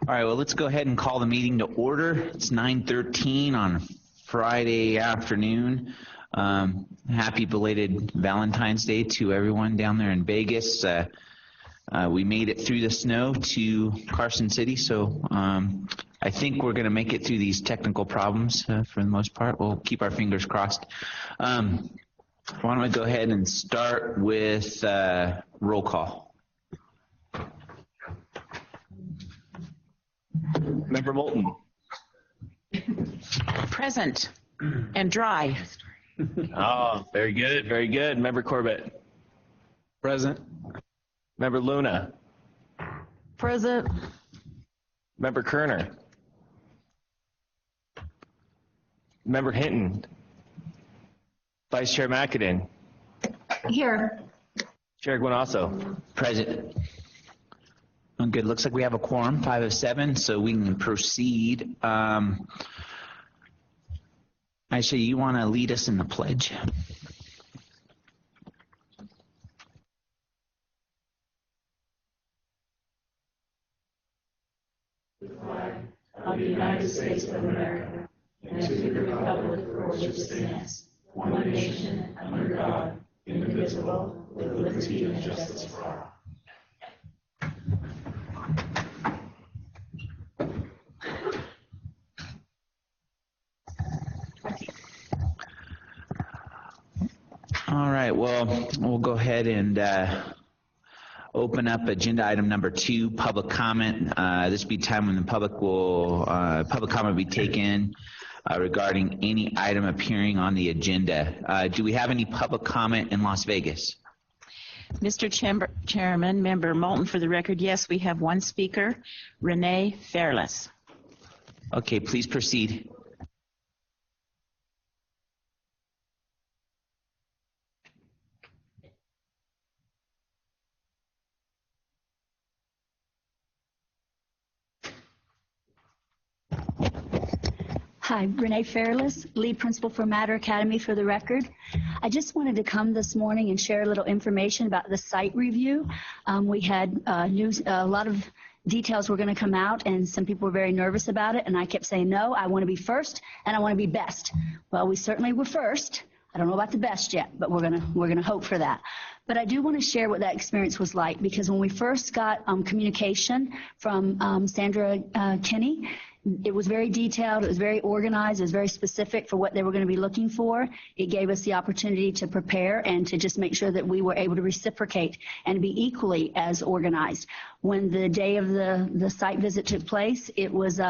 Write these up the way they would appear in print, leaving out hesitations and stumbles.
All right, well, let's go ahead and call the meeting to order. It's 9:13 on Friday afternoon. Happy belated Valentine's Day to everyone down there in Vegas. We made it through the snow to Carson City, so I think we're going to make it through these technical problems for the most part. We'll keep our fingers crossed. Why don't we go ahead and start with roll call. Member Moulton. Present and dry. Oh, very good, very good. Member Corbett. Present. Member Luna. Present. Member Kerner. Member Hinton. Vice Chair McAdin. Here. Chair Guanasso. Present. Good. Looks like we have a quorum, 5 of 7, so we can proceed. Aisha, you want to lead us in the pledge? The flag of the United States of America and to the republic for which it stands, one nation, under God, indivisible, with liberty and justice for all. All right, well, we'll go ahead and open up agenda item number 2, public comment. This will be time when the public comment will be taken regarding any item appearing on the agenda. Do we have any public comment in Las Vegas? Mr. Chairman, Member Moulton, for the record, yes, we have one speaker, Renee Fairless. Okay, please proceed. Hi, Renee Fairless, lead principal for Matter Academy for the record. I just wanted to come this morning and share a little information about the site review. We had news, a lot of details were going to come out, and some people were very nervous about it, and I kept saying, no, I want to be first, and I want to be best. Well, we certainly were first. I don't know about the best yet, but we're gonna hope for that. But I do want to share what that experience was like, because when we first got communication from Sandra Kinney, it was very detailed, it was very organized, it was very specific for what they were going to be looking for. It gave us the opportunity to prepare and to just make sure that we were able to reciprocate and be equally as organized. When the day of the site visit took place, it was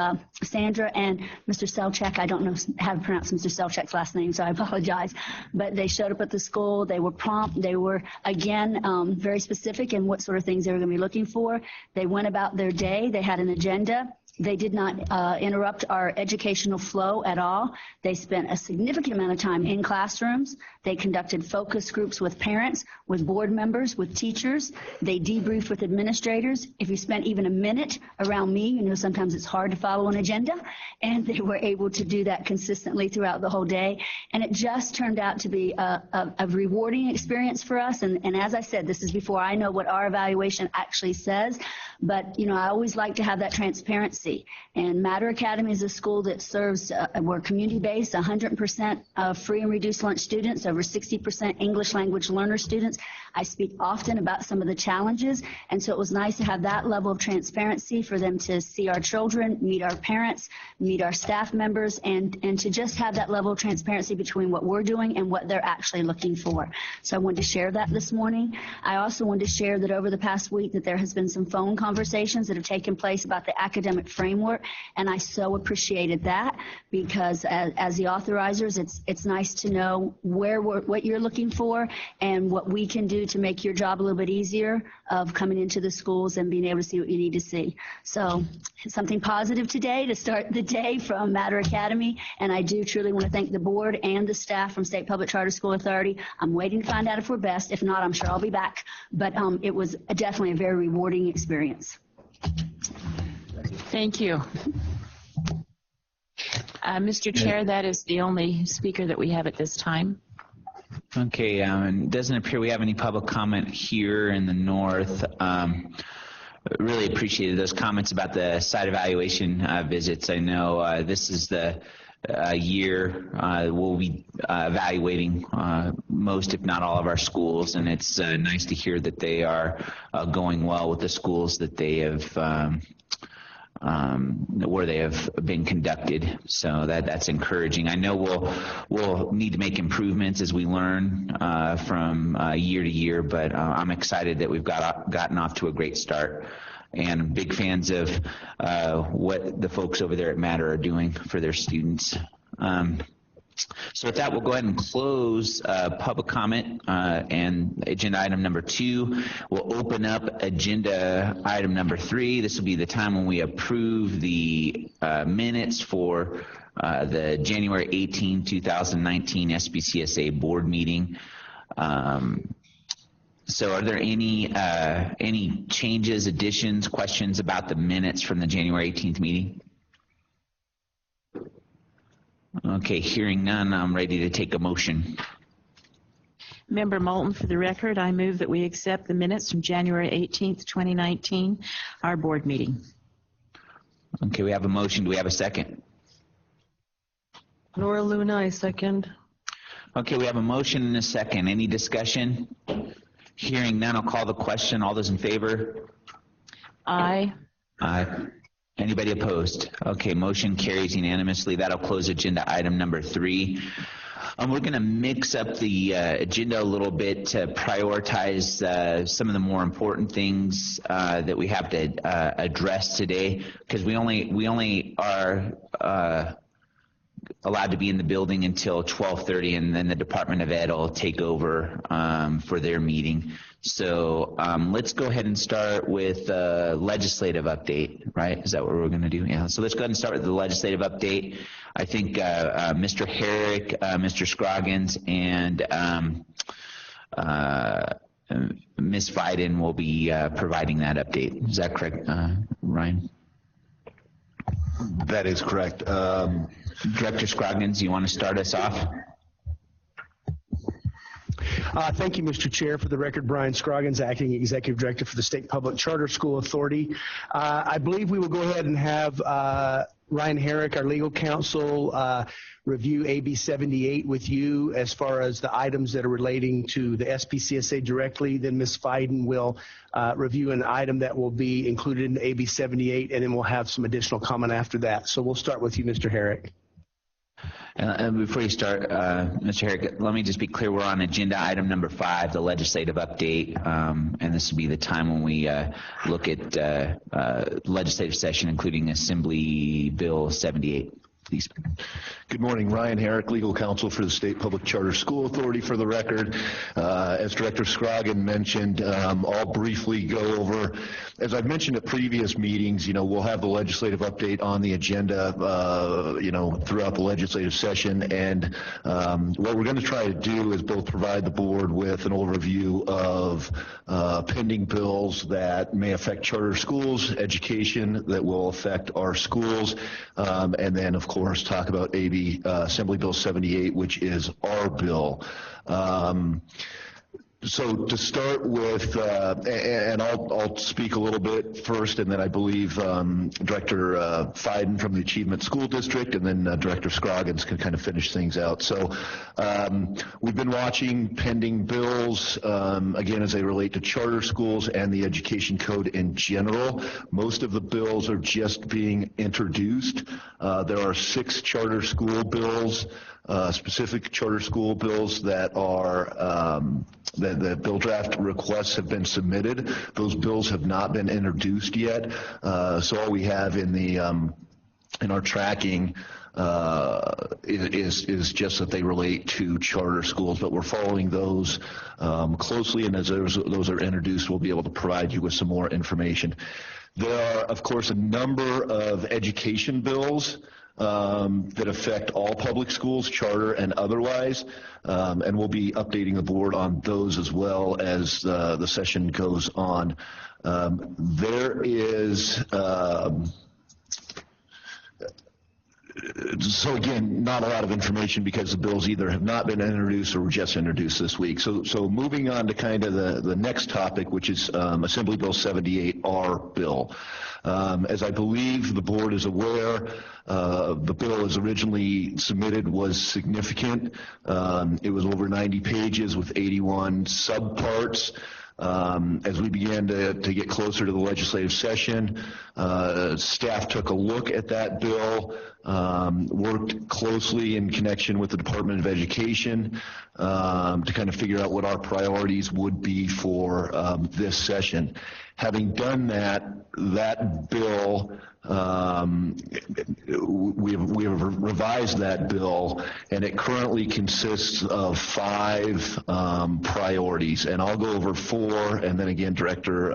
Sandra and Mr. Selchak. I don't know how to pronounce Mr. Selchak's last name, so I apologize. But they showed up at the school, they were prompt, they were, again, very specific in what sort of things they were going to be looking for. They went about their day, they had an agenda. They did not interrupt our educational flow at all. They spent a significant amount of time in classrooms. They conducted focus groups with parents, with board members, with teachers. They debriefed with administrators. If you spent even a minute around me, you know sometimes it's hard to follow an agenda, and they were able to do that consistently throughout the whole day. And it just turned out to be a rewarding experience for us. And as I said, this is before I know what our evaluation actually says, but you know, I always like to have that transparency. And Matter Academy is a school that serves, we're community-based, 100% free and reduced lunch students, over 60% English language learner students. I speak often about some of the challenges, and so it was nice to have that level of transparency for them to see our children, meet our parents, meet our staff members, and to just have that level of transparency between what we're doing and what they're actually looking for. So I wanted to share that this morning. I also wanted to share that over the past week that there has been some phone conversations that have taken place about the academic framework, and I so appreciated that, because as the authorizers, it's nice to know what you're looking for and what we can do to make your job a little bit easier of coming into the schools and being able to see what you need to see. So something positive today to start the day from Matter Academy, and I do truly want to thank the board and the staff from State Public Charter School Authority. I'm waiting to find out if we're best. If not, I'm sure I'll be back. But it was definitely a very rewarding experience. Thank you. Mr. Chair, that is the only speaker that we have at this time. Okay, it doesn't appear we have any public comment here in the north. really appreciated those comments about the site evaluation visits. I know this is the year we'll be evaluating most, if not all, of our schools, and it's nice to hear that they are going well with the schools that they have where they have been conducted. So that's encouraging. I know we'll need to make improvements as we learn from year to year, but I'm excited that we've gotten off to a great start, and big fans of what the folks over there at Matter are doing for their students. So with that, we'll go ahead and close public comment and agenda item number 2. We'll open up agenda item number 3. This will be the time when we approve the minutes for the January 18, 2019 SPCSA Board meeting. So are there any changes, additions, questions about the minutes from the January 18th meeting? Okay, hearing none, I'm ready to take a motion. Member Moulton, for the record, I move that we accept the minutes from January 18th, 2019, our board meeting. Okay, we have a motion. Do we have a second? Nora Luna, I second. Okay, we have a motion and a second. Any discussion? Hearing none, I'll call the question. All those in favor? Aye. Aye. Anybody opposed? Okay, motion carries unanimously. That'll close agenda item number 3. We're going to mix up the agenda a little bit to prioritize some of the more important things that we have to address today, because we only are allowed to be in the building until 12:30, and then the Department of Ed will take over for their meeting. So let's go ahead and start with legislative update, right? Is that what we're going to do? Yeah. So let's go ahead and start with the legislative update. I think Mr. Herrick, Mr. Scroggins, and Ms. Fiden will be providing that update. Is that correct, Ryan? That is correct. Director Scroggins, you want to start us off? Thank you, Mr. Chair. For the record, Brian Scroggins, Acting Executive Director for the State Public Charter School Authority. I believe we will go ahead and have Ryan Herrick, our legal counsel, review AB 78 with you as far as the items that are relating to the SPCSA directly. Then Ms. Fiden will review an item that will be included in AB 78, and then we'll have some additional comment after that. So we'll start with you, Mr. Herrick. And before you start, Mr. Herrick, let me just be clear. We're on agenda item number 5, the legislative update, and this will be the time when we look at legislative session, including Assembly Bill 78. Please. Good morning, Ryan Herrick, legal counsel for the State Public Charter School Authority. For the record, as Director Scroggins mentioned, I'll briefly go over, as I've mentioned at previous meetings, we'll have the legislative update on the agenda, throughout the legislative session, and what we're going to try to do is both provide the board with an overview of pending bills that may affect charter schools, education that will affect our schools, and then, of course, talk about Assembly Bill 78, which is our bill. So to start with, and I'll speak a little bit first, and then I believe Director Fiden from the Achievement School District, and then Director Scroggins can kind of finish things out. So we've been watching pending bills, again, as they relate to charter schools and the education code in general. Most of the bills are just being introduced. There are 6 charter school bills, specific charter school bills that are the bill draft requests have been submitted. Those bills have not been introduced yet. So all we have in our tracking is just that they relate to charter schools, but we're following those closely, and as those are introduced, we'll be able to provide you with some more information. There are, of course, a number of education bills that affect all public schools, charter and otherwise, and we'll be updating the board on those as well as the session goes on. There is So again, not a lot of information because the bills either have not been introduced or were just introduced this week. So moving on to kind of the next topic, which is Assembly Bill 78R bill. As I believe the board is aware, the bill as originally submitted was significant. It was over 90 pages with 81 subparts. As we began to get closer to the legislative session, staff took a look at that bill, worked closely in connection with the Department of Education to kind of figure out what our priorities would be for this session. Having done that bill, we have revised that bill, and it currently consists of 5 priorities, and I'll go over 4, and then again, Director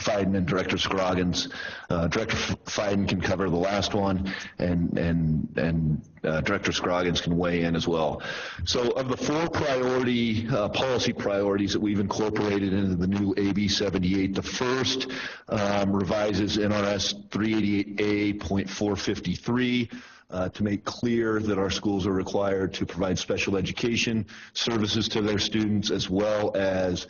Fiden and Director Scroggins. Director Fiden can cover the last one, and Director Scroggins can weigh in as well. So of the 4 policy priorities that we've incorporated into the new AB 78, the first revises NRS 388A.453 to make clear that our schools are required to provide special education services to their students, as well as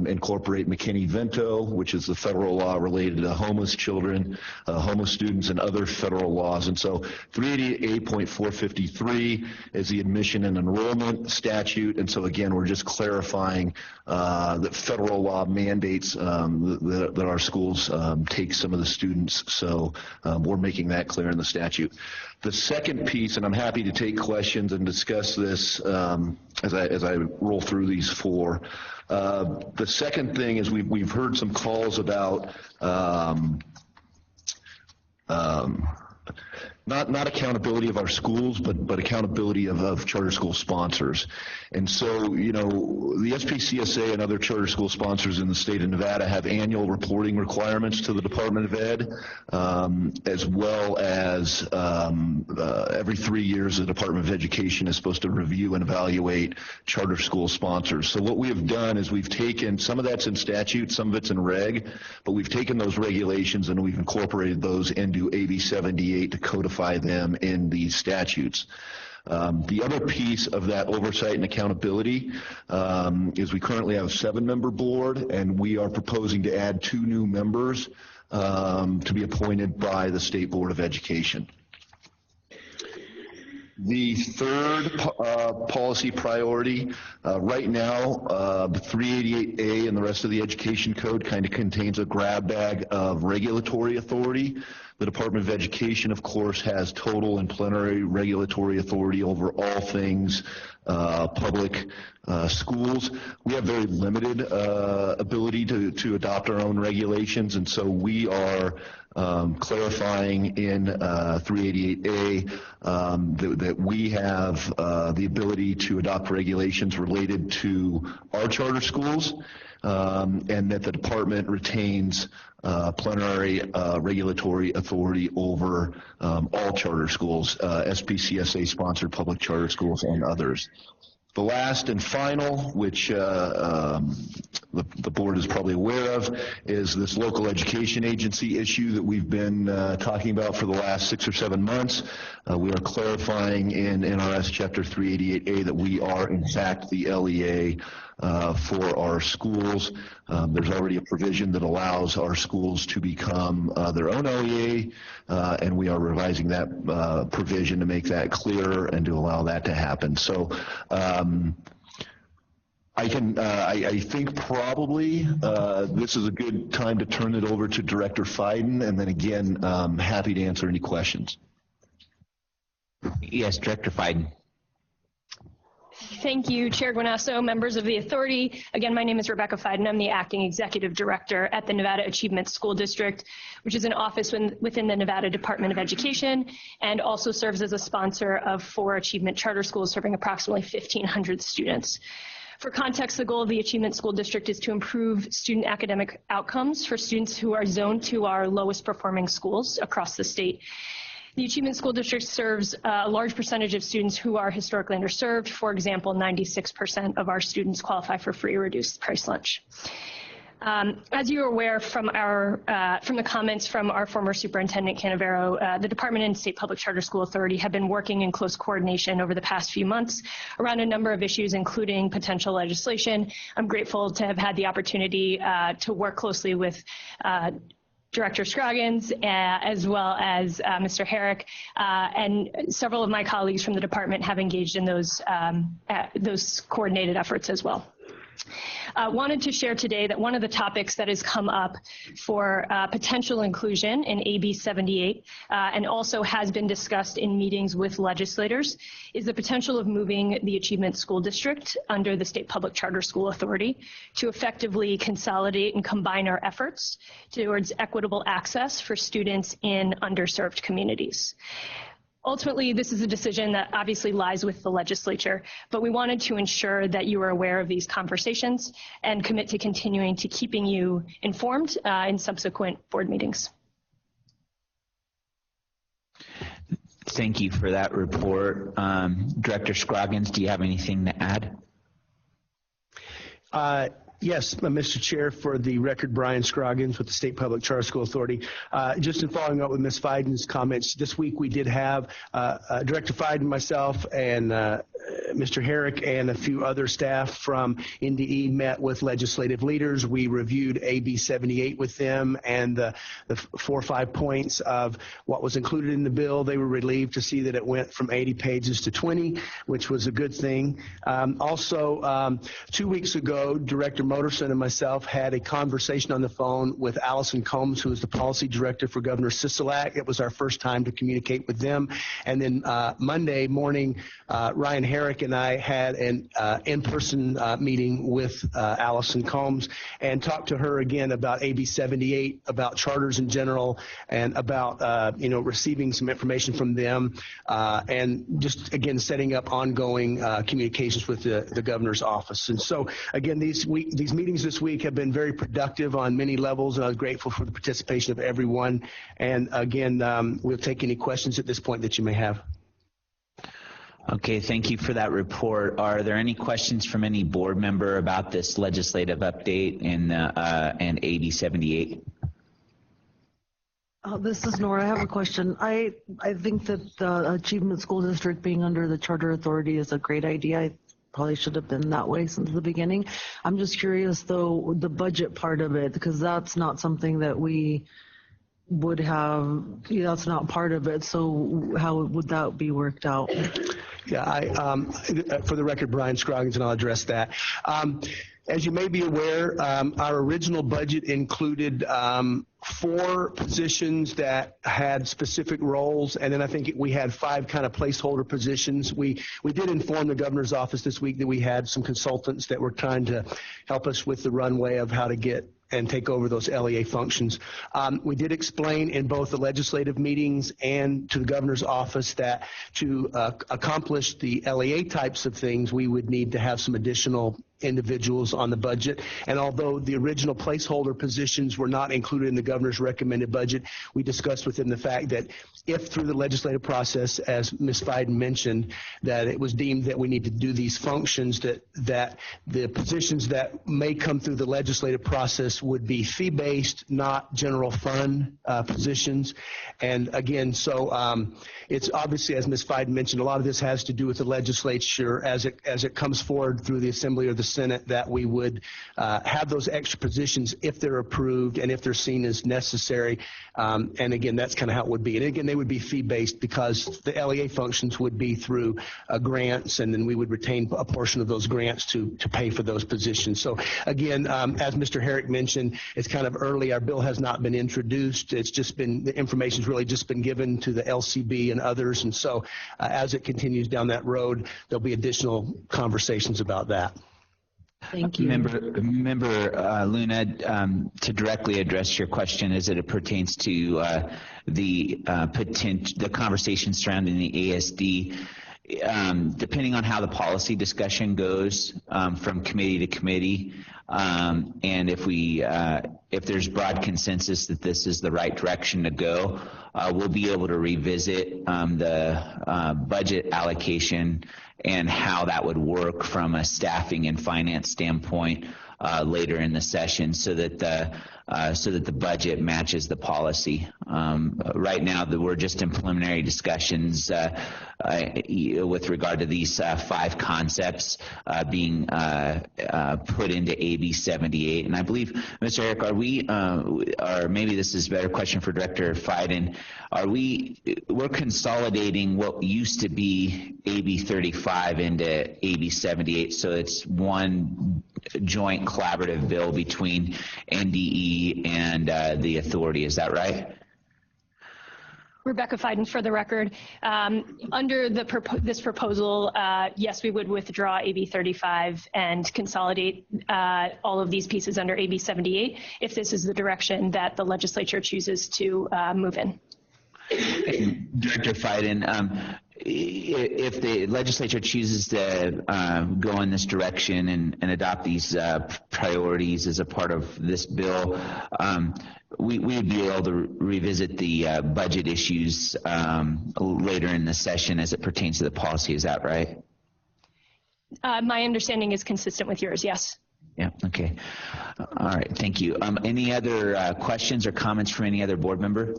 incorporate McKinney-Vento, which is the federal law related to homeless children, homeless students, and other federal laws. And so 388.453 is the admission and enrollment statute. And so again, we're just clarifying that federal law mandates that our schools take some of the students. So we're making that clear in the statute. The second piece, and I'm happy to take questions and discuss this as I roll through these 4. The second thing is we've heard some calls about not accountability of our schools, but accountability of charter school sponsors. And so, you know, the SPCSA and other charter school sponsors in the state of Nevada have annual reporting requirements to the Department of Ed, as well as every 3 years the Department of Education is supposed to review and evaluate charter school sponsors. So what we have done is we've taken, some of that's in statute, some of it's in reg, but we've taken those regulations and we've incorporated those into AB 78 to codify them in these statutes. The other piece of that oversight and accountability is we currently have a 7-member board, and we are proposing to add 2 new members to be appointed by the State Board of Education. The third policy priority, right now, the 388A and the rest of the Education Code kind of contains a grab bag of regulatory authority. The Department of Education, of course, has total and plenary regulatory authority over all things public schools. We have very limited ability to adopt our own regulations, and so we are clarifying in 388A that we have the ability to adopt regulations related to our charter schools, and that the department retains plenary regulatory authority over all charter schools, SPCSA sponsored public charter schools and others. The last and final, which the board is probably aware of, is this local education agency issue that we've been talking about for the last 6 or 7 months. We are clarifying in NRS Chapter 388A that we are, in fact, the LEA for our schools. There's already a provision that allows our schools to become their own LEA, and we are revising that provision to make that clearer and to allow that to happen. So I think probably this is a good time to turn it over to Director Fiden, and then again, happy to answer any questions. Yes, Director Fiden. Thank you, Chair Guanasso, members of the authority. Again, my name is Rebecca Fiden. I'm the Acting Executive Director at the Nevada Achievement School District, which is an office within the Nevada Department of Education, and also serves as a sponsor of 4 achievement charter schools serving approximately 1,500 students. For context, the goal of the Achievement School District is to improve student academic outcomes for students who are zoned to our lowest performing schools across the state. The Achievement School District serves a large percentage of students who are historically underserved. For example, 96% of our students qualify for free or reduced price lunch. As you are aware from the comments from our former Superintendent Canavero, the Department and State Public Charter School Authority have been working in close coordination over the past few months around a number of issues, including potential legislation. I'm grateful to have had the opportunity to work closely with Director Scroggins, as well as Mr. Herrick, and several of my colleagues from the department have engaged in those coordinated efforts as well. Wanted to share today that one of the topics that has come up for potential inclusion in AB 78 and also has been discussed in meetings with legislators is the potential of moving the Achievement School District under the State Public Charter School Authority to effectively consolidate and combine our efforts towards equitable access for students in underserved communities. Ultimately, this is a decision that obviously lies with the legislature, but we wanted to ensure that you are aware of these conversations and commit to continuing to keeping you informed in subsequent board meetings. Thank you for that report. Director Scroggins, do you have anything to add? Yes, Mr. Chair, for the record, Brian Scroggins with the State Public Charter School Authority. Just in following up with Ms. Fiden's comments, this week we did have Director Fiden, myself, and Mr. Herrick and a few other staff from NDE met with legislative leaders. We reviewed AB 78 with them and the 4 or 5 points of what was included in the bill. They were relieved to see that it went from 80 pages to 20, which was a good thing. Also, 2 weeks ago, Director Moterson and myself had a conversation on the phone with Allison Combs, who is the policy director for Governor Sisolak. It was our first time to communicate with them. And then Monday morning, Ryan Herrick and I had an in-person meeting with Allison Combs and talked to her again about AB 78, about charters in general, and about receiving some information from them, and just again setting up ongoing communications with the governor's office. And so again, these meetings this week have been very productive on many levels, and I was grateful for the participation of everyone. And again, we'll take any questions at this point that you may have. Okay, thank you for that report. Are there any questions from any board member about this legislative update and AB 78? This is Nora. I have a question. I think that the Achievement School District being under the Charter Authority is a great idea. I probably should have been that way since the beginning. I'm just curious, though, the budget part of it, because that's not something that we would have, that's not part of it. So how would that be worked out? Yeah, for the record, Brian Scroggins, and I'll address that. As you may be aware, our original budget included 4 positions that had specific roles, and then I think we had 5 kind of placeholder positions. We did inform the governor's office this week that we had some consultants that were trying to help us with the runway of how to get and take over those LEA functions. We did explain in both the legislative meetings and to the governor's office that to accomplish the LEA types of things, we would need to have some additional individuals on the budget. And although the original placeholder positions were not included in the governor's recommended budget, we discussed with him the fact that if through the legislative process, as Ms. Fiden mentioned, that it was deemed that we need to do these functions, that the positions that may come through the legislative process would be fee-based, not general fund positions. And again, so it's obviously, as Ms. Fiden mentioned, a lot of this has to do with the legislature as it comes forward through the Assembly or the Senate, that we would have those extra positions if they're approved and if they're seen as necessary. And again, that's kind of how it would be. And again, they would be fee-based because the LEA functions would be through grants, and then we would retain a portion of those grants to pay for those positions. So again, as Mr. Herrick mentioned, it's kind of early. Our bill has not been introduced. It's just been, the information's really just been given to the LCB and others. And so as it continues down that road, there'll be additional conversations about that. Thank you. Member Luna, to directly address your question as it pertains to the conversation surrounding the ASD, depending on how the policy discussion goes from committee to committee, and if there's broad consensus that this is the right direction to go, we'll be able to revisit the budget allocation and how that would work from a staffing and finance standpoint later in the session so that the budget matches the policy. Right now, we're just in preliminary discussions with regard to these 5 concepts being put into AB 78. And I believe, Mr. Herrick, are we, or maybe this is a better question for Director Fiden, we're consolidating what used to be AB 35 into AB 78, so it's one joint collaborative bill between NDE and the authority. Is that right? Rebecca Fiden for the record. Under this proposal, yes, we would withdraw AB 35 and consolidate all of these pieces under AB 78 if this is the direction that the legislature chooses to move in. Director Fiden, if the legislature chooses to go in this direction and adopt these priorities as a part of this bill, we would be able to revisit the budget issues later in the session as it pertains to the policy. Is that right? My understanding is consistent with yours, yes. Yeah, okay. All right, thank you. Any other questions or comments from any other board member?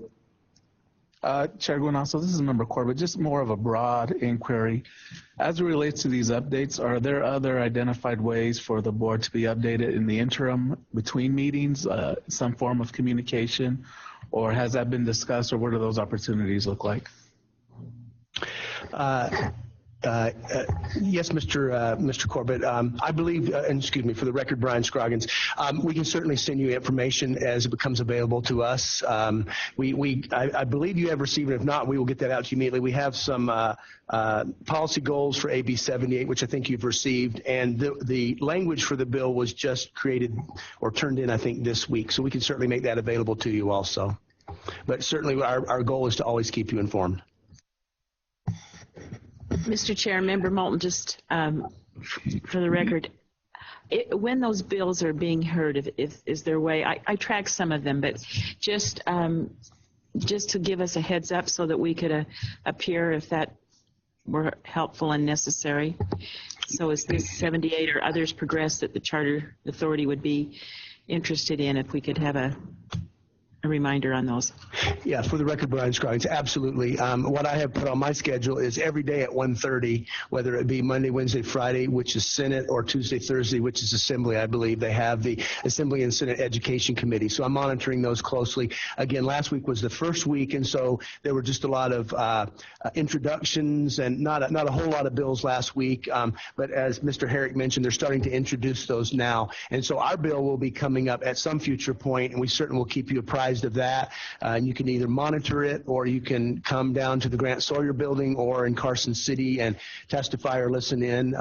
Chair Guanasso, this is Member Corbett. Just more of a broad inquiry. As it relates to these updates, are there other identified ways for the board to be updated in the interim between meetings, some form of communication, or has that been discussed, or what do those opportunities look like? Yes, Mr. Corbett. I believe, and excuse me, for the record, Brian Scroggins, we can certainly send you information as it becomes available to us. I believe you have received it. If not, we will get that out to you immediately. We have some policy goals for AB 78, which I think you've received, and the language for the bill was just created or turned in, I think, this week. So we can certainly make that available to you also. But certainly our goal is to always keep you informed. Mr. Chair, Member Moulton, just for the record, when those bills are being heard, is there a way, I track some of them, but just to give us a heads up so that we could appear if that were helpful and necessary. So as this 78 or others progress that the Charter Authority would be interested in, if we could have a reminder on those. Yeah, for the record, Brian Scroggins, absolutely. What I have put on my schedule is every day at 1:30, whether it be Monday, Wednesday, Friday, which is Senate, or Tuesday, Thursday, which is Assembly. I believe they have the Assembly and Senate Education Committee. So I'm monitoring those closely. Again, last week was the first week, and so there were just a lot of introductions and not a whole lot of bills last week. But as Mr. Herrick mentioned, they're starting to introduce those now. And so our bill will be coming up at some future point, and we certainly will keep you apprised of that. And you can either monitor it, or you can come down to the Grant Sawyer building or in Carson City and testify or listen in.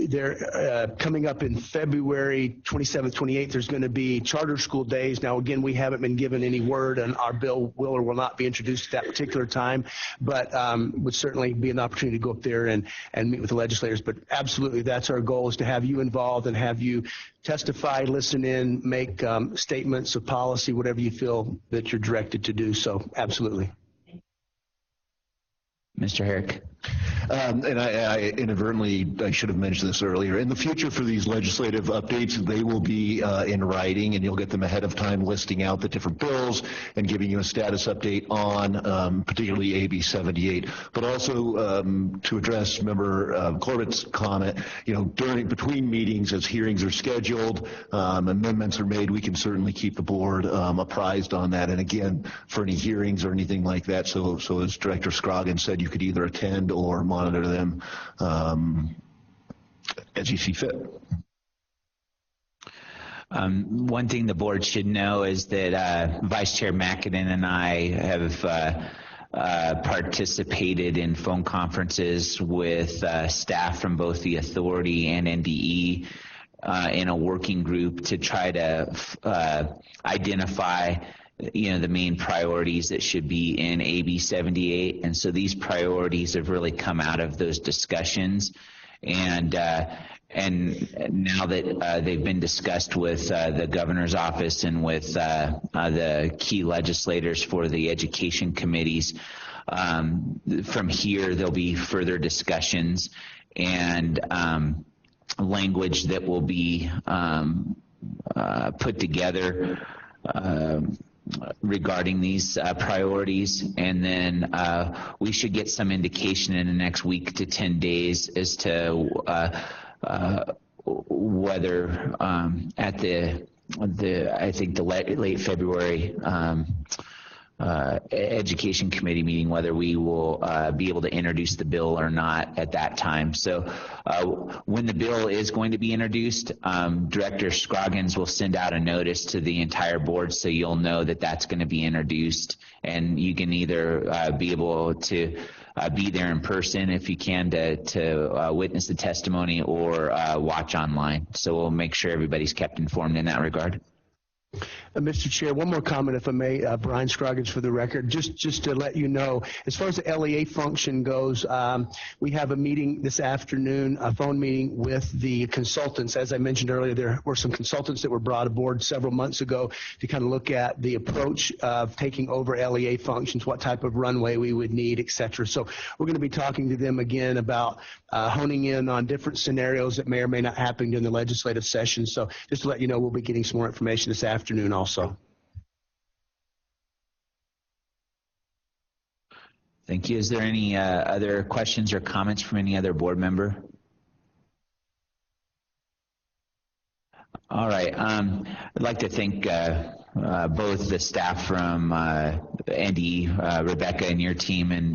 They're coming up in February 27th, 28th. There's going to be charter school days. Now, again, we haven't been given any word, and our bill will or will not be introduced at that particular time, but would certainly be an opportunity to go up there and meet with the legislators. But absolutely, that's our goal, is to have you involved and have you testify, listen in, make statements of policy, whatever you feel that you're directed to do. So absolutely. Mr. Herrick. And I inadvertently, I should have mentioned this earlier. In the future, for these legislative updates, they will be in writing, and you'll get them ahead of time, listing out the different bills and giving you a status update on particularly AB 78. But also to address Member Corbett's comment, between meetings, as hearings are scheduled, amendments are made, we can certainly keep the board apprised on that. And again, for any hearings or anything like that, so as Director Scroggins said, you could either attend or monitor them as you see fit. One thing the board should know is that Vice Chair McAdam and I have participated in phone conferences with staff from both the authority and NDE in a working group to try to identify the main priorities that should be in AB 78. And so these priorities have really come out of those discussions. And now that they've been discussed with the governor's office and with the key legislators for the education committees, from here there'll be further discussions. And language that will be put together regarding these priorities, and then we should get some indication in the next week to 10 days as to whether at the I think the late February Education Committee meeting, whether we will be able to introduce the bill or not at that time. So when the bill is going to be introduced, Director Scroggins will send out a notice to the entire board, so you'll know that that's going to be introduced, and you can either be able to be there in person if you can to witness the testimony, or watch online. So we'll make sure everybody's kept informed in that regard. Mr. Chair, one more comment, if I may. Brian Scroggins for the record. Just to let you know, as far as the LEA function goes, we have a meeting this afternoon, a phone meeting with the consultants. As I mentioned earlier, there were some consultants that were brought aboard several months ago to kind of look at the approach of taking over LEA functions, what type of runway we would need, et cetera. So we're going to be talking to them again about honing in on different scenarios that may or may not happen during the legislative session. So just to let you know, we'll be getting some more information this afternoon also. Thank you. Is there any other questions or comments from any other board member? All right. I'd like to thank both the staff from Andy, Rebecca, and your team, and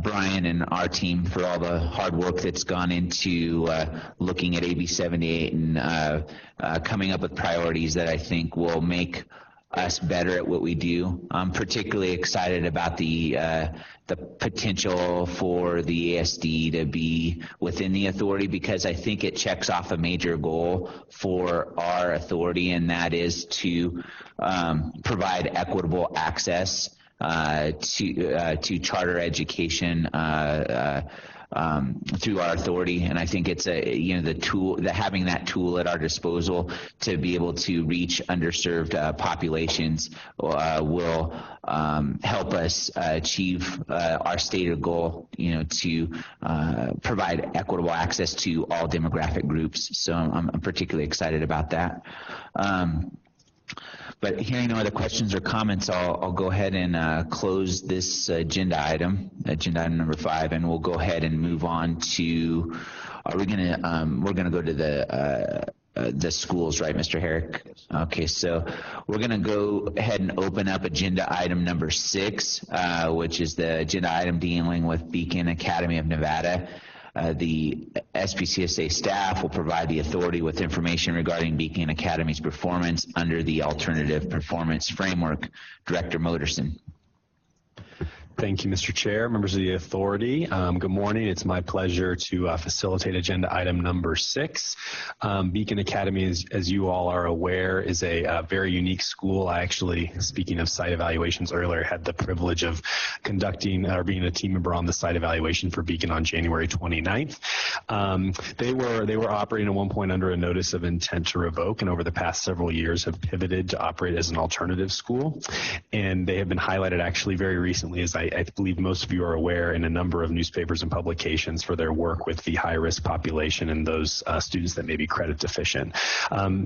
Brian and our team for all the hard work that's gone into looking at AB 78 and coming up with priorities that I think will make us better at what we do. I'm particularly excited about the potential for the ASD to be within the authority, because I think it checks off a major goal for our authority, and that is to provide equitable access to charter education through our authority. And I think it's having that tool at our disposal to be able to reach underserved populations will help us achieve our stated goal, to provide equitable access to all demographic groups. So I'm particularly excited about that. But hearing no other questions or comments, I'll go ahead and close this agenda item number 5, and we'll go ahead and move on to. We're gonna go to the schools, right, Mr. Herrick? Okay, so we're gonna go ahead and open up agenda item number 6, which is the agenda item dealing with Beacon Academy of Nevada. The SPCSA staff will provide the authority with information regarding Beacon Academy's performance under the Alternative Performance Framework. Director Moderson. Thank you, Mr. Chair, members of the authority. Good morning. It's my pleasure to facilitate agenda item number 6. Beacon Academy, as you all are aware, is a very unique school. I actually, speaking of site evaluations earlier, had the privilege of conducting or being a team member on the site evaluation for Beacon on January 29th. They were operating at one point under a notice of intent to revoke, and over the past several years have pivoted to operate as an alternative school. And they have been highlighted actually very recently, as I believe most of you are aware, in a number of newspapers and publications for their work with the high-risk population and those students that may be credit deficient.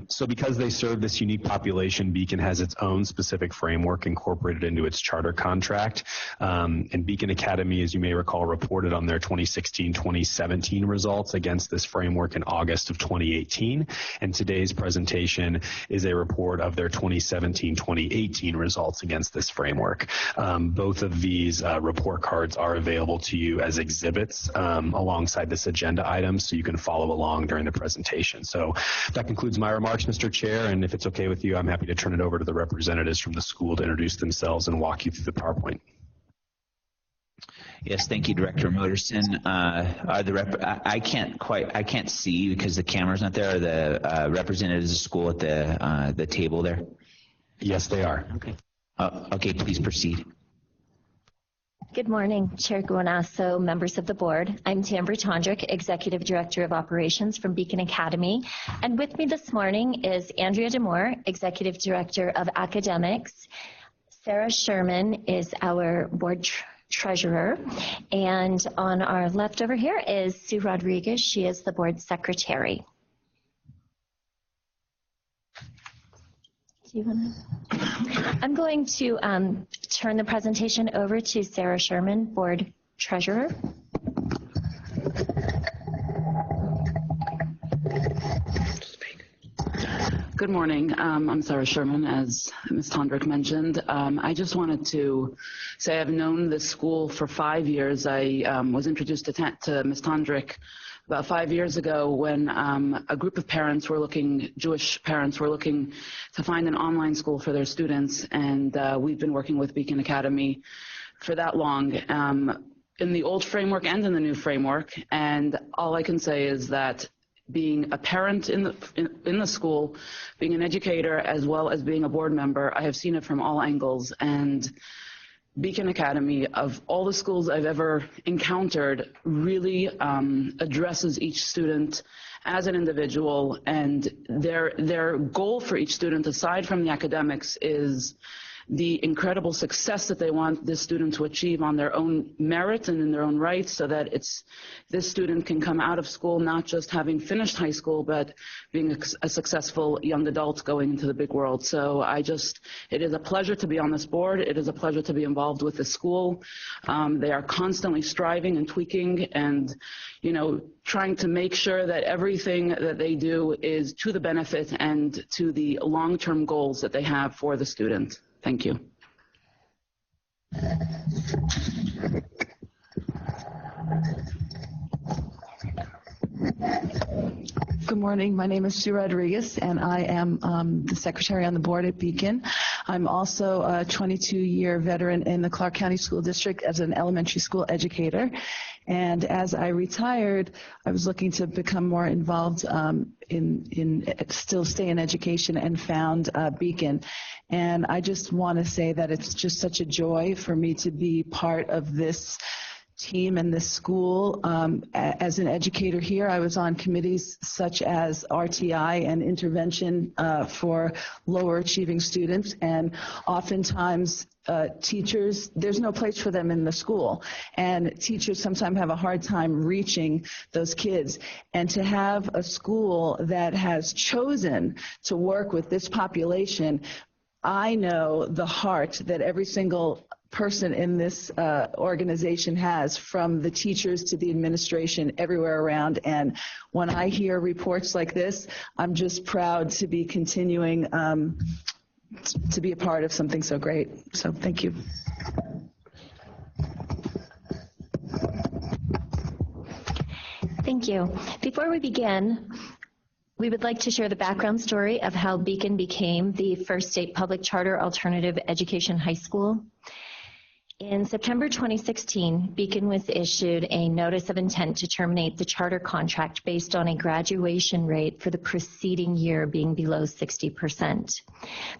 So because they serve this unique population, Beacon has its own specific framework incorporated into its charter contract. And Beacon Academy, as you may recall, reported on their 2016-2017 results against this framework in August of 2018. And today's presentation is a report of their 2017-2018 results against this framework. Both of these report cards are available to you as exhibits alongside this agenda item, so you can follow along during the presentation. So that concludes my remarks, Mr. Chair, and if it's okay with you, I'm happy to turn it over to the representatives from the school to introduce themselves and walk you through the PowerPoint. Yes, thank you, Director Moderson. I can't see because the camera's not there. Are the representatives of the school at the table there? Yes, they are. Okay. Okay, please proceed. Good morning, Chair Guanasso, members of the board. I'm Tambri Tondrick, Executive Director of Operations from Beacon Academy. And with me this morning is Andrea Demore, Executive Director of Academics. Sarah Sherman is our board treasurer. And on our left over here is Sue Rodriguez. She is the board secretary. I'm going to turn the presentation over to Sarah Sherman, board treasurer. Good morning. I'm Sarah Sherman, as Ms. Tondrick mentioned. I just wanted to say I've known this school for 5 years. I was introduced to Ms. Tondrick about 5 years ago when a group of parents were looking, Jewish parents were looking to find an online school for their students, and we've been working with Beacon Academy for that long, in the old framework and in the new framework. And all I can say is that being a parent in the school, being an educator, as well as being a board member, I have seen it from all angles. And Beacon Academy, of all the schools I've ever encountered, really addresses each student as an individual, and their goal for each student, aside from the academics, is the incredible success that they want this student to achieve on their own merit and in their own right, so that this student can come out of school not just having finished high school, but being a successful young adult going into the big world. So it is a pleasure to be on this board. It is a pleasure to be involved with the school. They are constantly striving and tweaking and, trying to make sure that everything that they do is to the benefit and to the long-term goals that they have for the student. Thank you. Good morning. My name is Sue Rodriguez, and I am the secretary on the board at Beacon. I'm also a 22-year veteran in the Clark County School District as an elementary school educator. And as I retired, I was looking to become more involved still stay in education, and found Beacon. And I just want to say that it's just such a joy for me to be part of this team and this school. As an educator here, I was on committees such as RTI and intervention for lower achieving students, and oftentimes teachers, there's no place for them in the school, and teachers sometimes have a hard time reaching those kids. And to have a school that has chosen to work with this population, I know the heart that every single person in this organization has, from the teachers to the administration, everywhere around. And when I hear reports like this, I'm just proud to be continuing to be a part of something so great. So thank you. Thank you. Before we begin, we would like to share the background story of how Beacon became the first state public charter alternative education high school. In September 2016, Beacon was issued a notice of intent to terminate the charter contract based on a graduation rate for the preceding year being below 60%.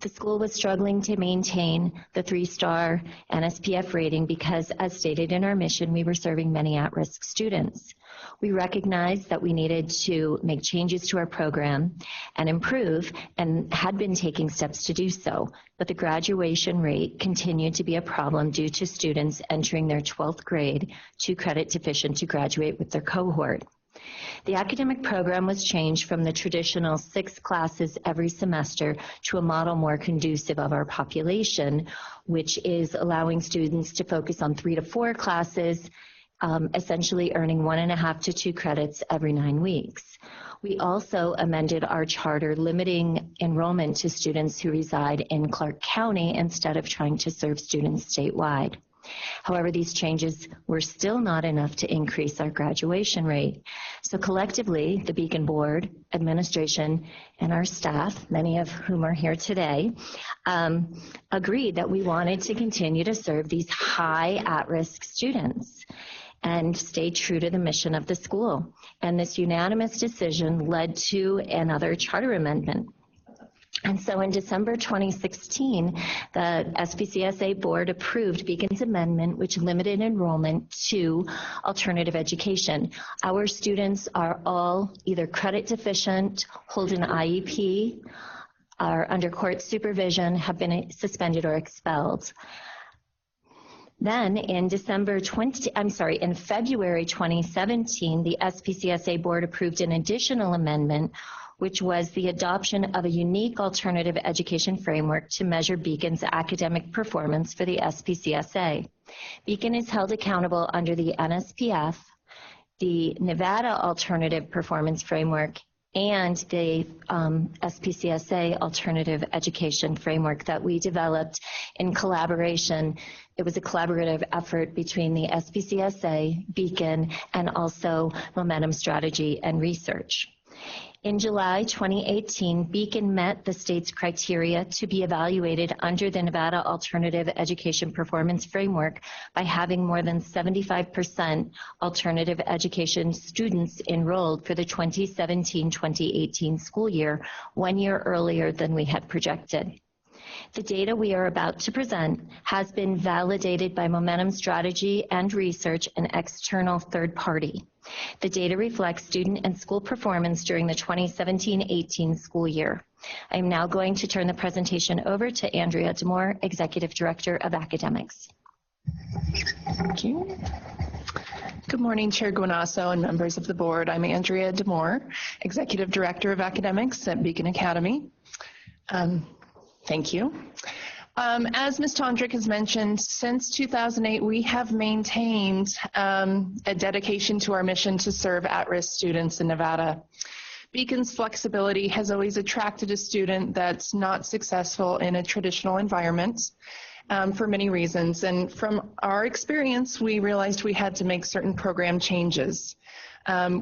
The school was struggling to maintain the 3-star NSPF rating because, as stated in our mission, we were serving many at-risk students. We recognized that we needed to make changes to our program and improve, and had been taking steps to do so, but the graduation rate continued to be a problem due to students entering their 12th grade 2-credit deficient to graduate with their cohort. The academic program was changed from the traditional 6 classes every semester to a model more conducive of our population, which is allowing students to focus on 3 to 4 classes, essentially earning 1.5 to 2 credits every 9 weeks. We also amended our charter, limiting enrollment to students who reside in Clark County instead of trying to serve students statewide. However, these changes were still not enough to increase our graduation rate. So collectively, the Beacon Board, administration, and our staff, many of whom are here today, agreed that we wanted to continue to serve these high at-risk students and stay true to the mission of the school. And this unanimous decision led to another charter amendment. And so in December 2016, the SPCSA Board approved Beacon's amendment, which limited enrollment to alternative education. Our students are all either credit deficient, hold an IEP, are under court supervision, have been suspended or expelled. Then in February 2017, the SPCSA Board approved an additional amendment, which was the adoption of a unique alternative education framework to measure Beacon's academic performance for the SPCSA. Beacon is held accountable under the NSPF, the Nevada Alternative Performance Framework, and the SPCSA Alternative Education Framework that we developed in collaboration. It was a collaborative effort between the SPCSA, Beacon, and also Momentum Strategy and Research. In July 2018, Beacon met the state's criteria to be evaluated under the Nevada Alternative Education Performance Framework by having more than 75% alternative education students enrolled for the 2017-2018 school year, 1 year earlier than we had projected. The data we are about to present has been validated by Momentum Strategy and Research, an external third party. The data reflects student and school performance during the 2017-18 school year. I am now going to turn the presentation over to Andrea Demore, Executive Director of Academics. Thank you. Good morning, Chair Guanasso and members of the board. I'm Andrea Demore, Executive Director of Academics at Beacon Academy. Thank you. As Ms. Tondrick has mentioned, since 2008, we have maintained a dedication to our mission to serve at-risk students in Nevada. Beacon's flexibility has always attracted a student that's not successful in a traditional environment for many reasons. And from our experience, we realized we had to make certain program changes.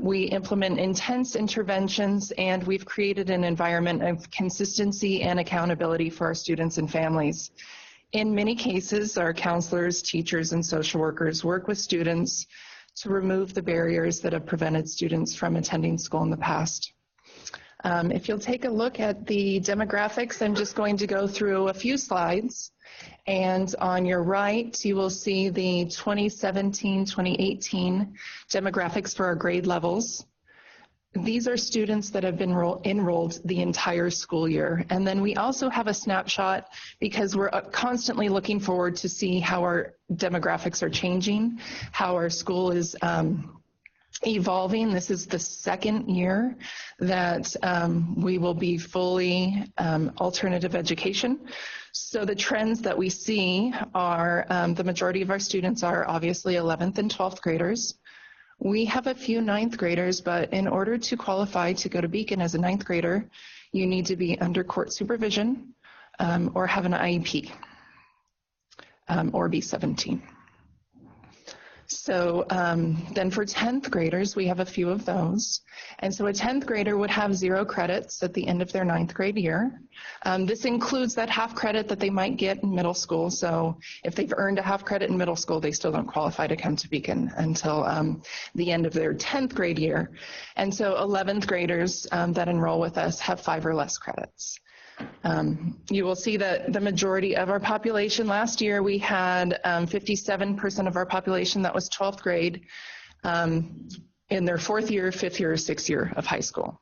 We implement intense interventions, and we've created an environment of consistency and accountability for our students and families. In many cases, our counselors, teachers, and social workers work with students to remove the barriers that have prevented students from attending school in the past. If you'll take a look at the demographics, I'm just going to go through a few slides. And on your right, you will see the 2017-2018 demographics for our grade levels. These are students that have been enrolled the entire school year. And then we also have a snapshot because we're constantly looking forward to see how our demographics are changing, how our school is evolving. This is the second year that we will be fully alternative education. So the trends that we see are the majority of our students are obviously 11th and 12th graders. We have a few 9th graders, but in order to qualify to go to Beacon as a 9th grader, you need to be under court supervision or have an IEP or be 17. So then for 10th graders, we have a few of those. And so a 10th grader would have 0 credits at the end of their 9th grade year. This includes that half credit that they might get in middle school. So if they've earned a half credit in middle school, they still don't qualify to come to Beacon until the end of their 10th grade year. And so 11th graders that enroll with us have 5 or less credits. You will see that the majority of our population last year, we had 57% of our population that was 12th grade in their 4th year, 5th year, or 6th year of high school.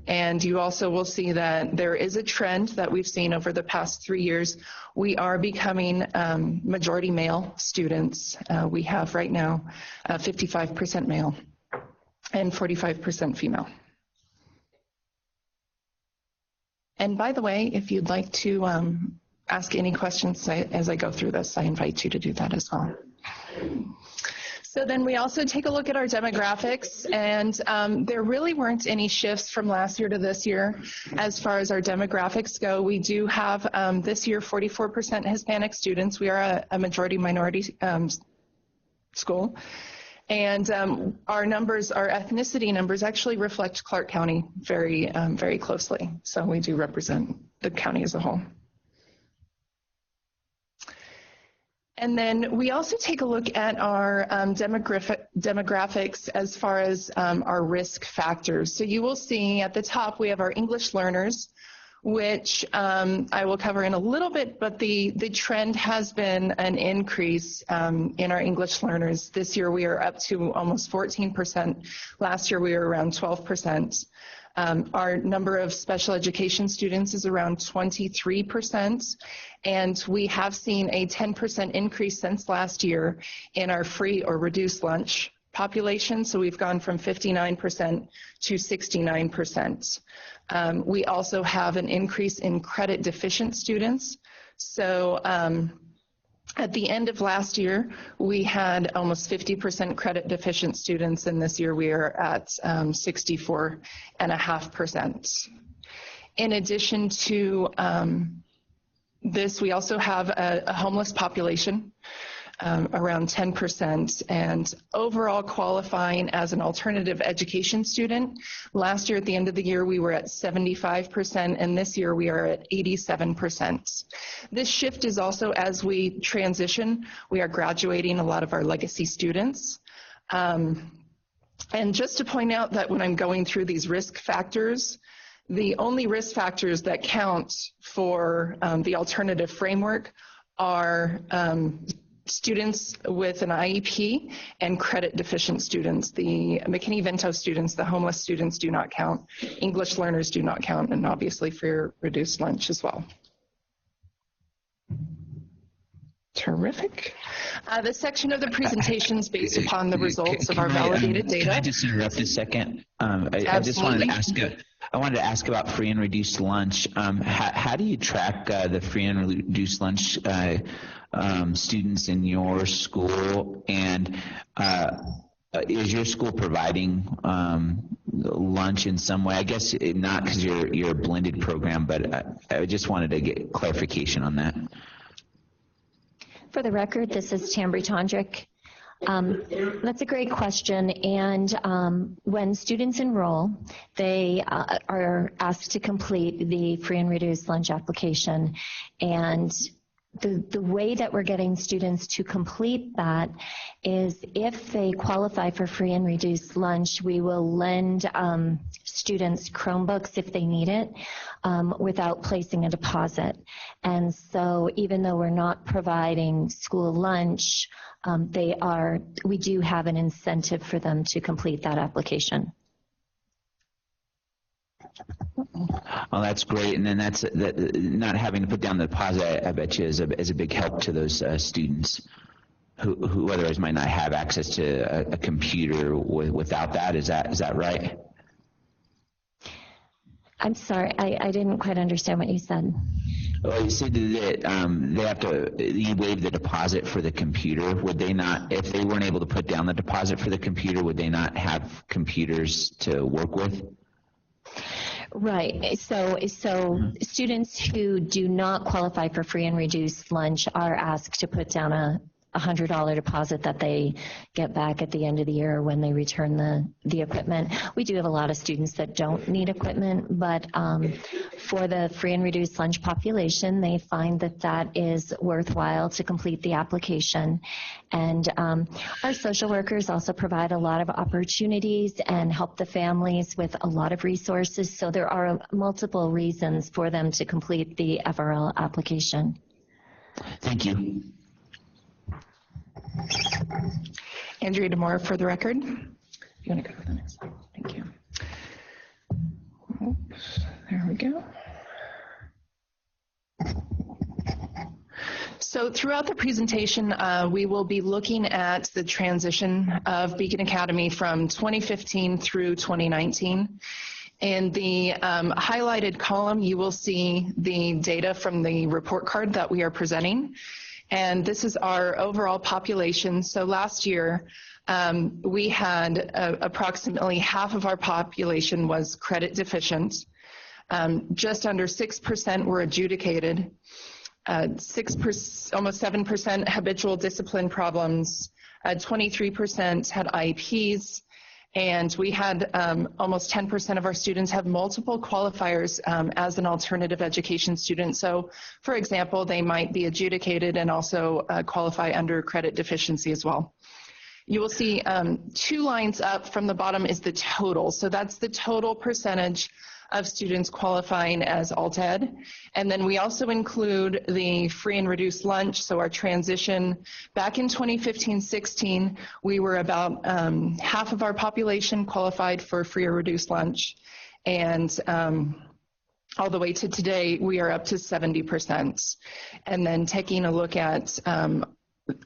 And you also will see that there is a trend that we've seen over the past 3 years. We are becoming majority male students. We have right now 55% male and 45% female. And by the way, if you'd like to ask any questions as I go through this, I invite you to do that as well. So then we also take a look at our demographics, and there really weren't any shifts from last year to this year as far as our demographics go. We do have this year 44% Hispanic students. We are a majority minority school. And our numbers, our ethnicity numbers actually reflect Clark County very, very closely. So we do represent the county as a whole. And then we also take a look at our demographics as far as our risk factors. So you will see at the top we have our English learners, which I will cover in a little bit, but the trend has been an increase in our English learners. This year we are up to almost 14%. Last year we were around 12%. Our number of special education students is around 23%, and we have seen a 10% increase since last year in our free or reduced lunch population. So we've gone from 59% to 69%. We also have an increase in credit deficient students. So at the end of last year, we had almost 50% credit deficient students, and this year we are at 64.5%. In addition to this, we also have a homeless population, around 10%, and overall qualifying as an alternative education student. Last year at the end of the year we were at 75%, and this year we are at 87%. This shift is also as we transition, we are graduating a lot of our legacy students. And just to point out that when I'm going through these risk factors, the only risk factors that count for the alternative framework are students with an IEP and credit deficient students. The McKinney-Vento students, the homeless students do not count. English learners do not count, and obviously for reduced lunch as well. Terrific. This section of the presentation is based upon the results of our validated data. Can I just interrupt a second? I just wanted to ask. I wanted to ask about free and reduced lunch. How do you track the free and reduced lunch students in your school, and is your school providing lunch in some way? I guess not, because you're a blended program, but I just wanted to get clarification on that. For the record, this is Tambri Tondrick. That's a great question, and when students enroll, they are asked to complete the free and reduced lunch application, and the way that we're getting students to complete that is if they qualify for free and reduced lunch, we will lend students Chromebooks if they need it without placing a deposit. And so even though we're not providing school lunch, we do have an incentive for them to complete that application. Well, that's great, and then not having to put down the deposit, I bet you, is a big help to those students who otherwise might not have access to a computer without that. Is that right? I'm sorry, I didn't quite understand what you said. Well, you said that they have to, you waive the deposit for the computer. Would they not, if they weren't able to put down the deposit for the computer, would they not have computers to work with? Right. So students who do not qualify for free and reduced lunch are asked to put down a $100 deposit that they get back at the end of the year when they return the equipment. We do have a lot of students that don't need equipment, but for the free and reduced lunch population, they find that is worthwhile to complete the application. And our social workers also provide a lot of opportunities and help the families with a lot of resources. So there are multiple reasons for them to complete the FRL application. Thank you. Andrea DeMora for the record. If you want to go to the next slide. Thank you. Oops, there we go. So throughout the presentation, we will be looking at the transition of Beacon Academy from 2015 through 2019. In the highlighted column, you will see the data from the report card that we are presenting. And this is our overall population. So last year, we had approximately half of our population was credit deficient. Just under 6% were adjudicated. 6%, almost 7% habitual discipline problems. 23% had IEPs. And we had almost 10% of our students have multiple qualifiers as an alternative education student. So, for example, they might be adjudicated and also qualify under credit deficiency as well. You will see 2 lines up from the bottom is the total. So that's the total percentage of students qualifying as alt ed. And then we also include the free and reduced lunch. So our transition back in 2015-16, we were about half of our population qualified for free or reduced lunch. And all the way to today, we are up to 70%. And then taking a look at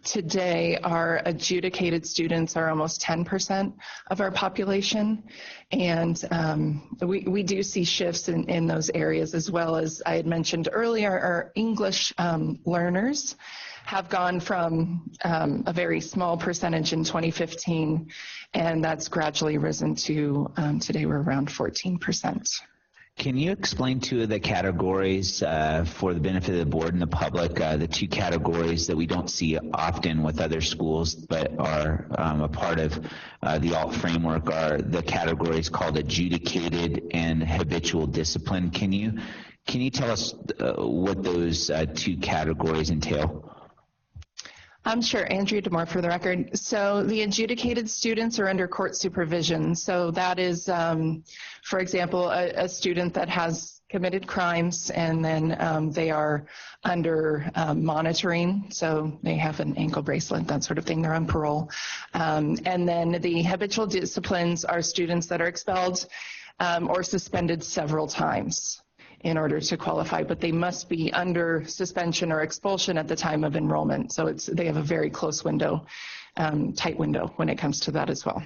today, our adjudicated students are almost 10% of our population. And we do see shifts in those areas, as well as I had mentioned earlier, our English learners have gone from a very small percentage in 2015, and that's gradually risen to today we're around 14%. Can you explain two of the categories for the benefit of the board and the public, the two categories that we don't see often with other schools but are a part of the ALT framework are the categories called adjudicated and habitual discipline. Can you tell us what those two categories entail? Sure, Andrea DeMore for the record. So the adjudicated students are under court supervision. So that is, for example, a student that has committed crimes and then they are under monitoring. So they have an ankle bracelet, that sort of thing. They're on parole. And then the habitual disciplines are students that are expelled or suspended several times in order to qualify, but they must be under suspension or expulsion at the time of enrollment. So they have a very close window, tight window when it comes to that as well.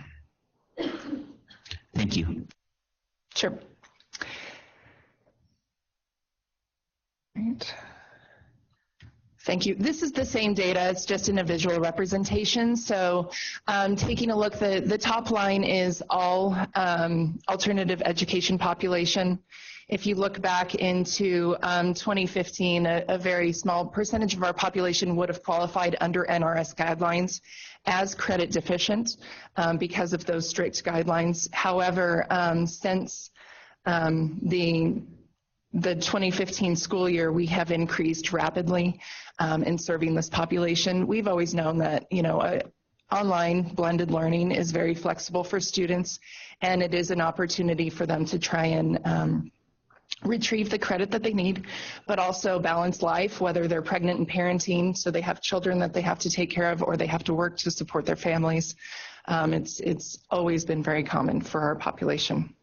Thank you. Sure. Right. Thank you. This is the same data, it's just in a visual representation. So taking a look, the top line is all alternative education population. If you look back into 2015, a very small percentage of our population would have qualified under NRS guidelines as credit deficient because of those strict guidelines. However, since the 2015 school year, we have increased rapidly in serving this population. We've always known that, online blended learning is very flexible for students, and it is an opportunity for them to try and retrieve the credit that they need, but also balance life, whether they're pregnant and parenting, so they have children that they have to take care of, or they have to work to support their families. It's always been very common for our population.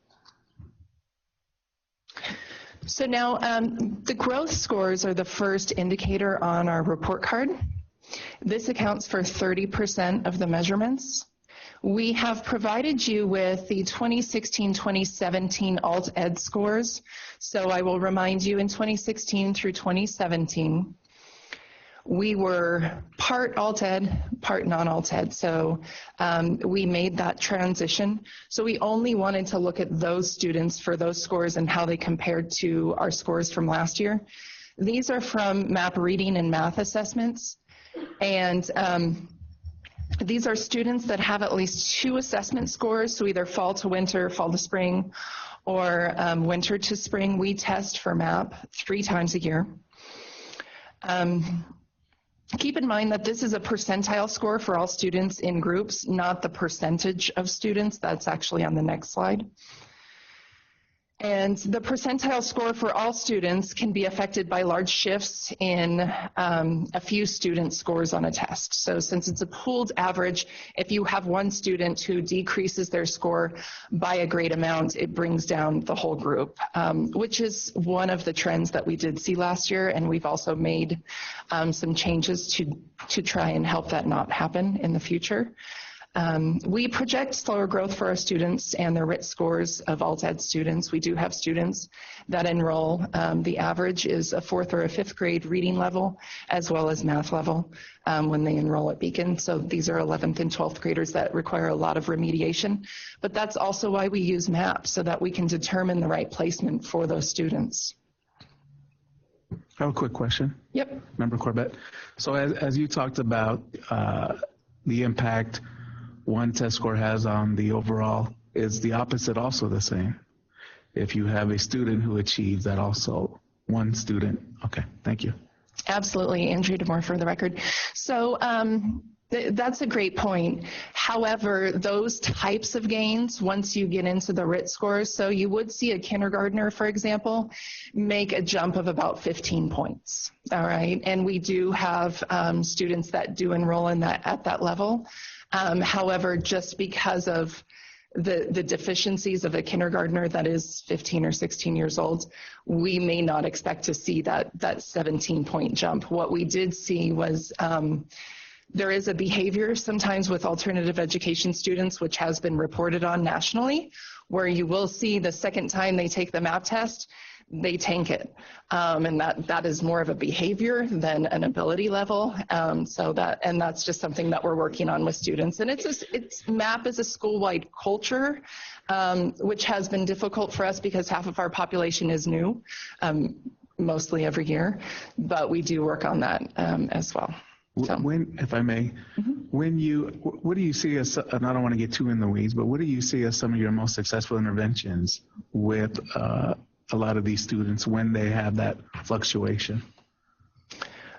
So now the growth scores are the first indicator on our report card. This accounts for 30% of the measurements. We have provided you with the 2016-2017 Alt Ed scores. So I will remind you, in 2016 through 2017, we were part Alt Ed, part non-Alt Ed. So we made that transition. So we only wanted to look at those students for those scores and how they compared to our scores from last year. These are from MAP reading and math assessments. And these are students that have at least 2 assessment scores, so either fall to winter, fall to spring, or winter to spring. We test for MAP 3 times a year. Keep in mind that this is a percentile score for all students in groups, not the percentage of students. That's actually on the next slide. And the percentile score for all students can be affected by large shifts in a few student scores on a test. So since it's a pooled average, if you have one student who decreases their score by a great amount, it brings down the whole group, which is one of the trends that we did see last year. And we've also made some changes to try and help that not happen in the future. We project slower growth for our students and their RIT scores of Alt Ed students. We do have students that enroll. The average is a 4th or a 5th grade reading level, as well as math level when they enroll at Beacon. So these are 11th and 12th graders that require a lot of remediation. But that's also why we use MAP, so that we can determine the right placement for those students. I have a quick question. Yep. Member Corbett. So as you talked about the impact one test score has on the overall, is the opposite also the same? If you have a student who achieves that also, one student, okay, thank you. Absolutely, Andrea DeMore for the record. So that's a great point. However, those types of gains, once you get into the RIT scores, so you would see a kindergartner, for example, make a jump of about 15 points, all right? And we do have students that do enroll in that at that level. However, just because of the deficiencies of a kindergartner that is 15 or 16 years old, we may not expect to see that 17-point jump. What we did see was there is a behavior sometimes with alternative education students, which has been reported on nationally, where you will see the second time they take the MAP test, they tank it. And that is more of a behavior than an ability level. And that's just something that we're working on with students. And MAP is a school-wide culture, which has been difficult for us because half of our population is new, mostly every year, but we do work on that as well. So. When, if I may, what do you see as, and I don't want to get too in the weeds, but what do you see as some of your most successful interventions with a lot of these students when they have that fluctuation?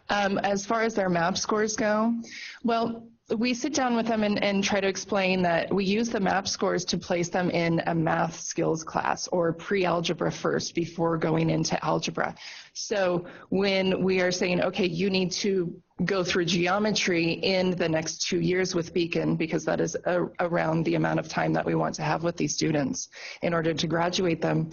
As far as their MAP scores go, well, we sit down with them and try to explain that we use the MAP scores to place them in a math skills class or pre-algebra first before going into algebra. So when we are saying, okay, you need to go through geometry in the next 2 years with Beacon, because that is around the amount of time that we want to have with these students in order to graduate them.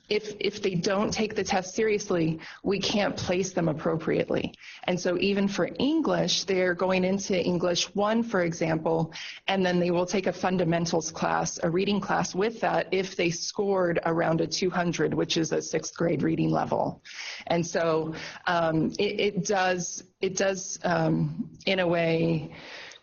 If they don't take the test seriously, we can't place them appropriately. And so even for English, they're going into English 1, for example, and then they will take a fundamentals class, a reading class with that if they scored around a 200, which is a 6th grade reading level. And so it does in a way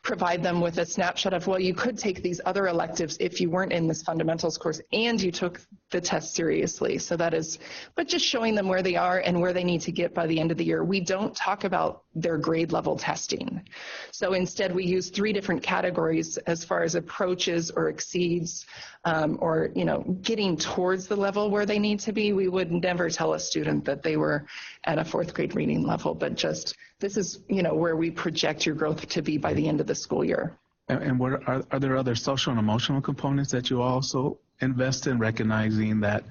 provide them with a snapshot of, well, you could take these other electives if you weren't in this fundamentals course and you took the test seriously. So that is, but just showing them where they are and where they need to get by the end of the year. We don't talk about their grade level testing. So instead we use 3 different categories as far as approaches or exceeds or, getting towards the level where they need to be. We would never tell a student that they were at a 4th grade reading level, but just this is, where we project your growth to be by the end of the school year. And what are there other social and emotional components that you also invest in, recognizing that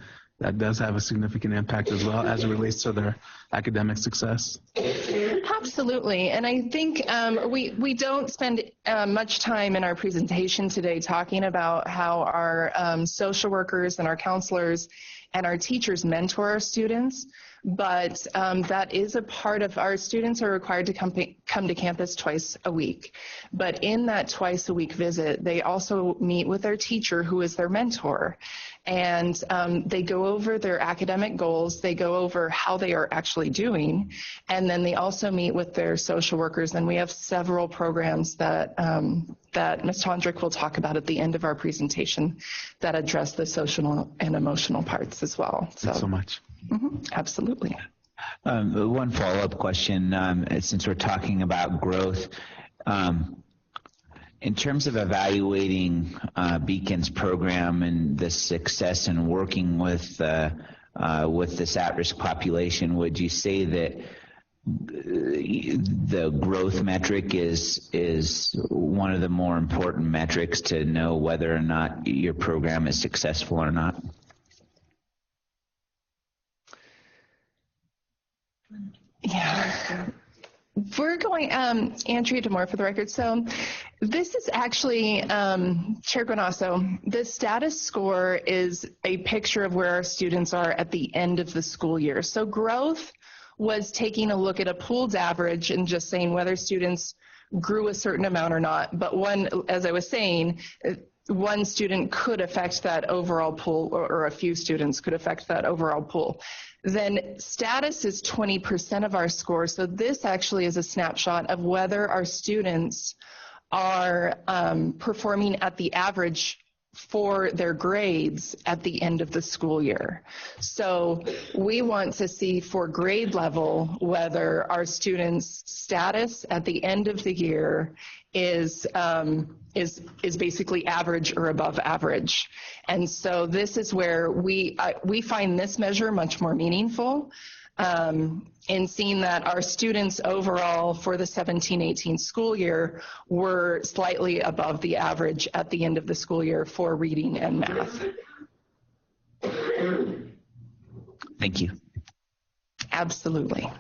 does have a significant impact as well as it relates to their academic success? Absolutely. And I think we don't spend much time in our presentation today talking about how our social workers and our counselors and our teachers mentor our students. But that is a part of our students are required to come to campus twice a week. But in that twice a week visit, they also meet with their teacher who is their mentor. And they go over their academic goals, they go over how they are actually doing, and then they also meet with their social workers. And we have several programs that Ms. Tondrick will talk about at the end of our presentation that address the social and emotional parts as well. Thanks so much. Absolutely. One follow-up question, since we're talking about growth. In terms of evaluating Beacon's program and the success in working with this at-risk population, would you say that the growth metric is one of the more important metrics to know whether or not your program is successful or not? Yeah. We're going, Andrea DeMore for the record. So this is actually, Chair Guanasso, the status score is a picture of where our students are at the end of the school year. So growth was taking a look at a pooled average and just saying whether students grew a certain amount or not. But as I was saying, one student could affect that overall pool, or a few students could affect that overall pool. Then status is 20% of our score. So this actually is a snapshot of whether our students are performing at the average for their grades at the end of the school year. So we want to see for grade level whether our students' status at the end of the year is basically average or above average. And so this is where we find this measure much more meaningful in seeing that our students overall for the 17-18 school year were slightly above the average at the end of the school year for reading and math. Thank you. Absolutely.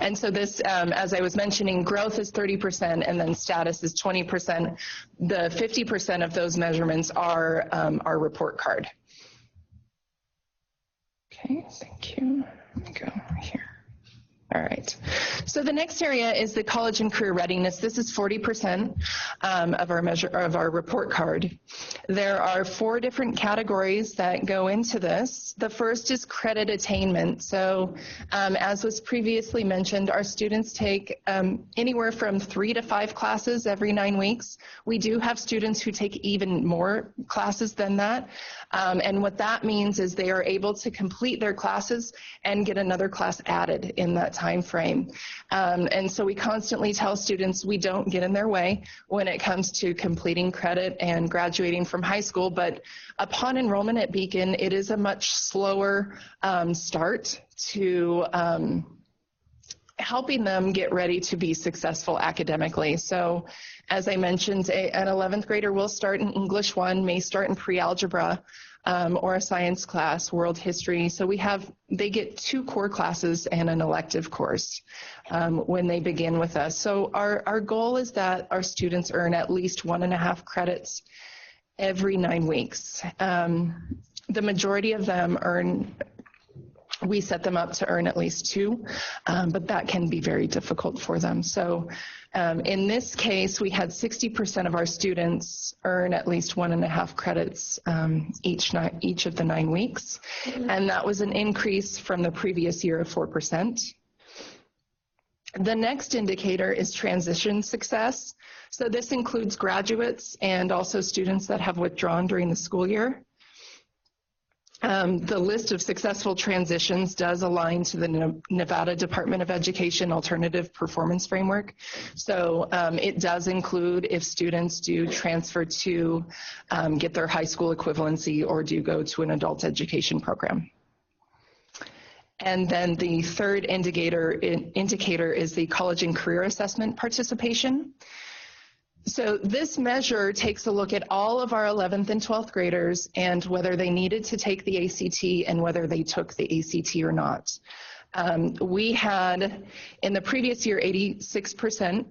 And so this, as I was mentioning, growth is 30% and then status is 20%. The 50% of those measurements are our report card. Okay, thank you. Let me go here. All right. So the next area is the college and career readiness. This is 40% of our report card. There are 4 different categories that go into this. The first is credit attainment. So as was previously mentioned, our students take anywhere from 3 to 5 classes every 9 weeks. We do have students who take even more classes than that. And what that means is they are able to complete their classes and get another class added in that time frame. And so we constantly tell students we don't get in their way when it comes to completing credit and graduating from high school. But upon enrollment at Beacon, it is a much slower start to helping them get ready to be successful academically. So as I mentioned, an 11th grader will start in English 1, may start in pre-algebra or a science class, world history. So they get 2 core classes and an elective course when they begin with us. So our goal is that our students earn at least 1.5 credits every 9 weeks. The majority of them we set them up to earn at least 2, but that can be very difficult for them. So in this case, we had 60% of our students earn at least 1.5 credits each of the 9 weeks. And that was an increase from the previous year of 4%. The next indicator is transition success. So this includes graduates and also students that have withdrawn during the school year. The list of successful transitions does align to the Nevada Department of Education Alternative Performance Framework. So it does include if students do transfer to get their high school equivalency or do go to an adult education program. And then the third indicator is the college and career assessment participation. So this measure takes a look at all of our 11th and 12th graders and whether they needed to take the ACT and whether they took the ACT or not. We had, in the previous year, 86%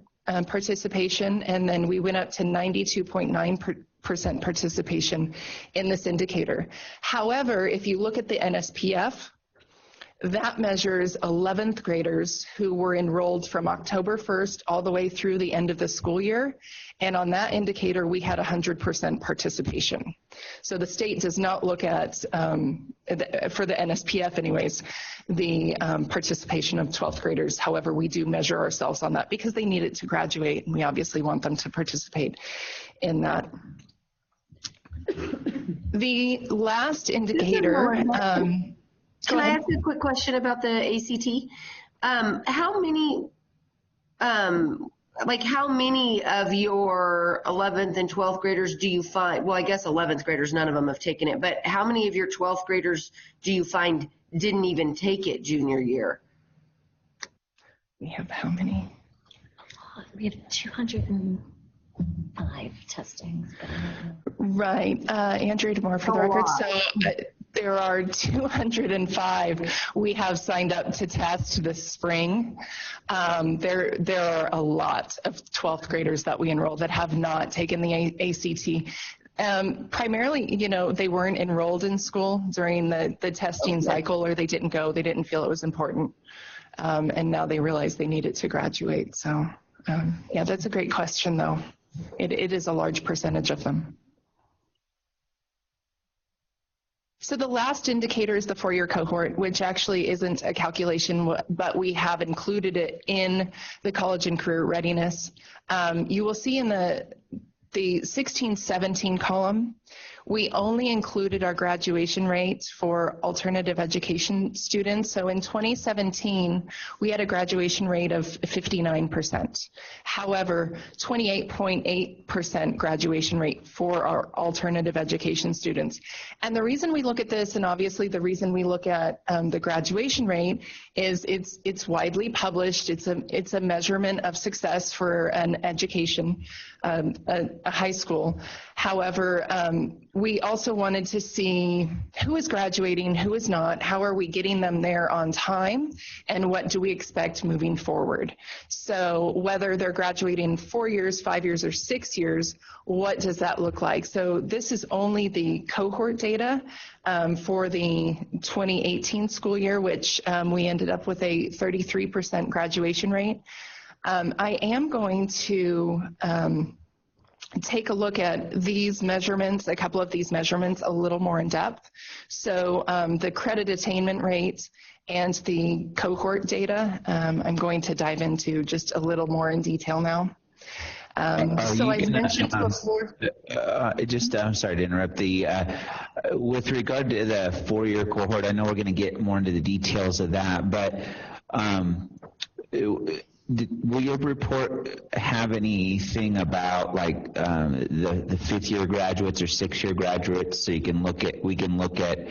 participation, and then we went up to 92.9% participation in this indicator. However, if you look at the NSPF, that measures 11th graders who were enrolled from October 1st all the way through the end of the school year. And on that indicator, we had 100% participation. So the state does not look at, for the NSPF anyways, the participation of 12th graders. However, we do measure ourselves on that because they need it to graduate, and we obviously want them to participate in that. The last indicator... Can I ask a quick question about the ACT? How many of your 11th and 12th graders do you find, well, I guess 11th graders, none of them have taken it, but how many of your 12th graders do you find didn't even take it junior year? We have how many? We have 205 testings. Right. Andrea DeMore for the record. So there are 205 we have signed up to test this spring. There are a lot of 12th graders that we enroll that have not taken the ACT. Primarily, they weren't enrolled in school during the testing cycle, or they didn't go, they didn't feel it was important. And now they realize they need it to graduate. So yeah, that's a great question though. It is a large percentage of them. So the last indicator is the 4-year cohort, which actually isn't a calculation, but we have included it in the college and career readiness. You will see in the 16-17 column, we only included our graduation rate for alternative education students. So in 2017, we had a graduation rate of 59%. However, 28.8% graduation rate for our alternative education students. And the reason we look at this, and obviously the reason we look at the graduation rate, is it's widely published. It's a measurement of success for an education, a high school. However, we also wanted to see who is graduating, who is not, how are we getting them there on time, and what do we expect moving forward. So whether they're graduating 4 years, 5 years, or 6 years, what does that look like? So this is only the cohort data for the 2018 school year, which we ended up with a 33% graduation rate. I am going to take a look at these measurements, a couple of these measurements a little more in depth. So the credit attainment rate and the cohort data, I'm going to dive into just a little more in detail now. So I mentioned before. I'm sorry to interrupt. With regard to the 4-year cohort, I know we're going to get more into the details of that, but will your report have anything about like the 5th-year graduates or 6-year graduates, so we can look at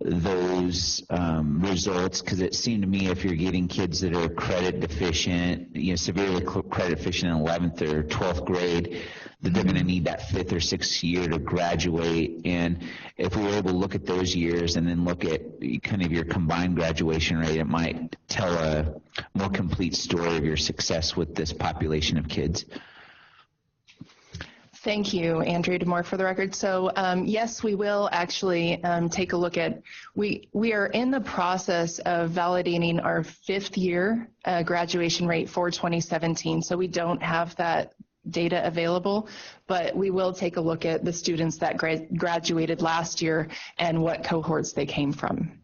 those results? Because it seemed to me if you're getting kids that are credit deficient, severely credit deficient in 11th or 12th grade, that they're going to need that 5th or 6th year to graduate. And if we were able to look at those years and then look at kind of your combined graduation rate, it might tell a more complete story of your success with this population of kids. Thank you, Andrea DeMore, for the record. So yes, we will actually take a look at, we are in the process of validating our 5th year graduation rate for 2017. So we don't have that data available, but we will take a look at the students that graduated last year and what cohorts they came from.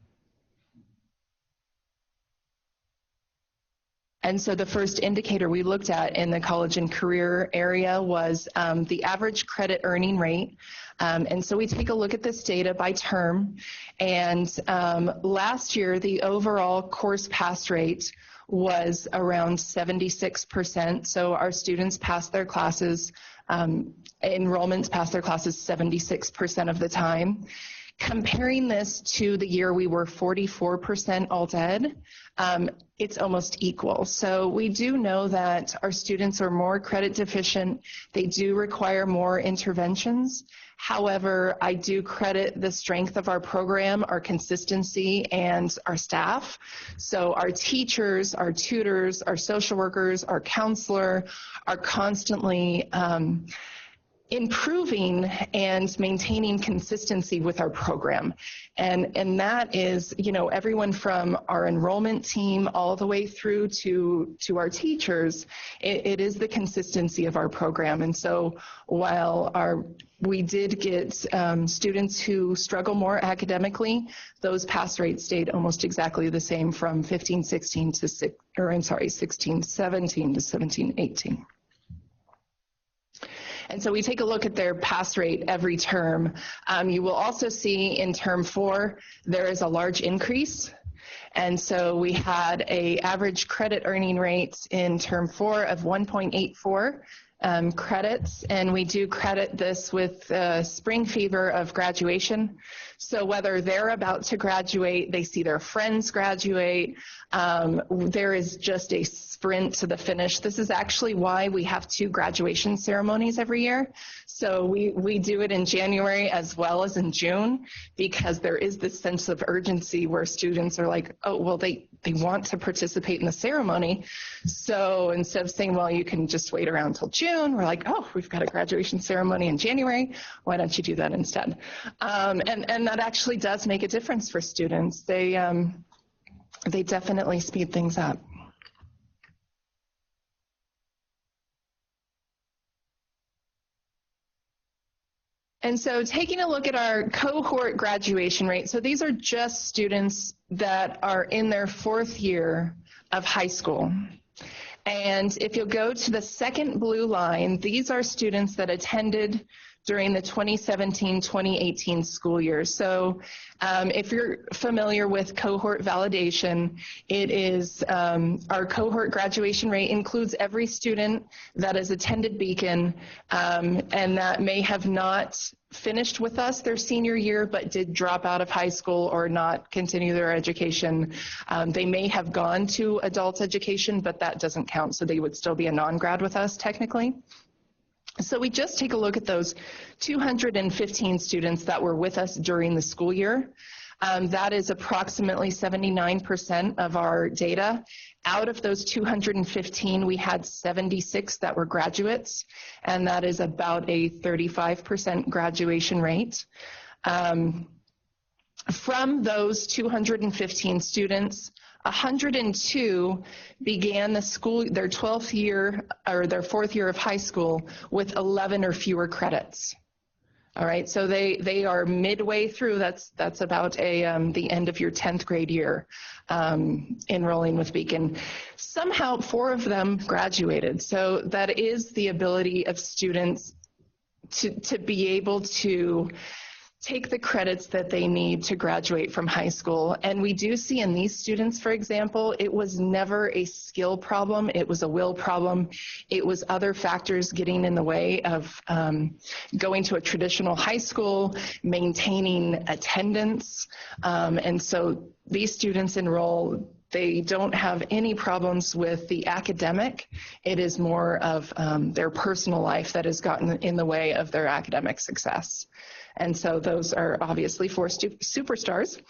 And so the first indicator we looked at in the college and career area was the average credit earning rate. And so we take a look at this data by term. And last year, the overall course pass rate was around 76%. So our students passed their classes, enrollments passed their classes 76% of the time. Comparing this to the year we were 44% alt ed, it's almost equal. So we do know that our students are more credit deficient. They do require more interventions. However, I do credit the strength of our program, our consistency, and our staff. So our teachers, our tutors, our social workers, our counselor are constantly improving and maintaining consistency with our program. And that is, everyone from our enrollment team all the way through to our teachers, it is the consistency of our program. And so while we did get students who struggle more academically, those pass rates stayed almost exactly the same from 16-17 to 17-18. And so we take a look at their pass rate every term. You will also see in term 4, there is a large increase. And so we had an average credit earning rate in term 4 of 1.84 credits, and we do credit this with spring fever of graduation. So whether they're about to graduate, they see their friends graduate, there is just a sprint to the finish. This is actually why we have 2 graduation ceremonies every year. So we do it in January as well as in June, because there is this sense of urgency where students are like, oh, well, they want to participate in the ceremony. So instead of saying, well, you can just wait around till June, we're like, oh, we've got a graduation ceremony in January. Why don't you do that instead? And that actually does make a difference for students. They definitely speed things up. And so taking a look at our cohort graduation rate, so these are just students that are in their 4th year of high school. And if you'll go to the second blue line, these are students that attended during the 2017-2018 school year. So if you're familiar with cohort validation, it is our cohort graduation rate includes every student that has attended Beacon and that may have not finished with us their senior year but did drop out of high school or not continue their education. They may have gone to adult education, but that doesn't count, so they would still be a non-grad with us technically. So we just take a look at those 215 students that were with us during the school year. That is approximately 79% of our data. Out of those 215, we had 76 that were graduates, and that is about a 35% graduation rate. From those 215 students, 102 began their 12th year or their 4th year of high school with 11 or fewer credits. All right, so they are midway through. That's about the end of your 10th grade year enrolling with Beacon. Somehow 4 of them graduated. So that is the ability of students to be able to take the credits that they need to graduate from high school. And we do see in these students, for example, it was never a skill problem. It was a will problem. It was other factors getting in the way of going to a traditional high school, maintaining attendance. And so these students enroll. They don't have any problems with the academic. It is more of their personal life that has gotten in the way of their academic success. And so those are obviously 4 superstars.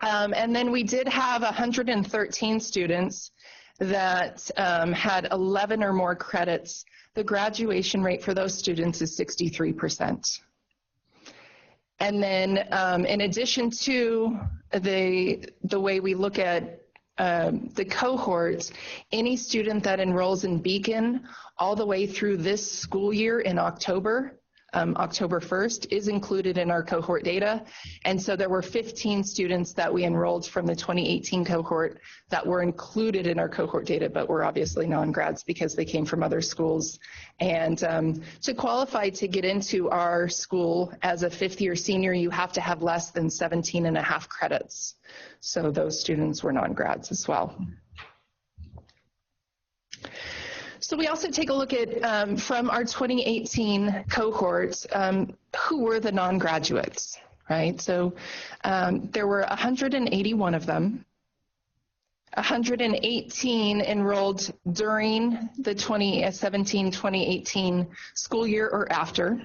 And then we did have 113 students that had 11 or more credits. The graduation rate for those students is 63%. And then in addition to the way we look at the cohorts, any student that enrolls in Beacon all the way through this school year in October 1st, is included in our cohort data. And so there were 15 students that we enrolled from the 2018 cohort that were included in our cohort data, but were obviously non-grads because they came from other schools. And to qualify to get into our school as a 5th-year senior, you have to have less than 17.5 credits. So those students were non-grads as well. So we also take a look at, from our 2018 cohorts, who were the non-graduates, right? So there were 181 of them. 118 enrolled during the 2017-2018 school year or after.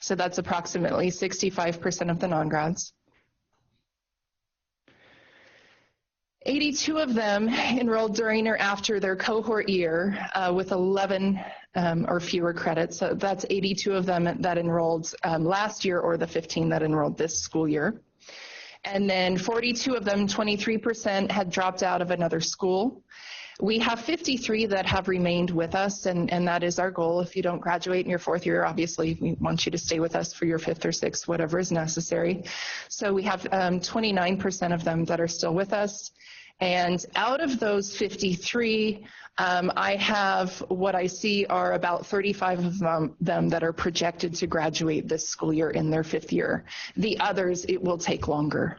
So that's approximately 65% of the non-grads. 82 of them enrolled during or after their cohort year with 11 or fewer credits. So that's 82 of them that enrolled last year, or the 15 that enrolled this school year. And then 42 of them, 23%, had dropped out of another school. We have 53 that have remained with us, and that is our goal. If you don't graduate in your 4th year, obviously we want you to stay with us for your 5th or 6th, whatever is necessary. So we have 29% of them that are still with us. And out of those 53, I have what I see are about 35 of them that are projected to graduate this school year in their 5th year. The others, it will take longer.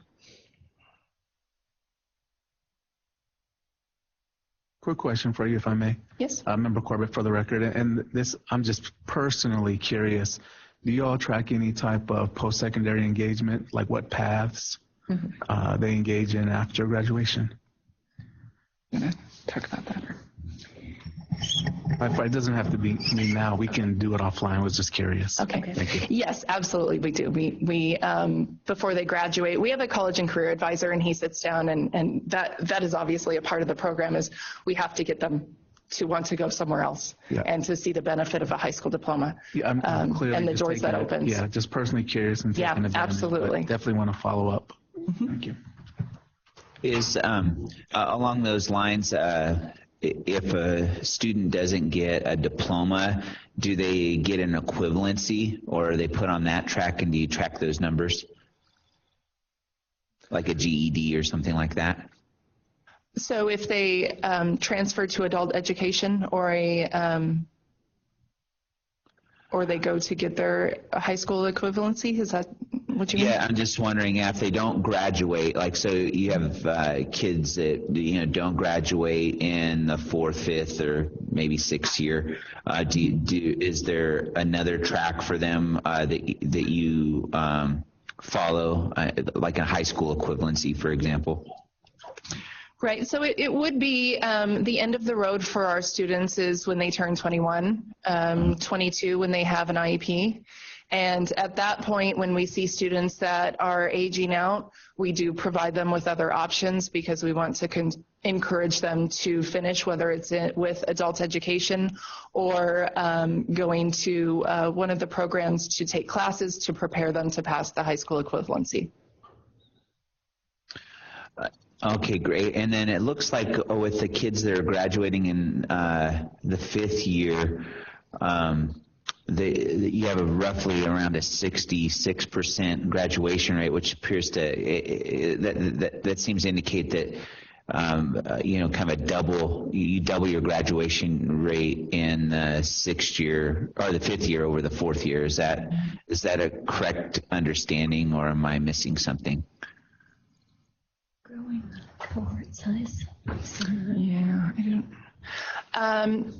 Quick question for you, if I may. Yes. Member Corbett, for the record, and this, I'm just personally curious, do you all track any type of post-secondary engagement, like what paths they engage in after graduation? I'm going to talk about that. It doesn't have to be me now. We can do it offline. I was just curious. Okay. Thank you. Yes, absolutely, we do. We before they graduate, we have a college and career advisor, and he sits down, and that is obviously a part of the program. Is we have to get them to want to go somewhere else and to see the benefit of a high school diploma I'm clearly and the doors that opens. Yeah, just personally curious and taking advantage, absolutely. but definitely want to follow up. Thank you. Is along those lines, if a student doesn't get a diploma, do they get an equivalency, or are they put on that track, and do you track those numbers? Like a GED or something like that? So if they transfer to adult education, or they go to get their high school equivalency, is that what you mean? Yeah, I'm just wondering if they don't graduate, like, so you have kids that don't graduate in the 4th, 5th, or maybe 6th year. Is there another track for them that you follow, like a high school equivalency, for example? Right. So it would be the end of the road for our students is when they turn 21, 22 when they have an IEP. And at that point, when we see students that are aging out, we do provide them with other options because we want to encourage them to finish, whether it's with adult education or going to one of the programs to take classes to prepare them to pass the high school equivalency. Okay, great. And then it looks like with the kids that are graduating in the 5th year, you have roughly around a 66% graduation rate, which appears to that seems to indicate that kind of you double your graduation rate in the 6th year or the 5th year over the 4th year. Is that a correct understanding, or am I missing something? Growing cohort size. Yeah, I don't.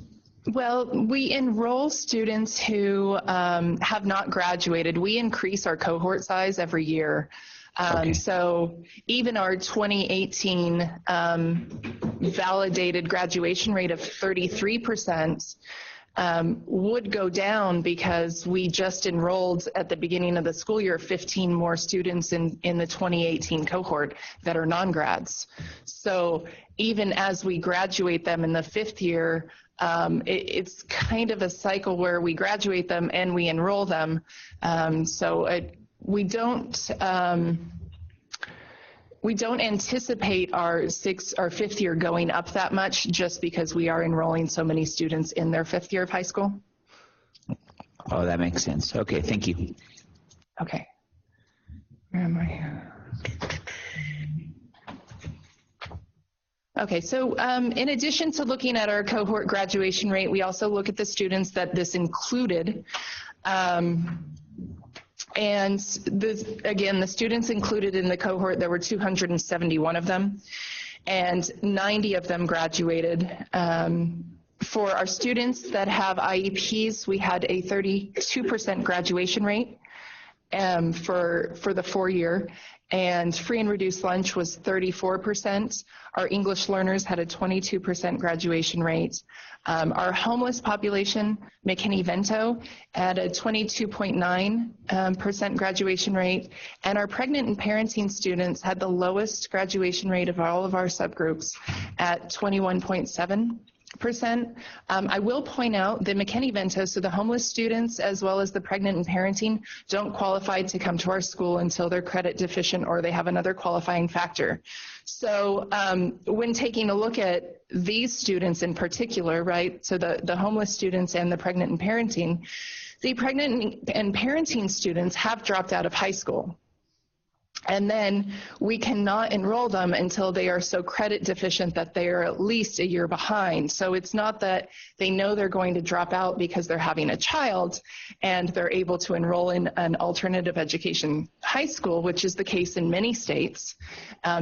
Well, we enroll students who have not graduated. We increase our cohort size every year. So even our 2018 validated graduation rate of 33% would go down because we just enrolled at the beginning of the school year 15 more students in the 2018 cohort that are non-grads. So even as we graduate them in the 5th year, it's kind of a cycle where we graduate them and we enroll them. We don't anticipate our 5th year going up that much just because we are enrolling so many students in their 5th year of high school. Oh, that makes sense. Okay, thank you. Okay. Where am I? Okay, so in addition to looking at our cohort graduation rate, we also look at the students that this included. And again, the students included in the cohort, there were 271 of them, and 90 of them graduated. For our students that have IEPs, we had a 32% graduation rate for the 4-year, and free and reduced lunch was 34%. Our English learners had a 22% graduation rate. Our homeless population, McKinney-Vento, had a 22.9% graduation rate, and our pregnant and parenting students had the lowest graduation rate of all of our subgroups at 21.7%. I will point out that McKinney-Vento, so the homeless students as well as the pregnant and parenting, don't qualify to come to our school until they're credit deficient or they have another qualifying factor. So when taking a look at these students in particular, right, so the homeless students and the pregnant and parenting, the pregnant and parenting students have dropped out of high school. And then we cannot enroll them until they are so credit deficient that they are at least a year behind. So it's not that they know they're going to drop out because they're having a child and they're able to enroll in an alternative education high school, which is the case in many states.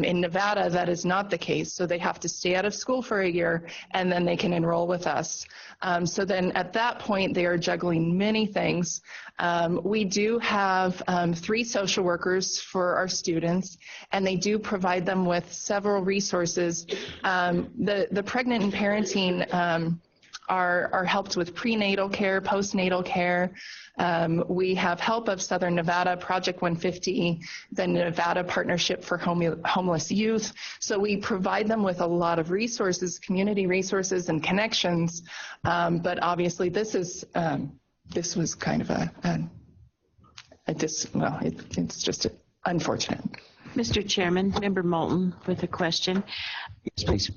In Nevada, that is not the case. So they have to stay out of school for a year and then they can enroll with us. So then at that point, they are juggling many things. We do have 3 social workers for our students, and they do provide them with several resources. The pregnant and parenting are helped with prenatal care, postnatal care. We have help of Southern Nevada, Project 150, the Nevada Partnership for Homeless Youth. So we provide them with a lot of resources, community resources and connections. But obviously this was kind of it's just unfortunate. Mr. Chairman, Member Moulton with a question. Yes, please.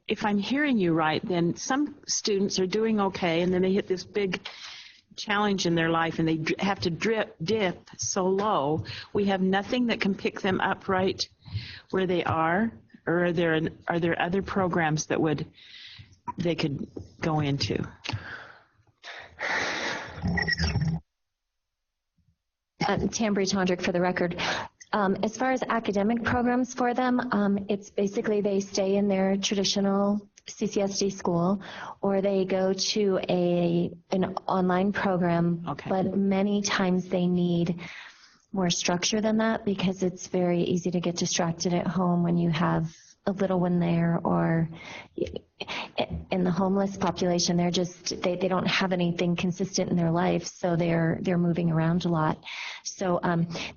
If I'm hearing you right, then some students are doing okay, and then they hit this big challenge in their life, and they have to dip so low. We have nothing that can pick them up right where they are, or are there other programs that they could go into? Tambri Tondrick for the record. As far as academic programs for them, it's basically they stay in their traditional CCSD school or they go to an online program, but many times they need more structure than that because it's very easy to get distracted at home when you have a little one there, or in the homeless population, they're just, they don't have anything consistent in their life, so they're moving around a lot. So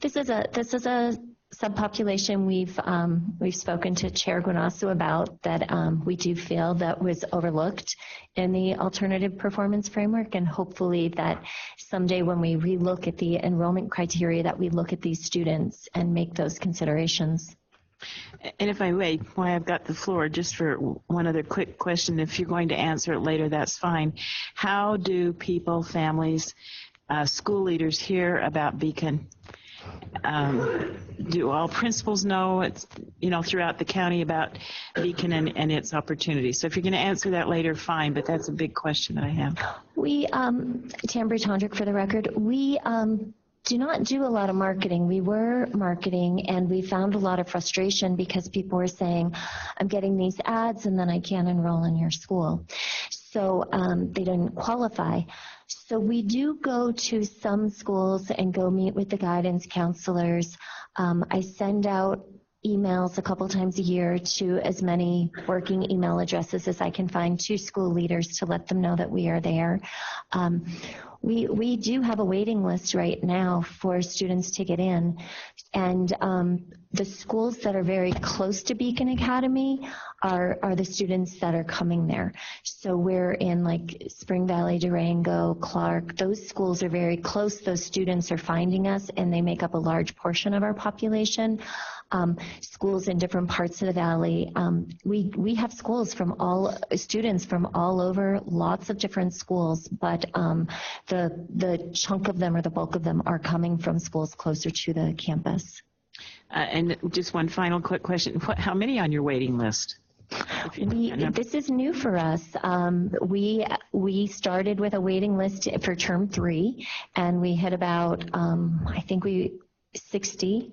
this is a subpopulation we've spoken to Chair Guanasso about that we do feel that was overlooked in the alternative performance framework, and hopefully that someday when we relook at the enrollment criteria that we look at these students and make those considerations. And if I may, while I've got the floor, just for one other quick question, if you're going to answer it later, that's fine. How do people, families, school leaders hear about Beacon? Do all principals know, it's, throughout the county about Beacon and its opportunities? So if you're going to answer that later, fine, but that's a big question that I have. We, Tambri Tondrick for the record, we do not do a lot of marketing. We were marketing, and we found a lot of frustration because people were saying, I'm getting these ads and then I can't enroll in your school. So they didn't qualify. So we do go to some schools and go meet with the guidance counselors. I send out emails a couple times a year to as many working email addresses as I can find to school leaders to let them know that we are there. We do have a waiting list right now for students to get in, and the schools that are very close to Beacon Academy are the students that are coming there. So we're in like Spring Valley, Durango, Clark. Those schools are very close. Those students are finding us, and they make up a large portion of our population. Schools in different parts of the valley. We have students from all over, lots of different schools, but the chunk of them or the bulk of them are coming from schools closer to the campus. And just one final quick question. How many on your waiting list? This is new for us. We started with a waiting list for term 3, and we hit about, 60,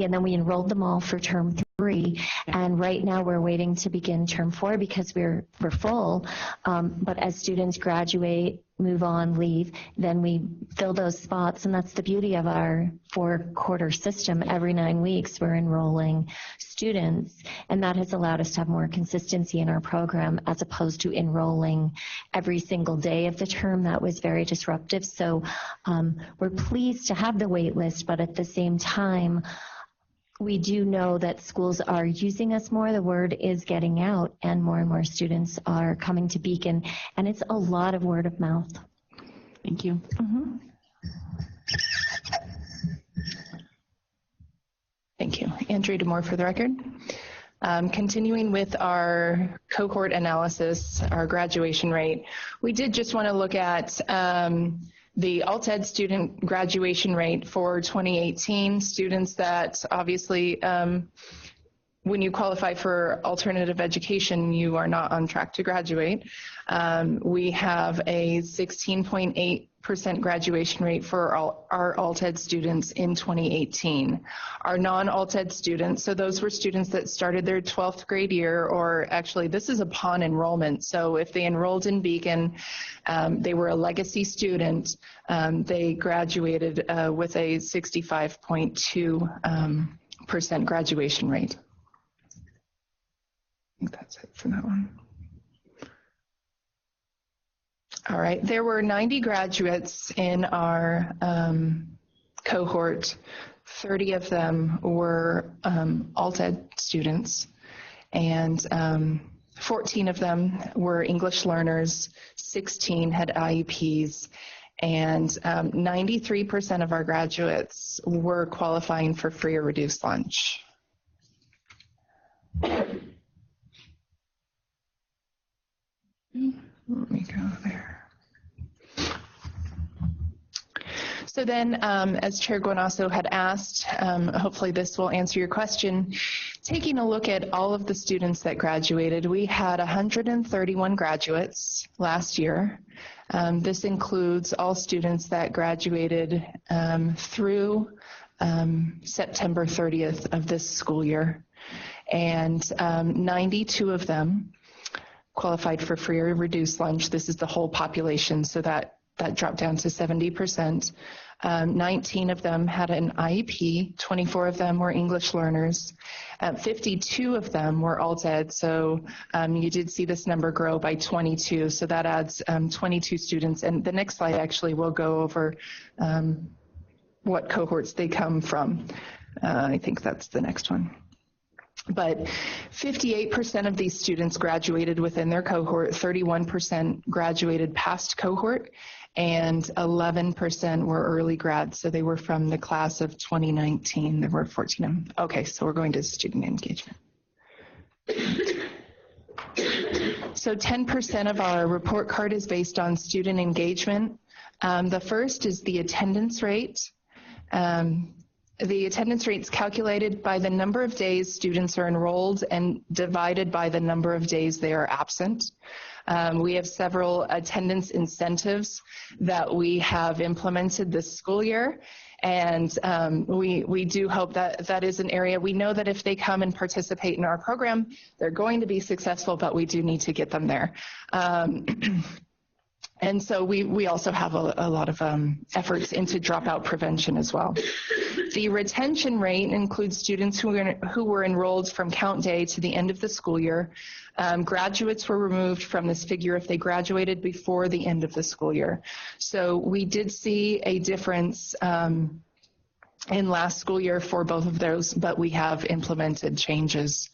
and then we enrolled them all for term 3, and right now we're waiting to begin term 4 because we're full, but as students graduate, move on, leave, then we fill those spots, and that's the beauty of our 4-quarter system. Every 9 weeks we're enrolling students, and that has allowed us to have more consistency in our program as opposed to enrolling every single day of the term. That was very disruptive. So we're pleased to have the wait list, but at the same time, we do know that schools are using us more. The word is getting out, and more students are coming to Beacon, and it's a lot of word of mouth. Thank you. Mm-hmm. Thank you. Andrea DeMore for the record. Continuing with our cohort analysis, our graduation rate, we did just want to look at the alt-ed student graduation rate for 2018, students that obviously, when you qualify for alternative education, you are not on track to graduate. We have a 16.8% graduation rate for our alt-ed students in 2018. Our non-alt-ed students, so those were students that started their 12th grade year, or actually this is upon enrollment. So if they enrolled in Beacon, they were a legacy student, they graduated with a 65.2% graduation rate. I think that's it for that one. All right, there were 90 graduates in our cohort. 30 of them were alt-ed students, and 14 of them were English learners, 16 had IEPs, and 93% of our graduates were qualifying for free or reduced lunch. Let me go there. So then, as Chair Guanasso had asked, hopefully this will answer your question. Taking a look at all of the students that graduated, we had 131 graduates last year. This includes all students that graduated through September 30th of this school year. And 92 of them qualified for free or reduced lunch. This is the whole population, so that dropped down to 70%. 19 of them had an IEP, 24 of them were English learners, 52 of them were alt ed, so you did see this number grow by 22, so that adds 22 students. And the next slide actually will go over what cohorts they come from. I think that's the next one. But 58% of these students graduated within their cohort, 31% graduated past cohort, and 11% were early grads. So they were from the class of 2019. There were 14 of them. Okay, so we're going to student engagement. So 10% of our report card is based on student engagement. The first is the attendance rate. The attendance rate is calculated by the number of days students are enrolled and divided by the number of days they are absent. We have several attendance incentives that we have implemented this school year, and we do hope that that is an area. We know that if they come and participate in our program, they're going to be successful, but we do need to get them there. And so we also have a lot of efforts into dropout prevention as well. The retention rate includes students who were enrolled from count day to the end of the school year. Graduates were removed from this figure if they graduated before the end of the school year. So we did see a difference in last school year for both of those, but we have implemented changes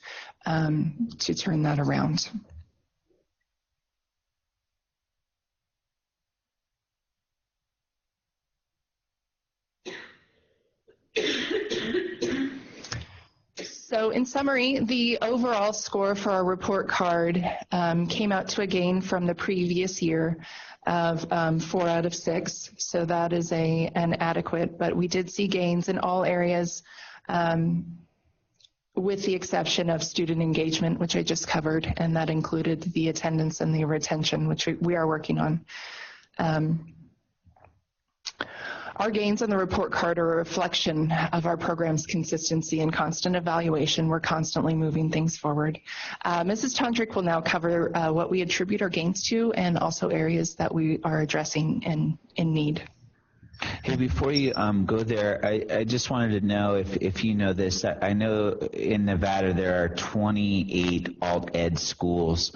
to turn that around. So in summary, the overall score for our report card came out to a gain from the previous year of 4 out of 6. So that is an adequate, but we did see gains in all areas with the exception of student engagement, which I just covered, and that included the attendance and the retention, which we are working on. Our gains on the report card are a reflection of our program's consistency and constant evaluation. We're constantly moving things forward. Mrs. Tondrick will now cover what we attribute our gains to and also areas that we are addressing in need. Hey, before you go there, I just wanted to know if you know this. I know in Nevada there are 28 alt ed schools.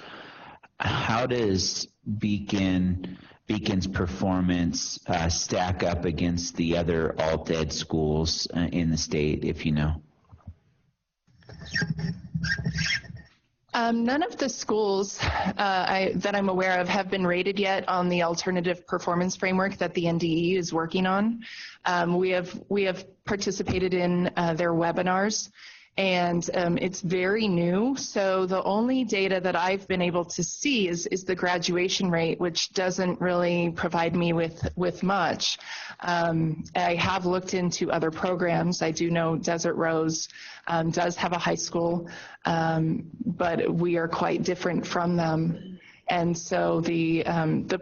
How does Beacon's performance stack up against the other alt ed schools in the state, if you know? None of the schools that I'm aware of have been rated yet on the alternative performance framework that the NDE is working on. We have participated in their webinars, and it's very new. So the only data that I've been able to see is the graduation rate, which doesn't really provide me with much. I have looked into other programs. I do know Desert Rose does have a high school, but we are quite different from them. And so the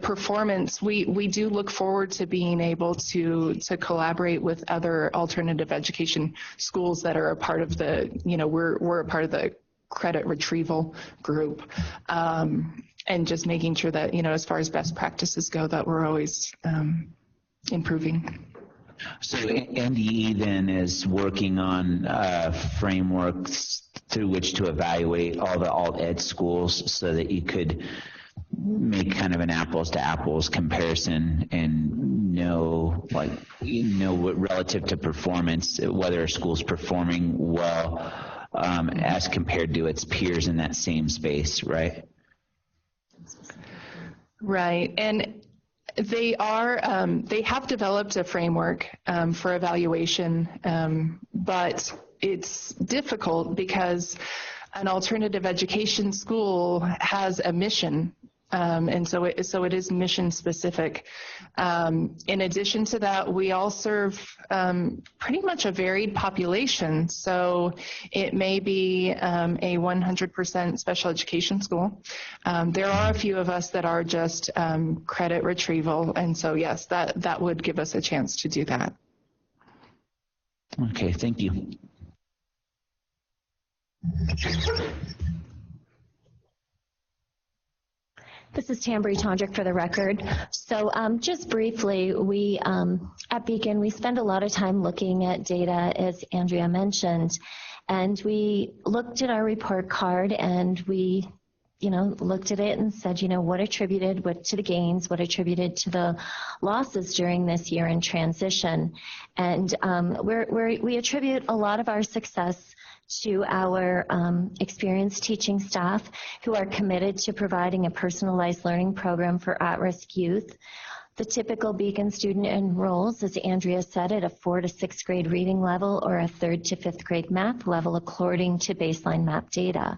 performance, we do look forward to being able to collaborate with other alternative education schools that are a part of the, we're a part of the credit retrieval group, and just making sure that, as far as best practices go, that we're always improving. So NDE then is working on frameworks through which to evaluate all the alt ed schools so that you could make kind of an apples to apples comparison and know what relative to performance, whether a school's performing well as compared to its peers in that same space, right? Right. And they have developed a framework for evaluation, but it's difficult because an alternative education school has a mission, and so it is mission specific. In addition to that, we all serve pretty much a varied population. So it may be a 100% special education school. There are a few of us that are just credit retrieval, and so yes, that would give us a chance to do that. Okay, thank you. This is Tambri Tondrick for the record. So just briefly, we at Beacon, we spend a lot of time looking at data, as Andrea mentioned, and we looked at our report card and we looked at it and said, what attributed to the gains, what attributed to the losses during this year in transition. And we attribute a lot of our success to our experienced teaching staff who are committed to providing a personalized learning program for at-risk youth. The typical Beacon student enrolls, as Andrea said, at a 4th to 6th grade reading level or a 3rd to 5th grade math level according to baseline MAP data.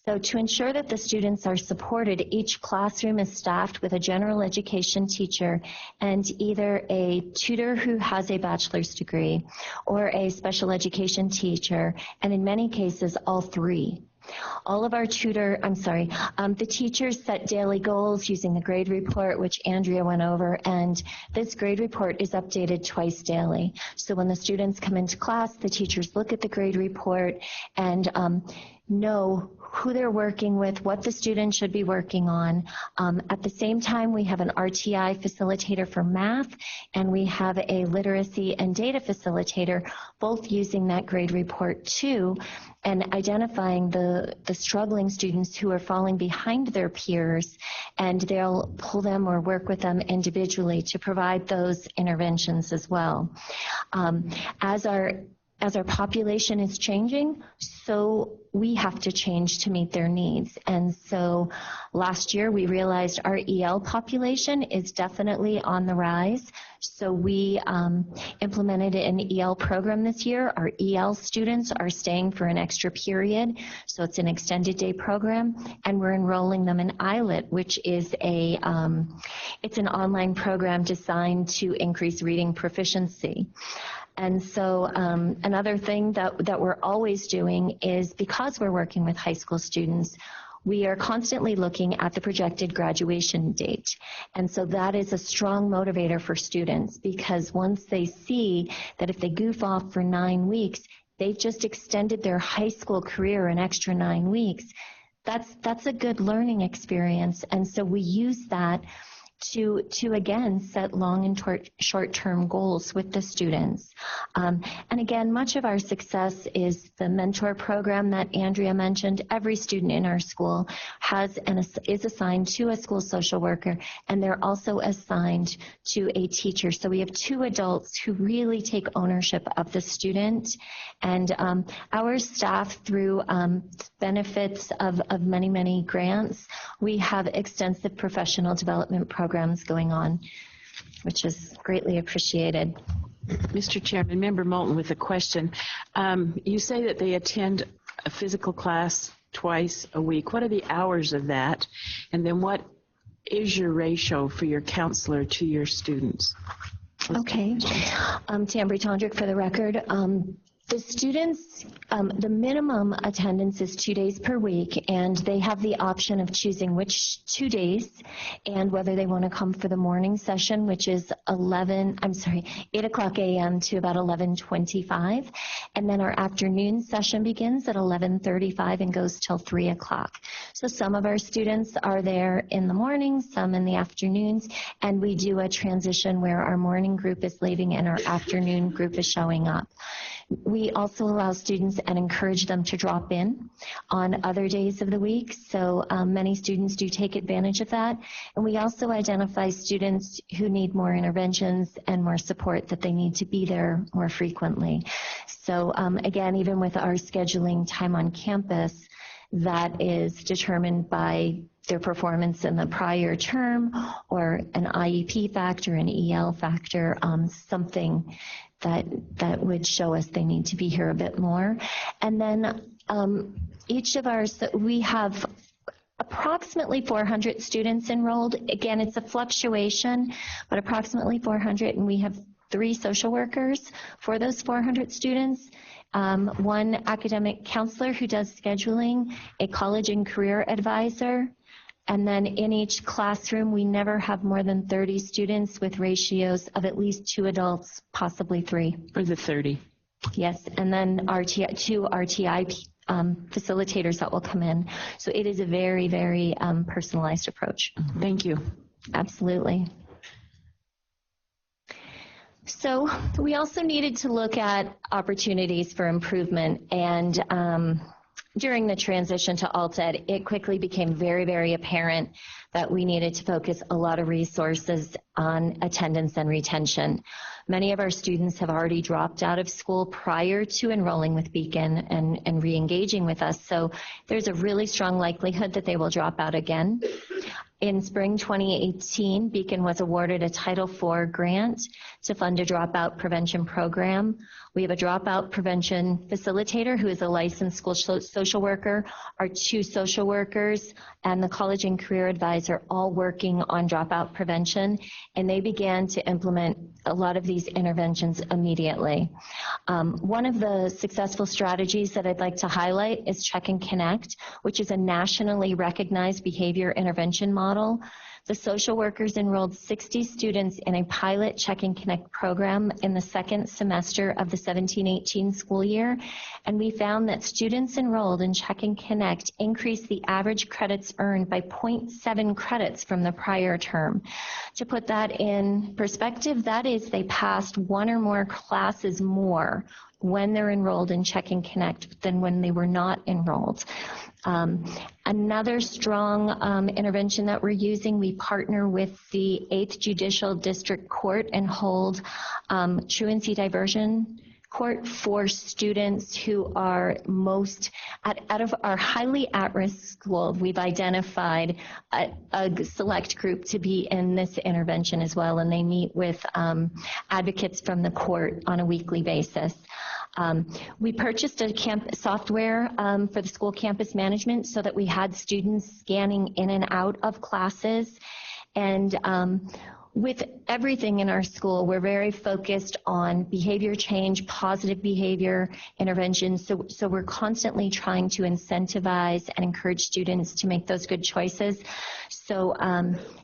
So to ensure that the students are supported, each classroom is staffed with a general education teacher and either a tutor who has a bachelor's degree or a special education teacher, and in many cases, all three. All of our the teachers set daily goals using the grade report, which Andrea went over, and this grade report is updated twice daily. So when the students come into class, the teachers look at the grade report and know who they're working with, what the student should be working on. At the same time, we have an RTI facilitator for math, and we have a literacy and data facilitator, both using that grade report too, and identifying the struggling students who are falling behind their peers, and they'll pull them or work with them individually to provide those interventions as well. As our population is changing, so we have to change to meet their needs. And so last year we realized our EL population is definitely on the rise. So we implemented an EL program this year. Our EL students are staying for an extra period. So it's an extended day program, and we're enrolling them in ILET, which is it's an online program designed to increase reading proficiency. And so another thing that we're always doing is, because we're working with high school students, we are constantly looking at the projected graduation date. And so that is a strong motivator for students, because once they see that if they goof off for 9 weeks, they've just extended their high school career an extra 9 weeks, that's a good learning experience. And so we use that to again set long and short-term goals with the students. And again, much of our success is the mentor program that Andrea mentioned. Every student in our school is assigned to a school social worker, and they're also assigned to a teacher. So we have 2 adults who really take ownership of the student, and our staff, through benefits of many, many grants, we have extensive professional development programs going on, which is greatly appreciated. Mr. Chairman, Member Moulton with a question. You say that they attend a physical class twice a week. What are the hours of that? And then what is your ratio for your counselor to your students? Okay. Tambri Tondrick for the record. The students, the minimum attendance is 2 days per week, and they have the option of choosing which 2 days and whether they want to come for the morning session, which is 8 o'clock a.m. to about 11:25. And then our afternoon session begins at 11:35 and goes till 3 o'clock. So some of our students are there in the mornings, some in the afternoons, and we do a transition where our morning group is leaving and our afternoon group is showing up. We also allow students and encourage them to drop in on other days of the week, so many students do take advantage of that. And we also identify students who need more interventions and more support, that they need to be there more frequently. So again, even with our scheduling time on campus, that is determined by their performance in the prior term, or an IEP factor, an EL factor, something that would show us they need to be here a bit more. And then we have approximately 400 students enrolled. Again, it's a fluctuation, but approximately 400, and we have 3 social workers for those 400 students. 1 academic counselor who does scheduling, a college and career advisor, and then in each classroom we never have more than 30 students, with ratios of at least 2 adults, possibly 3. For the 30. Yes, and then two RTI facilitators that will come in. So it is a very, very personalized approach. Thank you. Absolutely. So we also needed to look at opportunities for improvement, and during the transition to alt-ed, it quickly became very, very apparent that we needed to focus a lot of resources on attendance and retention. Many of our students have already dropped out of school prior to enrolling with Beacon and re-engaging with us, so there's a really strong likelihood that they will drop out again. In spring 2018, Beacon was awarded a Title IV grant to fund a dropout prevention program. We have a dropout prevention facilitator who is a licensed school social worker, our 2 social workers, and the college and career advisor all working on dropout prevention, and they began to implement a lot of these interventions immediately. One of the successful strategies that I'd like to highlight is Check and Connect, which is a nationally recognized behavior intervention model. The social workers enrolled 60 students in a pilot Check and Connect program in the second semester of the 17-18 school year, and we found that students enrolled in Check and Connect increased the average credits earned by 0.7 credits from the prior term. To put that in perspective, that is, they passed 1 or more classes more when they're enrolled in Check and Connect than when they were not enrolled. Another strong intervention that we're using, we partner with the 8th Judicial District Court and hold truancy diversion court for students who are most, out of our highly at-risk school, we've identified a select group to be in this intervention as well, and they meet with advocates from the court on a weekly basis. We purchased a software for the school campus management so that we had students scanning in and out of classes. And with everything in our school, we're very focused on behavior change, positive behavior interventions. So we're constantly trying to incentivize and encourage students to make those good choices. So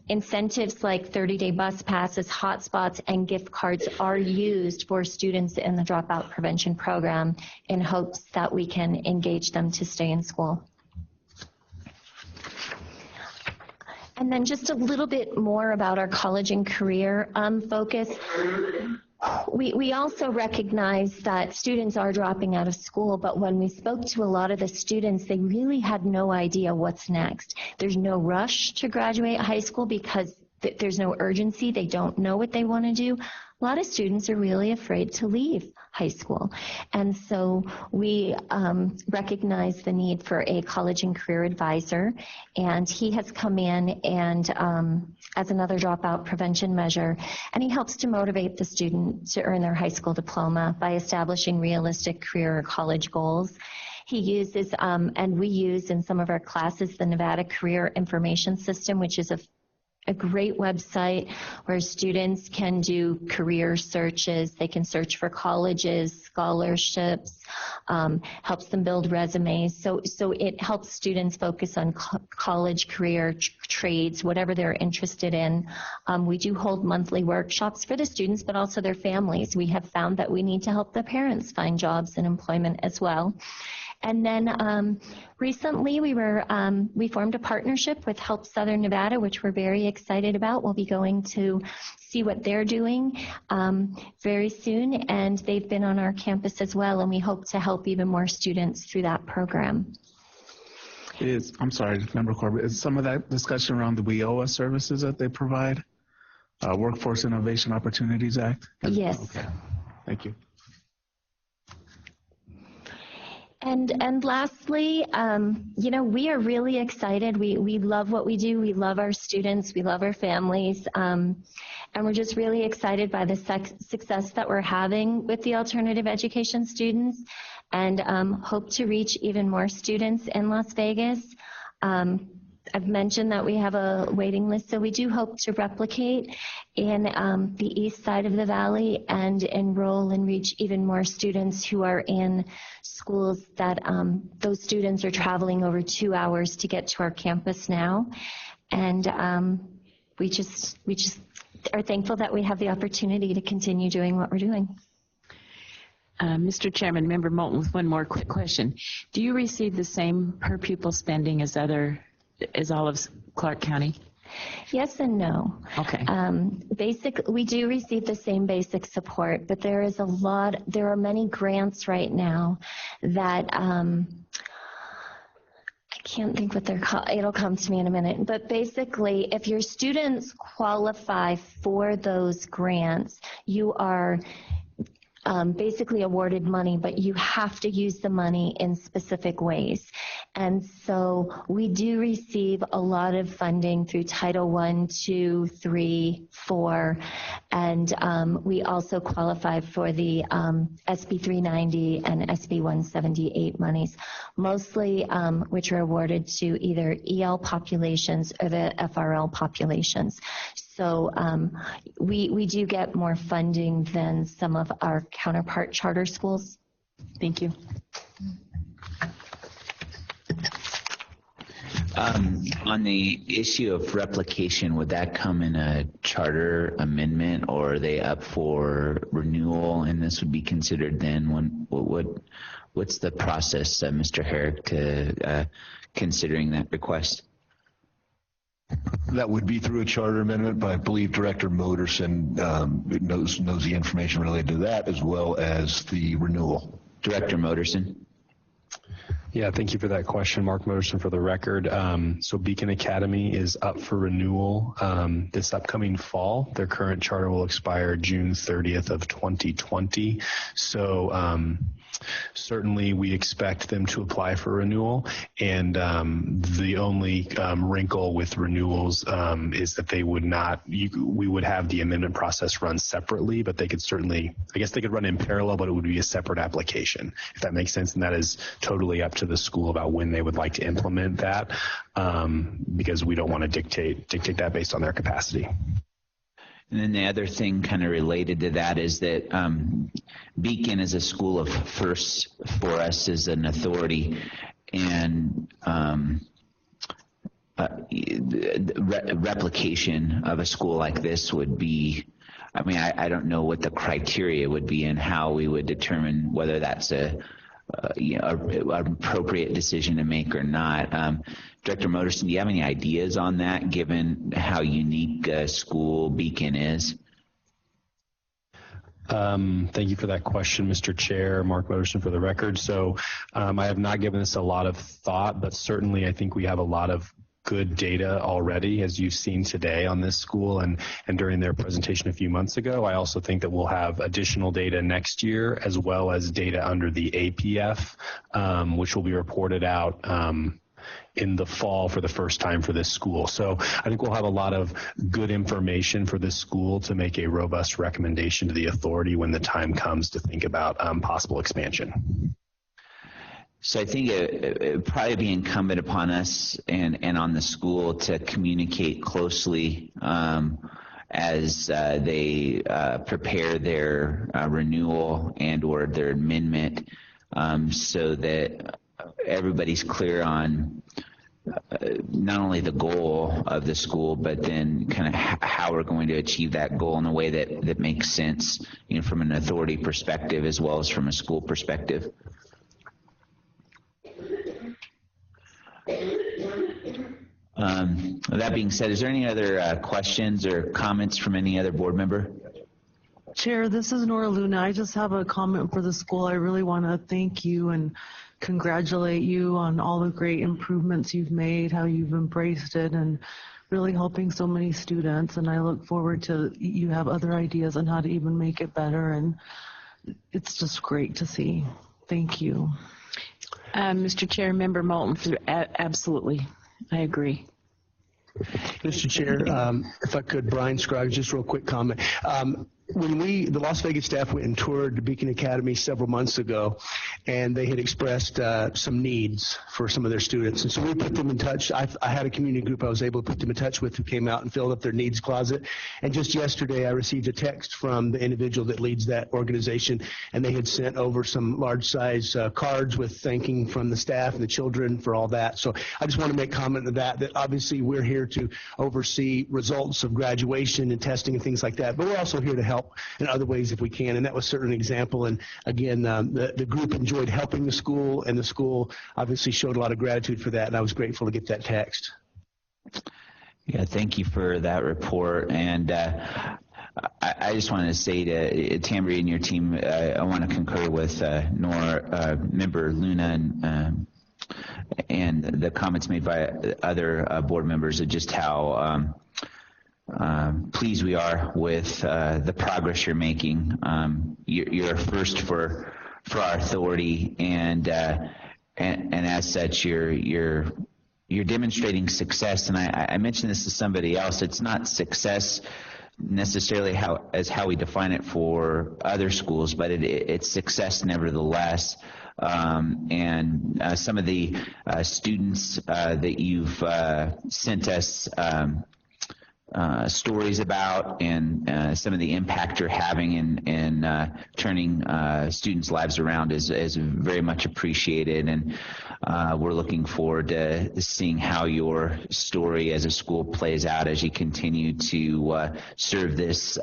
incentives like 30-day bus passes, hotspots, and gift cards are used for students in the dropout prevention program in hopes that we can engage them to stay in school. And then just a little bit more about our college and career focus. We also recognize that students are dropping out of school, but when we spoke to a lot of the students, they really had no idea what's next. There's no rush to graduate high school because there's no urgency. They don't know what they want to do. A lot of students are really afraid to leave high school. And so we recognize the need for a college and career advisor, and he has come in and as another dropout prevention measure, and he helps to motivate the student to earn their high school diploma by establishing realistic career or college goals. He uses, and we use in some of our classes, the Nevada Career Information System, which is a great website where students can do career searches. They can search for colleges, scholarships, helps them build resumes. So it helps students focus on college, career, trades, whatever they're interested in. We do hold monthly workshops for the students, but also their families. We have found that we need to help the parents find jobs and employment as well. And then recently we formed a partnership with Help Southern Nevada, which we're very excited about. We'll be going to see what they're doing very soon, and they've been on our campus as well, and we hope to help even more students through that program. I'm sorry, Member Corbett, is some of that discussion around the WIOA services that they provide? Workforce Innovation Opportunities Act? Yes. Okay. Thank you. And lastly, we are really excited. We love what we do. We love our students. We love our families. And we're just really excited by the success that we're having with the alternative education students, and hope to reach even more students in Las Vegas. I've mentioned that we have a waiting list, so we do hope to replicate in the east side of the valley and enroll and reach even more students who are in schools that those students are traveling over 2 hours to get to our campus now. And we just are thankful that we have the opportunity to continue doing what we're doing. Mr. Chairman, Member Moulton, with one more quick question. Do you receive the same per pupil spending as all of Clark County? Yes and no. Okay. We do receive the same basic support, but there are many grants right now that, I can't think what they're called. It'll come to me in a minute. But basically, if your students qualify for those grants, you are basically awarded money, but you have to use the money in specific ways. And so we do receive a lot of funding through Title I, II, III, IV, and we also qualify for the SB 390 and SB 178 monies, mostly which are awarded to either EL populations or the FRL populations. So we do get more funding than some of our counterpart charter schools. Thank you. On the issue of replication, would that come in a charter amendment, or are they up for renewal and this would be considered then? What's the process, Mr. Herrick, to considering that request? That would be through a charter amendment, but I believe Director Moderson knows the information related to that as well as the renewal. Director Moderson. Yeah, thank you for that question, Mark Moderson, for the record. So Beacon Academy is up for renewal this upcoming fall. Their current charter will expire June 30th of 2020. So certainly we expect them to apply for renewal. And the only wrinkle with renewals is that they would not, we would have the amendment process run separately, but they could certainly, I guess they could run in parallel, but it would be a separate application, if that makes sense. And that is totally up to the school about when they would like to implement that, because we don't want to dictate that based on their capacity. And then the other thing kind of related to that is that Beacon is a school of firsts for us as an authority, and replication of a school like this would be, I mean, I don't know what the criteria would be and how we would determine whether that's an appropriate decision to make or not. Director Moderson, do you have any ideas on that, given how unique a school Beacon is? Thank you for that question, Mr. Chair. Mark Moderson for the record. So I have not given this a lot of thought, but certainly I think we have a lot of good data already, as you've seen today on this school and during their presentation a few months ago. I also think that we'll have additional data next year, as well as data under the APF, which will be reported out in the fall for the first time for this school. So I think we'll have a lot of good information for this school to make a robust recommendation to the authority when the time comes to think about possible expansion. So I think it would probably be incumbent upon us and on the school to communicate closely as they prepare their renewal and or their amendment, so that everybody's clear on not only the goal of the school, but then kind of how we're going to achieve that goal in a way that makes sense, from an authority perspective as well as from a school perspective. That being said, is there any other questions or comments from any other board member? Chair, this is Nora Luna. I just have a comment for the school. I really want to thank you and congratulate you on all the great improvements you've made, how you've embraced it, and really helping so many students. And I look forward to you have other ideas on how to even make it better. And it's just great to see. Thank you. Mr. Chair, Member Moulton, absolutely. I agree. Mr. Chair, if I could, Brian Scroggs, just real quick comment. When the Las Vegas staff went and toured Beacon Academy several months ago, and they had expressed some needs for some of their students. And so we put them in touch. I had a community group I was able to put them in touch with who came out and filled up their needs closet. And just yesterday, I received a text from the individual that leads that organization, and they had sent over some large-size cards with thanking from the staff and the children for all that. So I just want to make comment to that obviously we're here to oversee results of graduation and testing and things like that, but we're also here to help help in other ways if we can. And that was certainly an example. And again, the group enjoyed helping the school, and the school obviously showed a lot of gratitude for that. And I was grateful to get that text. Yeah, thank you for that report. And I just wanted to say to Tambry and your team, I want to concur with member Luna and the comments made by other board members of just how pleased we are with the progress you're making. You're a first for our authority, and as such, you're demonstrating success. And I mentioned this to somebody else. It's not success necessarily how we define it for other schools, but it's success nevertheless. And some of the students that you've sent us stories about, and some of the impact you're having in turning students' lives around is very much appreciated. And we're looking forward to seeing how your story as a school plays out as you continue to serve this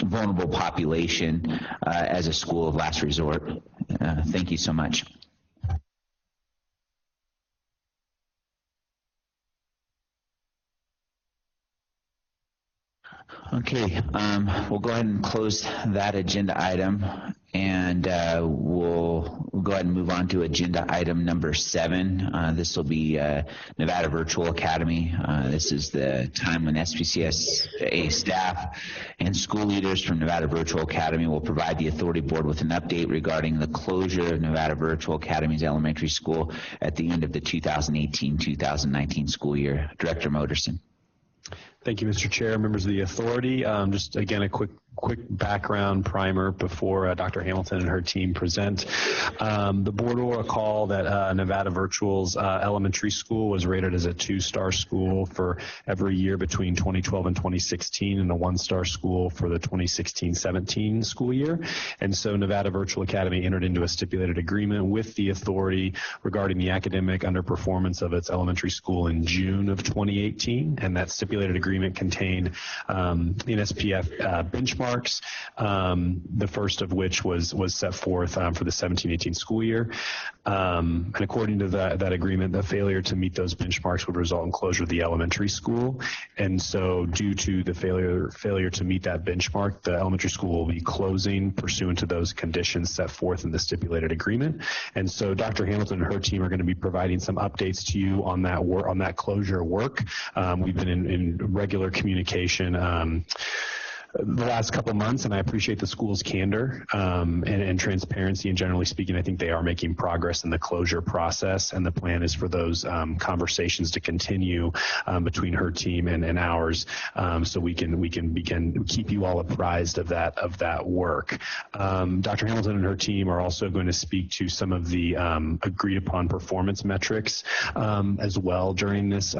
vulnerable population as a school of last resort. Thank you so much. Okay, we'll go ahead and close that agenda item, and we'll go ahead and move on to agenda item number 7. This will be Nevada Virtual Academy. This is the time when SPCSA staff and school leaders from Nevada Virtual Academy will provide the Authority Board with an update regarding the closure of Nevada Virtual Academy's elementary school at the end of the 2018-2019 school year. Director Moderson. Thank you, Mr. Chair, members of the authority. Just again, a quick background primer before Dr. Hamilton and her team present. The board will recall that Nevada Virtual's elementary school was rated as a 2-star school for every year between 2012 and 2016, and a 1-star school for the 2016-17 school year. And so Nevada Virtual Academy entered into a stipulated agreement with the authority regarding the academic underperformance of its elementary school in June of 2018, and that stipulated agreement contained NSPF benchmarks, the first of which was set forth for the 17-18 school year. And according to that agreement, the failure to meet those benchmarks would result in closure of the elementary school. And so due to the failure to meet that benchmark, the elementary school will be closing pursuant to those conditions set forth in the stipulated agreement. And so Dr. Hamilton and her team are going to be providing some updates to you on that work, on that closure work. We've been in regular communication the last couple of months, and I appreciate the school's candor and transparency, and generally speaking, I think they are making progress in the closure process, and the plan is for those conversations to continue between her team and ours, so we can keep you all apprised of that work. Dr. Hamilton and her team are also going to speak to some of the agreed upon performance metrics as well during this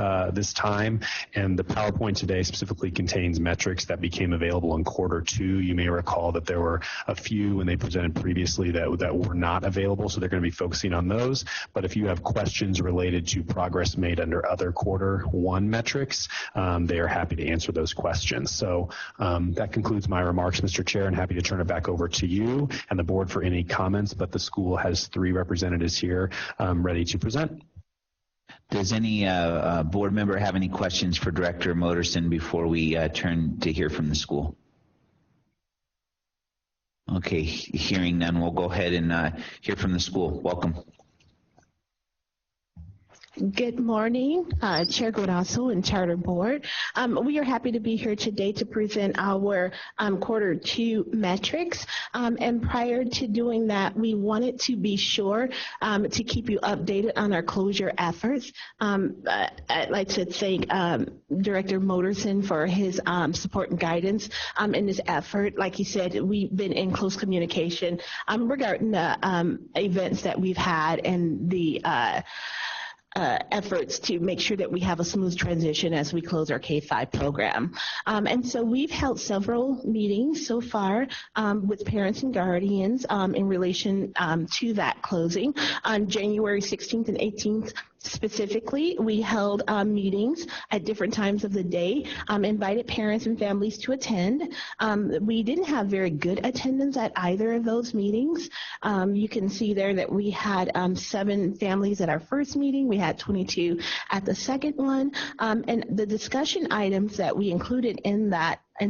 time, and the PowerPoint today specifically contains metrics that became available in Q2. You may recall that there were a few when they presented previously that were not available, so they're going to be focusing on those. But if you have questions related to progress made under other Q1 metrics, they are happy to answer those questions. So that concludes my remarks, Mr. Chair, and happy to turn it back over to you and the board for any comments, but the school has 3 representatives here ready to present. Does any board member have any questions for Director Moderson before we turn to hear from the school? Okay, hearing none, we'll go ahead and hear from the school. Welcome. Good morning, Chair Guanasso and Charter Board. We are happy to be here today to present our Q2 metrics. And prior to doing that, we wanted to be sure to keep you updated on our closure efforts. I'd like to thank Director Moderson for his support and guidance in this effort. Like he said, we've been in close communication regarding the events that we've had and the efforts to make sure that we have a smooth transition as we close our K-5 program. And so we've held several meetings so far with parents and guardians in relation to that closing. On January 16th and 18th, Specifically, we held meetings at different times of the day, invited parents and families to attend. We didn't have very good attendance at either of those meetings. You can see there that we had 7 families at our first meeting. We had 22 at the second one. And the discussion items that we included in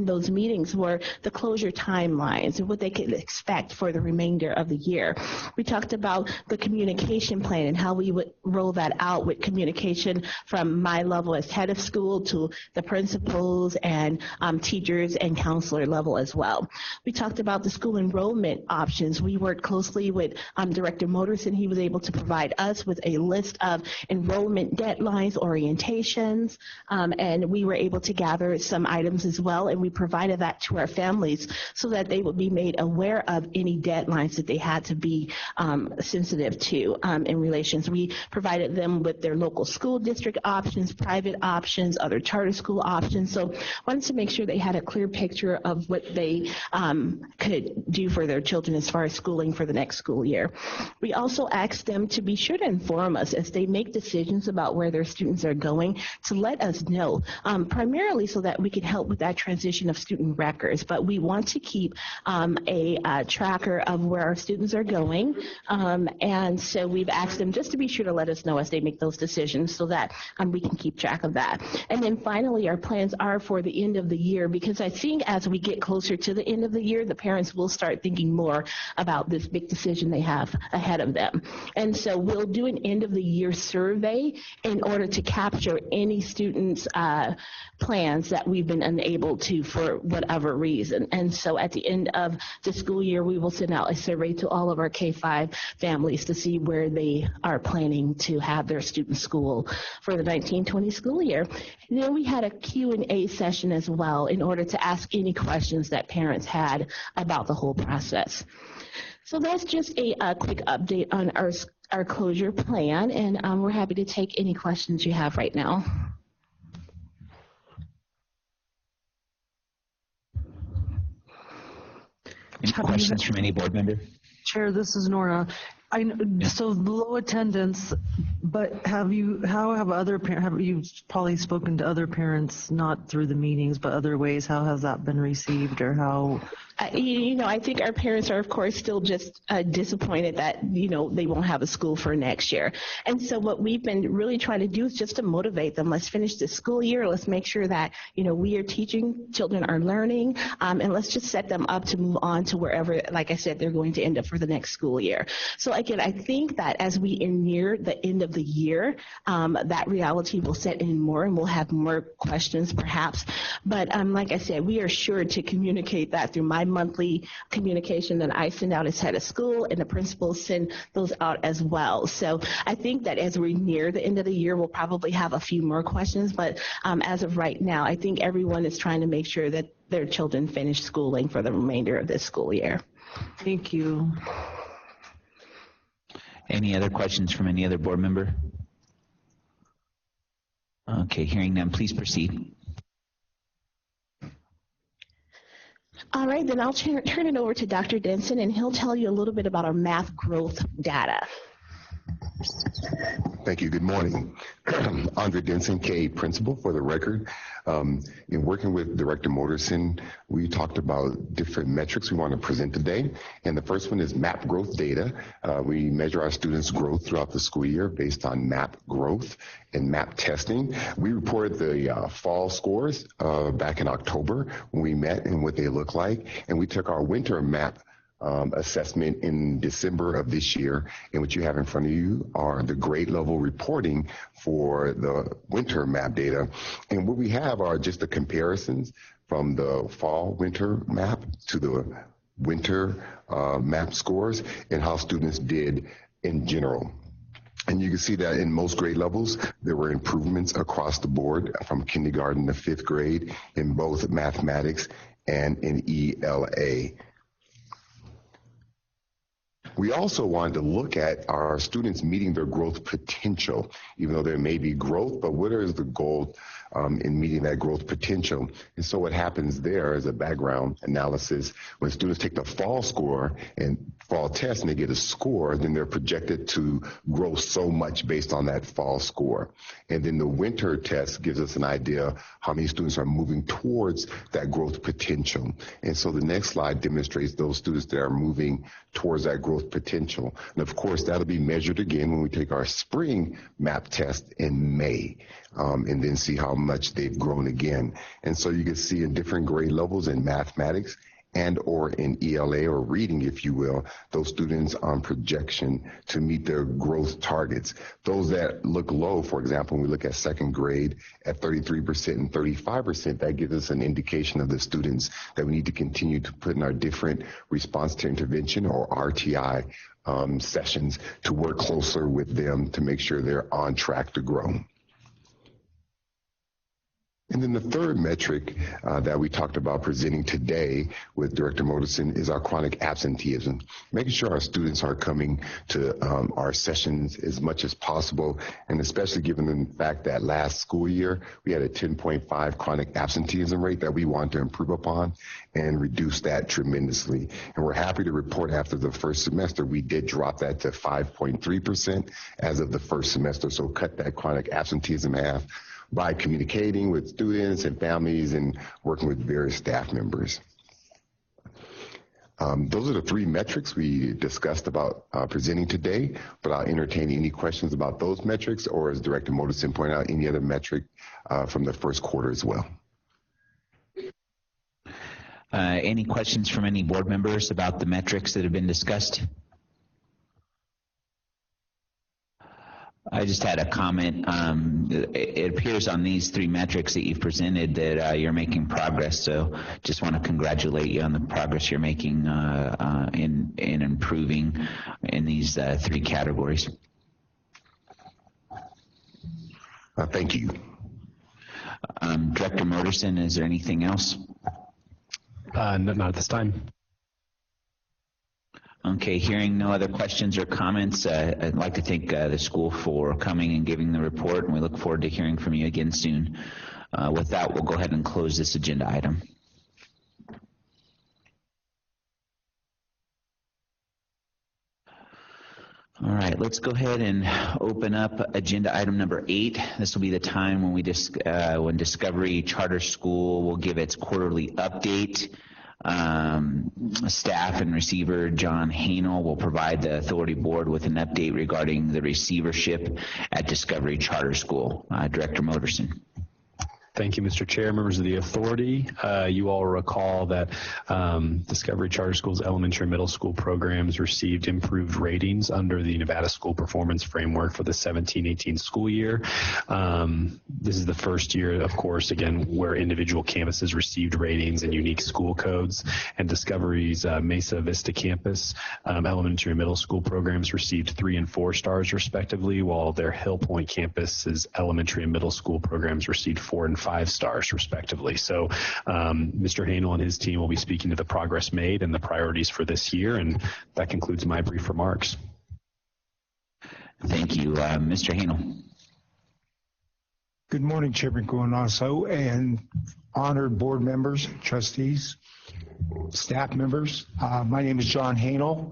those meetings were the closure timelines and what they could expect for the remainder of the year. We talked about the communication plan and how we would roll that out with communication from my level as head of school to the principals and teachers and counselor level as well. We talked about the school enrollment options. We worked closely with Director Moterson. He was able to provide us with a list of enrollment deadlines, orientations, and we were able to gather some items as well, and we provided that to our families so that they would be made aware of any deadlines that they had to be sensitive to in relations. We provided them with their local school district options, private options, other charter school options. So wanted to make sure they had a clear picture of what they could do for their children as far as schooling for the next school year. We also asked them to be sure to inform us as they make decisions about where their students are going, to let us know, primarily so that we can help with that transition of student records. But we want to keep a tracker of where our students are going. And so we've asked them just to be sure to let us know as they make those decisions so that we can keep track of that. And then finally, our plans are for the end of the year, because I think as we get closer to the end of the year, the parents will start thinking more about this big decision they have ahead of them. And so we'll do an end of the year survey in order to capture any students' plans that we've been unable to for whatever reason. And so at the end of the school year, we will send out a survey to all of our K-5 families to see where they are planning to have their student school for the 1920 school year. And then we had a Q&A session as well in order to ask any questions that parents had about the whole process. So that's just a quick update on our closure plan, and we're happy to take any questions you have right now. Any questions from any board member? Chair, this is Nora. So low attendance, but have you probably spoken to other parents, not through the meetings, but other ways? How has that been received, or how? I think our parents are, of course, still just disappointed that, they won't have a school for next year. And so what we've been really trying to do is just to motivate them. Let's finish this school year. Let's make sure that, we are teaching, children are learning, and let's just set them up to move on to wherever, like I said, they're going to end up for the next school year. So again, I think that as we near the end of the year, that reality will set in more, and we'll have more questions perhaps. But like I said, we are sure to communicate that through my monthly communication that I send out as head of school, and the principals send those out as well. So I think that as we near the end of the year, we'll probably have a few more questions. But as of right now, I think everyone is trying to make sure that their children finish schooling for the remainder of this school year. Thank you. Any other questions from any other board member? Okay, hearing none, please proceed. All right, then I'll turn it over to Dr. Denson, and he'll tell you a little bit about our math growth data. Thank you. Good morning. Andre Denson, K, principal for the record. In working with Director Moterson, we talked about different metrics we want to present today. And the first one is MAP growth data. We measure our students' growth throughout the school year based on MAP growth and MAP testing. We reported the fall scores back in October when we met and what they look like. And we took our winter MAP assessment in December of this year. And what you have in front of you are the grade level reporting for the winter MAP data. And what we have are just the comparisons from the fall winter MAP to the winter MAP scores and how students did in general. And you can see that in most grade levels, there were improvements across the board from kindergarten to fifth grade in both mathematics and in ELA. We also wanted to look at our students meeting their growth potential, even though there may be growth, but what is the goal in meeting that growth potential? And so what happens there is a background analysis. When students take the fall score and fall test and they get a score, then they're projected to grow so much based on that fall score. And then the winter test gives us an idea how many students are moving towards that growth potential. And so the next slide demonstrates those students that are moving towards that growth potential. And of course, that'll be measured again when we take our spring MAP test in May, and then see how much they've grown again. And so you can see in different grade levels in mathematics and or in ELA or reading, if you will, those students on projection to meet their growth targets. Those that look low, for example, when we look at second grade at 33% and 35%, that gives us an indication of the students that we need to continue to put in our different response to intervention or RTI sessions to work closer with them to make sure they're on track to grow. And then the third metric that we talked about presenting today with Director Moderson is our chronic absenteeism, making sure our students are coming to our sessions as much as possible, and especially given the fact that last school year we had a 10.5 chronic absenteeism rate that we want to improve upon and reduce that tremendously. And we're happy to report after the first semester we did drop that to 5.3% as of the first semester, so cut that chronic absenteeism in half by communicating with students and families and working with various staff members. Those are the three metrics we discussed about presenting today, but I'll entertain any questions about those metrics, or as Director Moderson pointed out, any other metric from the first quarter as well. Any questions from any board members about the metrics that have been discussed? I just had a comment. It appears on these three metrics that you've presented that you're making progress. So just want to congratulate you on the progress you're making in improving in these three categories. Thank you. Director Moderson, is there anything else? Not at this time. Okay, hearing no other questions or comments, I'd like to thank the school for coming and giving the report, and we look forward to hearing from you again soon. With that, we'll go ahead and close this agenda item. All right, let's go ahead and open up agenda item number 8. This will be the time when when Discovery Charter School will give its quarterly update. Staff and receiver John Hanel will provide the authority board with an update regarding the receivership at Discovery Charter School. Director Moderson. Thank you, Mr. Chair, members of the authority. You all recall that Discovery Charter School's elementary and middle school programs received improved ratings under the Nevada School Performance Framework for the 17-18 school year. This is the first year, of course, again, where individual campuses received ratings and unique school codes, and Discovery's Mesa Vista campus elementary and middle school programs received 3 and 4 stars respectively, while their Hill Point campus's elementary and middle school programs received 4 and 5 stars respectively. So Mr. Hanel and his team will be speaking to the progress made and the priorities for this year, and that concludes my brief remarks. Thank you. Mr. Hanel. Good morning, Chairman Guanasso and honored board members, trustees, staff members. My name is John Hanel,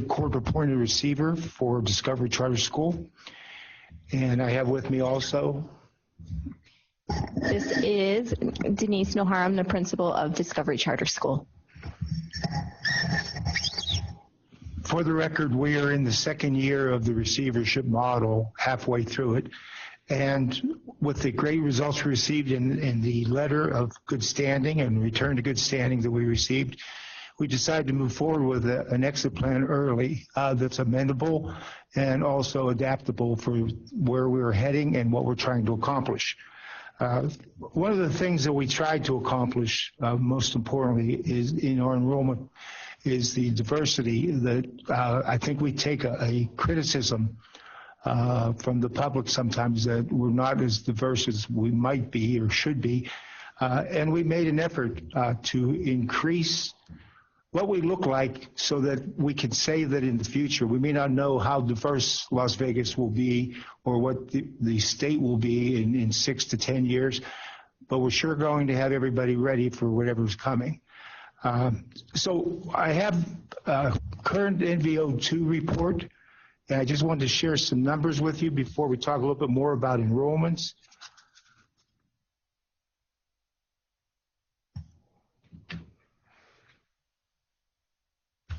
court-appointed receiver for Discovery Charter School, and I have with me also This is Denise Noharam, the principal of Discovery Charter School. For the record, we are in the second year of the receivership model, halfway through it. And with the great results we received in the letter of good standing and return to good standing that we received, we decided to move forward with an exit plan early that's amendable and also adaptable for where we're heading and what we're trying to accomplish. One of the things that we tried to accomplish, most importantly, is in our enrollment, is the diversity that I think we take a criticism from the public sometimes that we're not as diverse as we might be or should be. And we made an effort to increase what we look like so that we can say that in the future. We may not know how diverse Las Vegas will be or what the state will be in 6 to 10 years, but we're sure going to have everybody ready for whatever's coming. So I have a current NVO2 report, and I just wanted to share some numbers with you before we talk a little bit more about enrollments.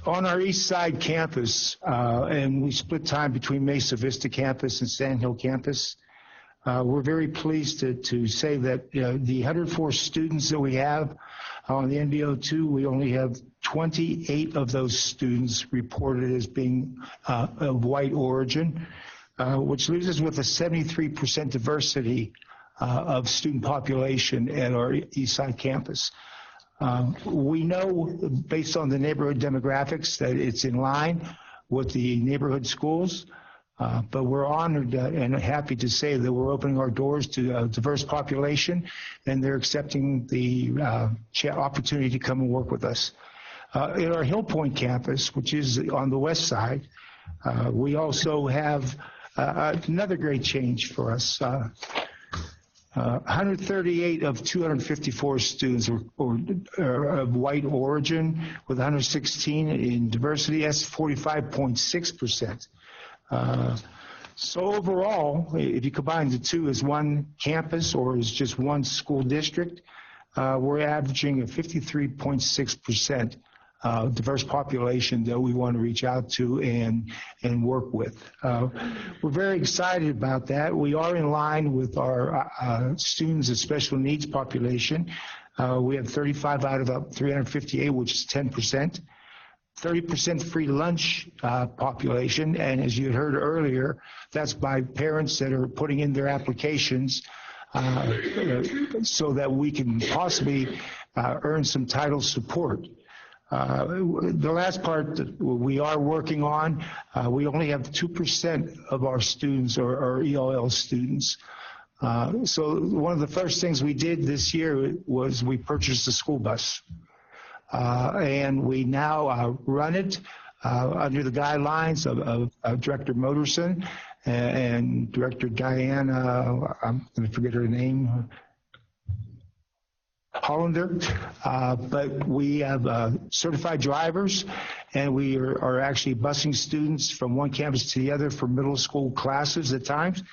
On our East Side campus, and we split time between Mesa Vista campus and Sand Hill campus, we're very pleased to say that the 104 students that we have on the NVO2, we only have 28 of those students reported as being of white origin, which leaves us with a 73% diversity of student population at our East Side campus. We know, based on the neighborhood demographics, that it's in line with the neighborhood schools, but we're honored and happy to say that we're opening our doors to a diverse population, and they're accepting the opportunity to come and work with us. At our Hill Point campus, which is on the west side, we also have another great change for us. 138 of 254 students are of white origin, with 116 in diversity. That's 45.6%. So overall, if you combine the two as one campus or as just one school district, we're averaging a 53.6% diverse population that we want to reach out to and work with. We're very excited about that. We are in line with our students with special needs population. We have 35 out of 358, which is 10%. 30% free lunch population, and as you heard earlier, that's by parents that are putting in their applications so that we can possibly earn some title support. The last part that we are working on, we only have 2% of our students are ELL students. So one of the first things we did this year was we purchased a school bus. And we now run it under the guidelines of Director Moderson and Director Diana, I'm going to forget her name, Hollander, but we have certified drivers, and we are actually busing students from one campus to the other for middle school classes at times.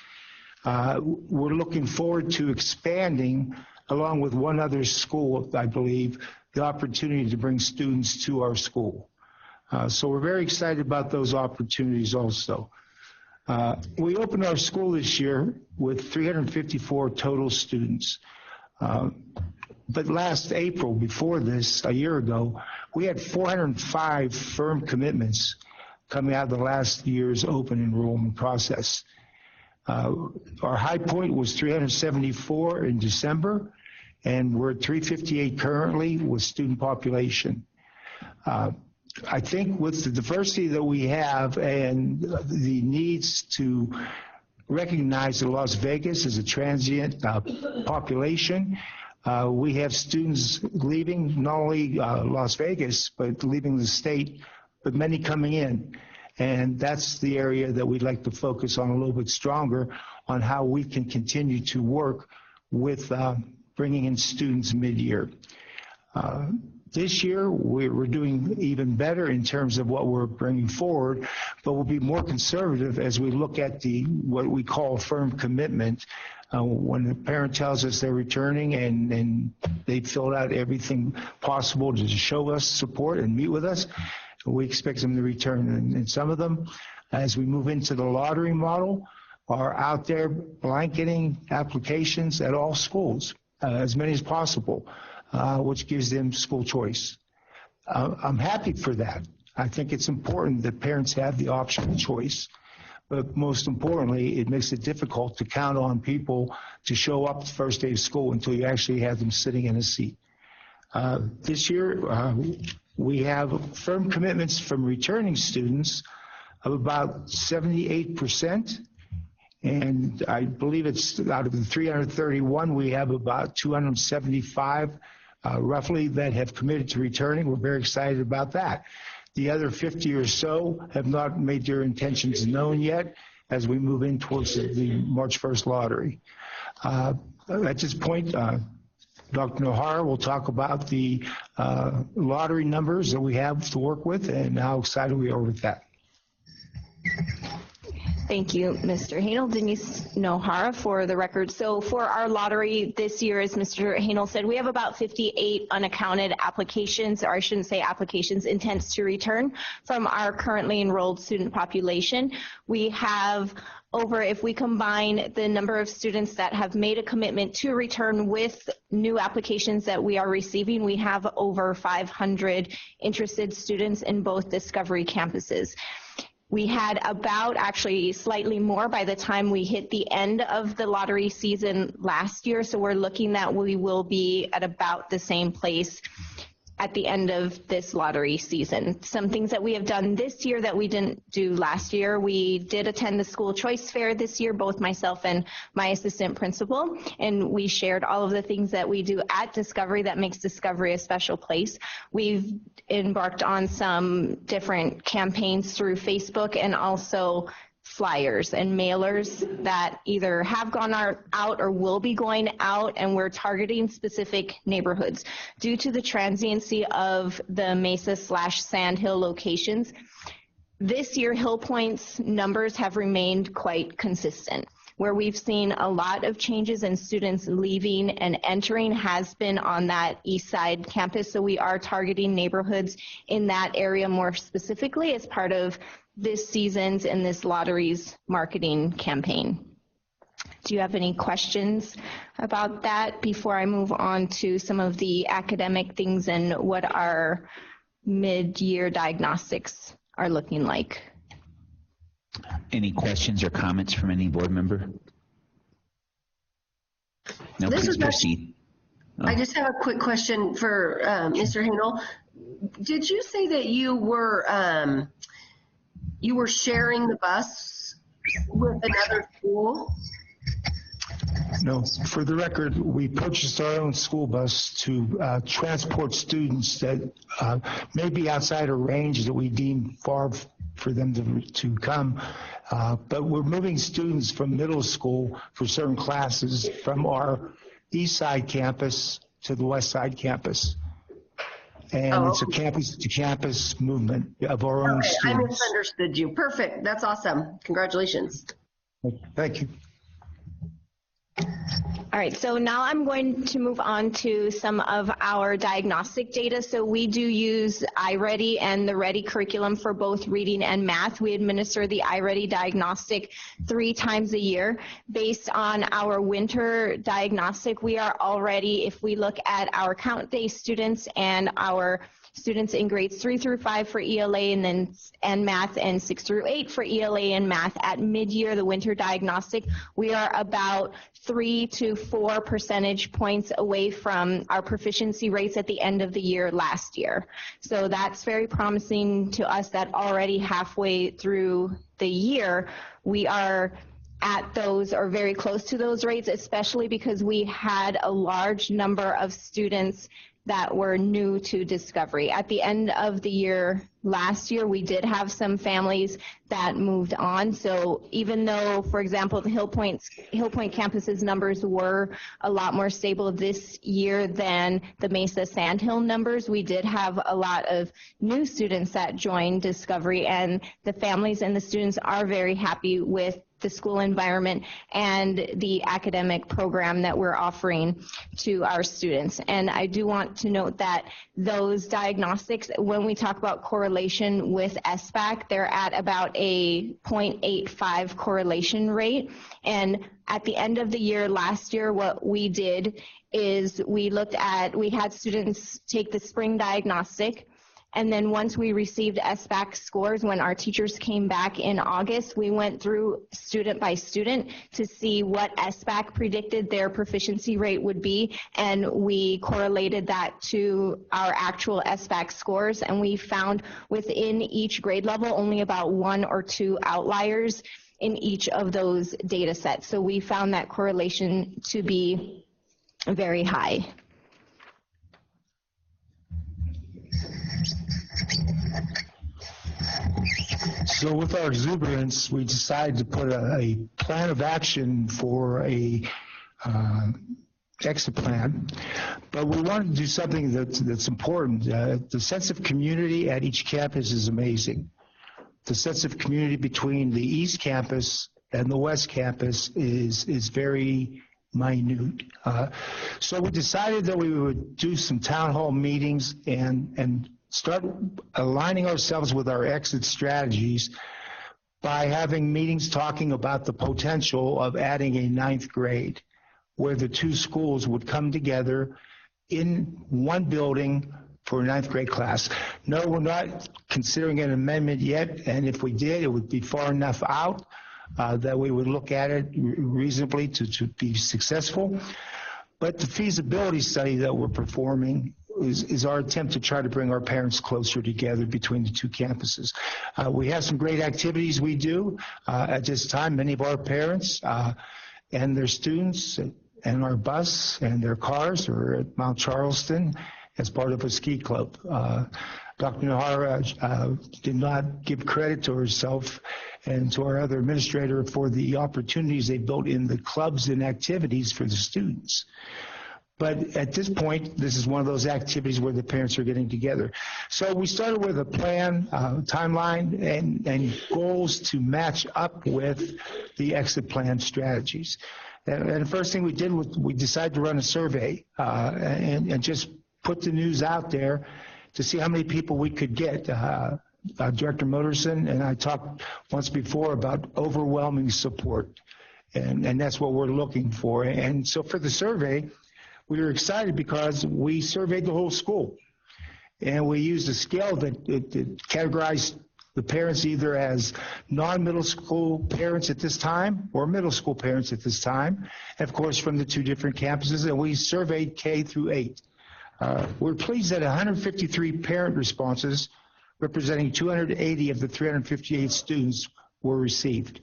We're looking forward to expanding, along with one other school, I believe, the opportunity to bring students to our school. So we're very excited about those opportunities also. We opened our school this year with 354 total students. But last April, before this, a year ago, we had 405 firm commitments coming out of the last year's open enrollment process. Our high point was 374 in December, and we're at 358 currently with student population. I think with the diversity that we have and the needs to recognize that Las Vegas is a transient population, we have students leaving not only Las Vegas, but leaving the state, but many coming in. And that's the area that we'd like to focus on a little bit stronger, on how we can continue to work with bringing in students mid-year. This year, we're doing even better in terms of what we're bringing forward, but we'll be more conservative as we look at what we call firm commitment. When the parent tells us they're returning and they filled out everything possible to show us support and meet with us, we expect them to return. And some of them, as we move into the lottery model, are out there blanketing applications at all schools, as many as possible, which gives them school choice. I'm happy for that. I think it's important that parents have the option of choice. But most importantly, it makes it difficult to count on people to show up the first day of school until you actually have them sitting in a seat. This year, we have firm commitments from returning students of about 78%. And I believe it's out of the 331, we have about 275 roughly that have committed to returning. We're very excited about that. The other 50 or so have not made their intentions known yet as we move in towards the March 1st lottery. At this point, Dr. Nohara will talk about the lottery numbers that we have to work with and how excited we are with that. Thank you, Mr. Hanel. Denise Nohara for the record. So for our lottery this year, as Mr. Hanel said, we have about 58 unaccounted applications, or I shouldn't say applications, intents to return from our currently enrolled student population. We have over, if we combine the number of students that have made a commitment to return with new applications that we are receiving, we have over 500 interested students in both Discovery campuses. We had about, actually slightly more by the time we hit the end of the lottery season last year, so we're looking that we will be at about the same place at the end of this lottery season. Some things that we have done this year that we didn't do last year, we did attend the school choice fair this year, both myself and my assistant principal, and we shared all of the things that we do at Discovery that makes Discovery a special place. We've embarked on some different campaigns through Facebook and also flyers and mailers that either have gone out or will be going out, and we're targeting specific neighborhoods. Due to the transiency of the Mesa/Sandhill locations, this year Hill Point's numbers have remained quite consistent. Where we've seen a lot of changes in students leaving and entering has been on that east side campus, so we are targeting neighborhoods in that area more specifically as part of this season's and this lottery's marketing campaign. Do you have any questions about that before I move on to some of the academic things and what our mid-year diagnostics are looking like? Any questions or comments from any board member? No, please proceed. I just have a quick question for Mr. Hanel. Did you say that you were sharing the bus with another school? No, for the record, we purchased our own school bus to transport students that may be outside a range that we deem far for them to come. But we're moving students from middle school for certain classes from our east side campus to the west side campus. And it's a campus-to-campus movement of our own students. I misunderstood you. Perfect. That's awesome. Congratulations. Thank you. All right, so now I'm going to move on to some of our diagnostic data. So we do use iReady and the Ready curriculum for both reading and math. We administer the iReady diagnostic 3 times a year. Based on our winter diagnostic, we are already, if we look at our count day students and our students in grades 3 through 5 for ELA and math, and 6 through 8 for ELA and math. At mid-year, the winter diagnostic, we are about 3 to 4 percentage points away from our proficiency rates at the end of the year last year. So that's very promising to us that already halfway through the year, we are at those or very close to those rates, especially because we had a large number of students that were new to Discovery. At the end of the year last year, we did have some families that moved on. So even though, for example, the Hill Point campus's numbers were a lot more stable this year than the Mesa Sandhill numbers, we did have a lot of new students that joined Discovery, and the families and the students are very happy with the school environment and the academic program that we're offering to our students. And I do want to note that those diagnostics, when we talk about correlation with SBAC, they're at about a 0.85 correlation rate. And at the end of the year last year, what we did is we had students take the spring diagnostic, and then once we received SBAC scores, when our teachers came back in August, we went through student by student to see what SBAC predicted their proficiency rate would be, and we correlated that to our actual SBAC scores, and we found within each grade level only about 1 or 2 outliers in each of those data sets. So we found that correlation to be very high. So with our exuberance, we decided to put a plan of action for a exit plan, but we wanted to do something that's important. The sense of community at each campus is amazing. The sense of community between the East Campus and the West Campus is very minute. So we decided that we would do some town hall meetings and start aligning ourselves with our exit strategies by having meetings talking about the potential of adding a 9th grade, where the two schools would come together in one building for a 9th grade class. No, we're not considering an amendment yet, and if we did, it would be far enough out that we would look at it reasonably to be successful. But the feasibility study that we're performing is our attempt to try to bring our parents closer together between the two campuses. We have some great activities we do at this time. Many of our parents and their students and our bus and their cars are at Mount Charleston as part of a ski club. Dr. Nahara did not give credit to herself and to our other administrator for the opportunities they built in the clubs and activities for the students. But at this point, this is one of those activities where the parents are getting together. So we started with a plan, timeline, and goals to match up with the exit plan strategies. And the first thing we did was we decided to run a survey and just put the news out there to see how many people we could get. Director Moterson and I talked once before about overwhelming support, and that's what we're looking for. And so for the survey, we were excited because we surveyed the whole school, and we used a scale that categorized the parents either as non-middle school parents at this time or middle school parents at this time, and of course from the two different campuses, and we surveyed K through 8. We're pleased that 153 parent responses representing 280 of the 358 students were received.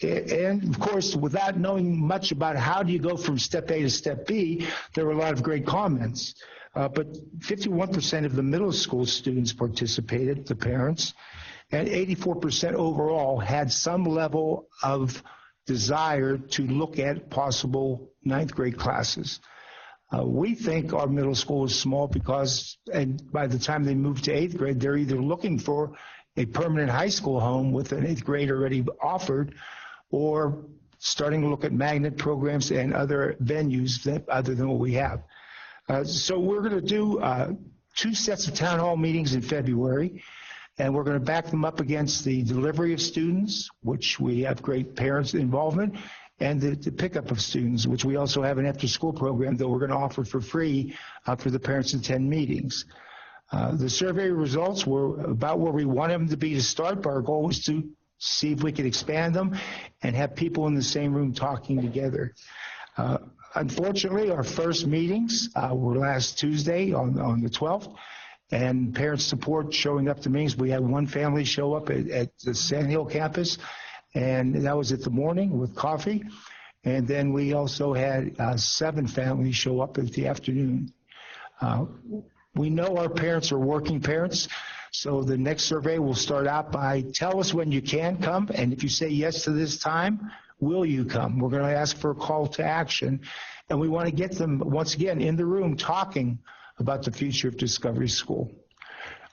And of course, without knowing much about how do you go from step A to step B, there were a lot of great comments. But 51% of the middle school students participated, the parents, and 84% overall had some level of desire to look at possible 9th grade classes. We think our middle school is small because, and by the time they move to 8th grade, they're either looking for a permanent high school home with an 8th grade already offered, or starting to look at magnet programs and other venues other than what we have. So we're going to do 2 sets of town hall meetings in February, and we're going to back them up against the delivery of students, which we have great parents involvement, and the pickup of students, which we also have an after-school program that we're going to offer for free for the parents to attend meetings. The survey results were about where we want them to be to start, but our goal was to see if we could expand them and have people in the same room talking together. Unfortunately, our first meetings were last Tuesday on the 12th, and parent support showing up to meetings. We had one family show up at the Sand Hill campus, and that was at the morning with coffee. And then we also had 7 families show up at the afternoon. We know our parents are working parents, so the next survey will start out by tell us when you can come, and if you say yes to this time, will you come? We're going to ask for a call to action, and we want to get them, once again, in the room talking about the future of Discovery School.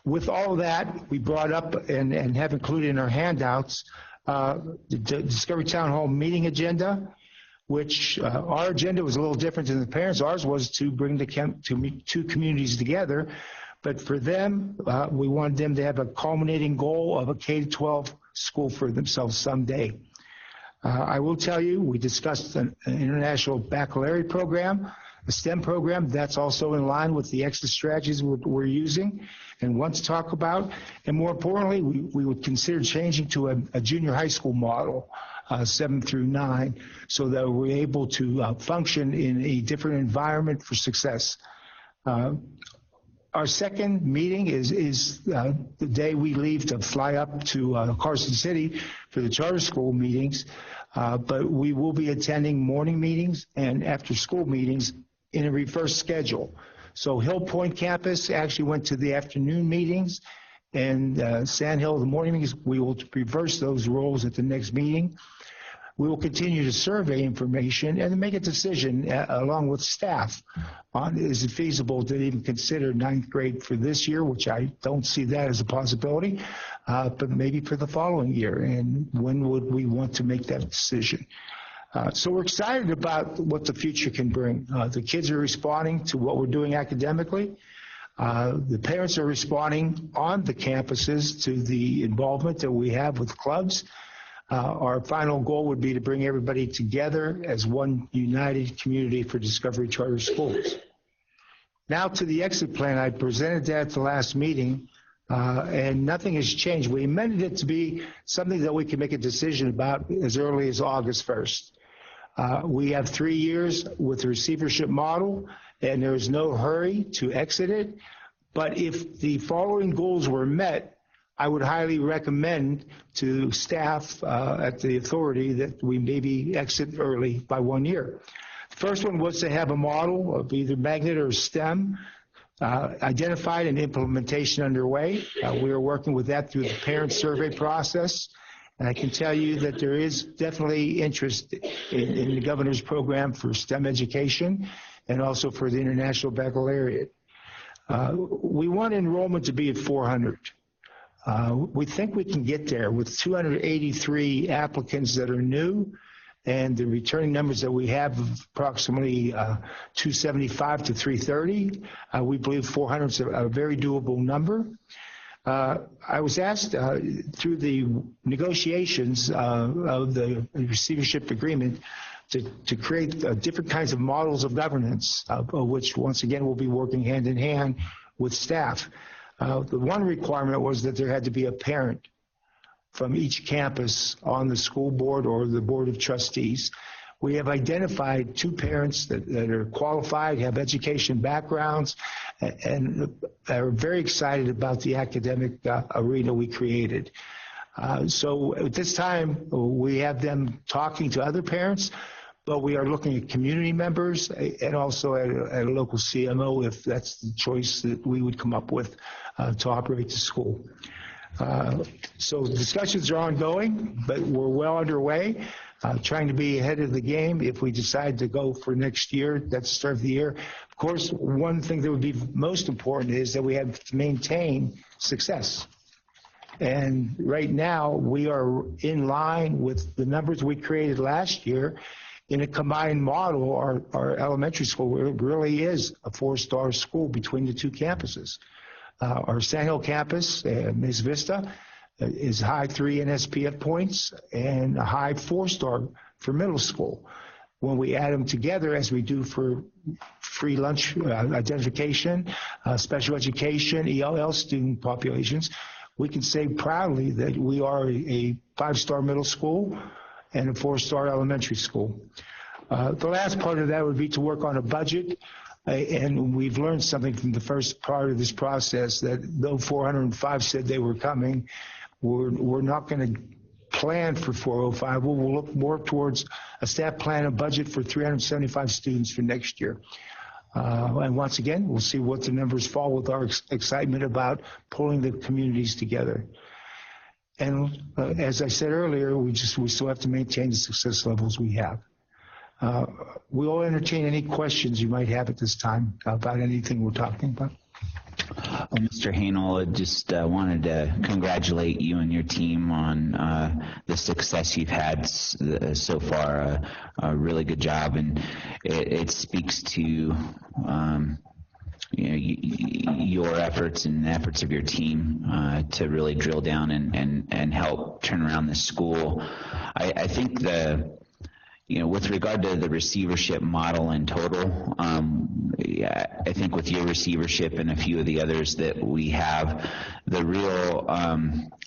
With all of that, we brought up and have included in our handouts the Discovery Town Hall meeting agenda, which our agenda was a little different than the parents'. Ours was to bring the two communities together, but for them, we wanted them to have a culminating goal of a K-12 school for themselves someday. I will tell you, we discussed an international baccalaureate program, a STEM program that's also in line with the exit strategies we're using and want to talk about. And more importantly, we would consider changing to a junior high school model, 7 through 9, so that we're able to function in a different environment for success. Our second meeting is the day we leave to fly up to Carson City for the charter school meetings, but we will be attending morning meetings and after school meetings in a reverse schedule. So Hill Point campus actually went to the afternoon meetings, and Sandhill the mornings. We will reverse those roles at the next meeting. We will continue to survey information and make a decision along with staff on is it feasible to even consider ninth grade for this year, which I don't see that as a possibility, but maybe for the following year. And when would we want to make that decision? So we're excited about what the future can bring. The kids are responding to what we're doing academically. The parents are responding on the campuses to the involvement that we have with clubs. Our final goal would be to bring everybody together as one united community for Discovery Charter Schools. Now to the exit plan. I presented that at the last meeting, and nothing has changed. We amended it to be something that we can make a decision about as early as August 1st. We have 3 years with the receivership model, and there is no hurry to exit it. But if the following goals were met, I would highly recommend to staff at the authority that we maybe exit early by 1 year. The first one was to have a model of either magnet or STEM identified and implementation underway. We are working with that through the parent survey process. And I can tell you that there is definitely interest in the governor's program for STEM education and also for the International Baccalaureate. We want enrollment to be at 400. We think we can get there with 283 applicants that are new, and the returning numbers that we have of approximately 275 to 330. We believe 400 is a very doable number. I was asked through the negotiations of the receivership agreement to create different kinds of models of governance, which once again will be working hand in hand with staff. The one requirement was that there had to be a parent from each campus on the school board or the board of trustees. We have identified 2 parents that are qualified, have education backgrounds, and are very excited about the academic arena we created. So at this time, we have them talking to other parents, but we are looking at community members and also at a local CMO if that's the choice that we would come up with to operate the school. So discussions are ongoing, but we're well underway, trying to be ahead of the game. If we decide to go for next year, that's the start of the year. Of course, one thing that would be most important is that we have to maintain success. And right now, we are in line with the numbers we created last year. In a combined model, our elementary school really is a 4-star school between the 2 campuses. Our Sandhill campus, Ms. Vista, is high 3 in SPF points and a high 4-star for middle school. When we add them together, as we do for free lunch identification, special education, ELL student populations, we can say proudly that we are a 5-star middle school and a 4-star elementary school. The last part of that would be to work on a budget. And we've learned something from the first part of this process that though 405 said they were coming, we're not going to plan for 405. We'll look more towards a staff plan and budget for 375 students for next year. And once again, we'll see what the numbers fall with our excitement about pulling the communities together. And as I said earlier, we still have to maintain the success levels we have. We'll entertain any questions you might have at this time about anything we're talking about. Well, Mr. Hanel, I just wanted to congratulate you and your team on the success you've had so far. A really good job, and it speaks to your efforts and the efforts of your team to really drill down and help turn around this school. I think with regard to the receivership model in total, I think with your receivership and a few of the others that we have, the real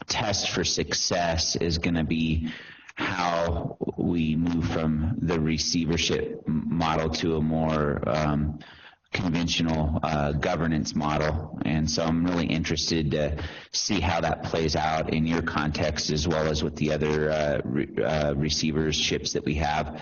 test for success is going to be how we move from the receivership model to a more conventional governance model. And so I'm really interested to see how that plays out in your context as well as with the other receiverships that we have.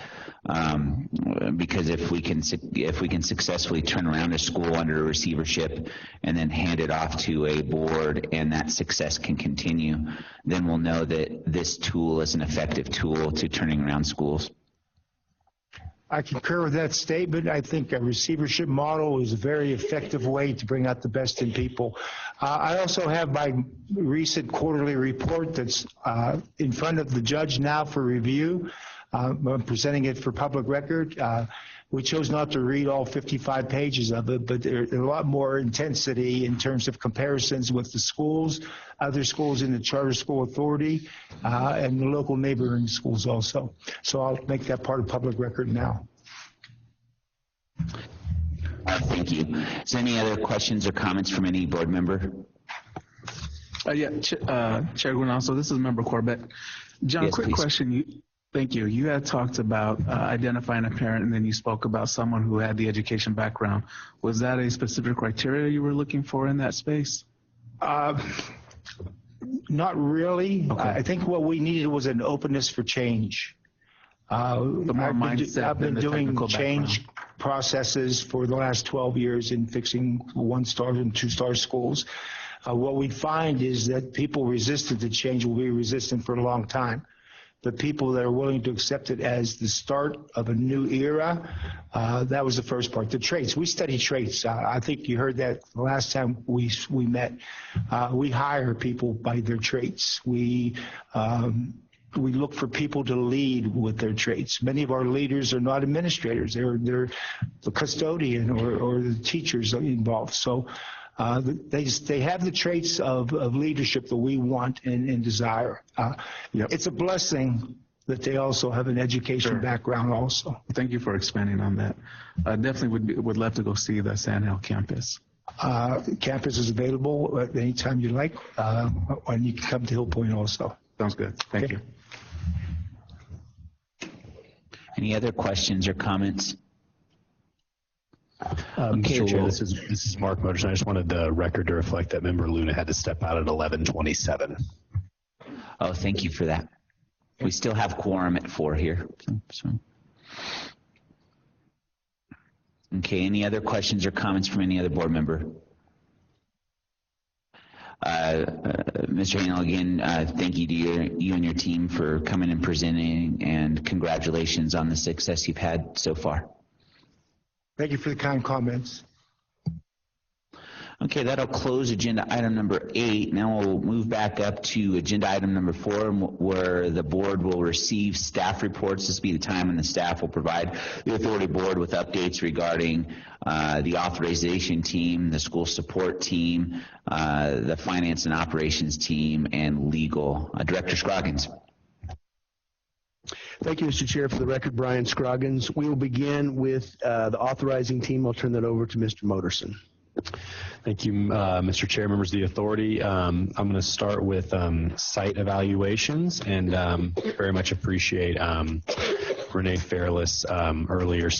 Because if we can successfully turn around a school under a receivership and then hand it off to a board and that success can continue, then we'll know that this tool is an effective tool to turning around schools. I concur with that statement. I think a receivership model is a very effective way to bring out the best in people. I also have my recent quarterly report that's in front of the judge now for review. I'm presenting it for public record. We chose not to read all 55 pages of it, but there's a lot more intensity in terms of comparisons with the schools, other schools in the Charter School Authority, and the local neighboring schools also. So I'll make that part of public record now. Thank you. Is there any other questions or comments from any board member? Chair Guanasso, this is Member Corbett. John, yes, quick please. question. Thank you. You had talked about identifying a parent, and then you spoke about someone who had the education background. Was that a specific criteria you were looking for in that space? Not really. Okay. I think what we needed was an openness for change. I've been doing change processes for the last 12 years in fixing 1-star and 2-star schools. What we find is that people resistant to change will be resistant for a long time. The people that are willing to accept it as the start of a new era, that was the first part. The traits, we study traits. I think you heard that the last time we met. We hire people by their traits. We look for people to lead with their traits. Many of our leaders are not administrators. They're the custodian or the teachers involved. So they have the traits of leadership that we want and desire. It's a blessing that they also have an education background also. Thank you for expanding on that. I definitely would love to go see the Sand Hill campus. Campus is available at any time you like, and you can come to Hill Point also. Sounds good. Thank you. Any other questions or comments? Mr. Chair, this is Mark Motorson. I just wanted the record to reflect that Member Luna had to step out at 11:27. Oh, thank you for that. We still have quorum at 4 here. So. Okay, any other questions or comments from any other board member? Mr. Hanel, again, thank you to you and your team for coming and presenting, and congratulations on the success you've had so far. Thank you for the kind comments. Okay, that'll close agenda item number 8. Now we'll move back up to agenda item number 4, where the board will receive staff reports. This will be the time when the staff will provide the authority board with updates regarding the authorization team, the school support team, the finance and operations team, and legal. Director Scroggins. Thank you, Mr. Chair. For the record, Brian Scroggins. We will begin with the authorizing team. I'll turn that over to Mr. Motorson. Thank you, Mr. Chair, members of the authority. I'm going to start with site evaluations, and very much appreciate Renee Fairless earlier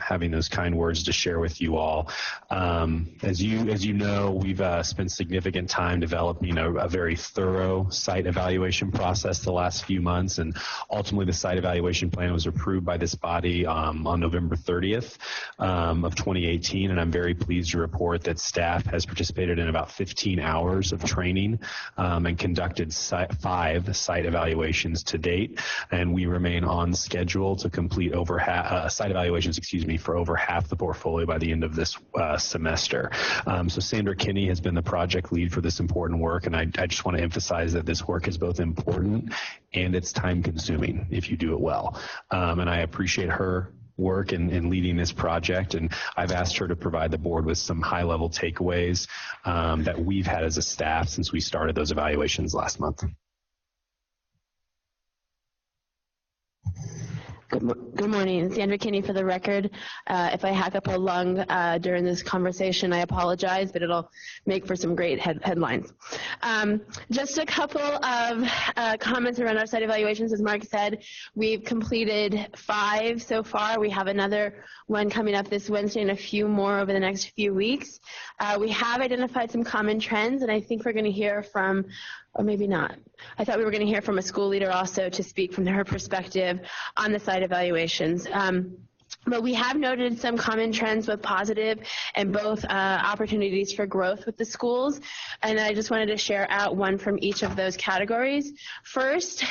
having those kind words to share with you all. As you know, we've spent significant time developing a very thorough site evaluation process the last few months, and ultimately the site evaluation plan was approved by this body on November 30th of 2018, and I'm very pleased to report that staff has participated in about 15 hours of training and conducted 5 site evaluations to date, and we remain on schedule to complete over site evaluations, for over half the portfolio by the end of this semester. So Sandra Kinney has been the project lead for this important work, and I just want to emphasize that this work is both important and it's time consuming if you do it well. And I appreciate her work in leading this project, and I've asked her to provide the board with some high-level takeaways that we've had as a staff since we started those evaluations last month. Good morning. Sandra Kinney for the record. If I hack up a lung during this conversation, I apologize, but it'll make for some great headlines. Just a couple of comments around our site evaluations. As Mark said, we've completed 5 so far. We have another one coming up this Wednesday and a few more over the next few weeks. We have identified some common trends, and I think we're going to hear from, or maybe not. I thought we were going to hear from a school leader also to speak from her perspective on the site evaluations. But we have noted some common trends with positive and both opportunities for growth with the schools, and I just wanted to share out one from each of those categories. First,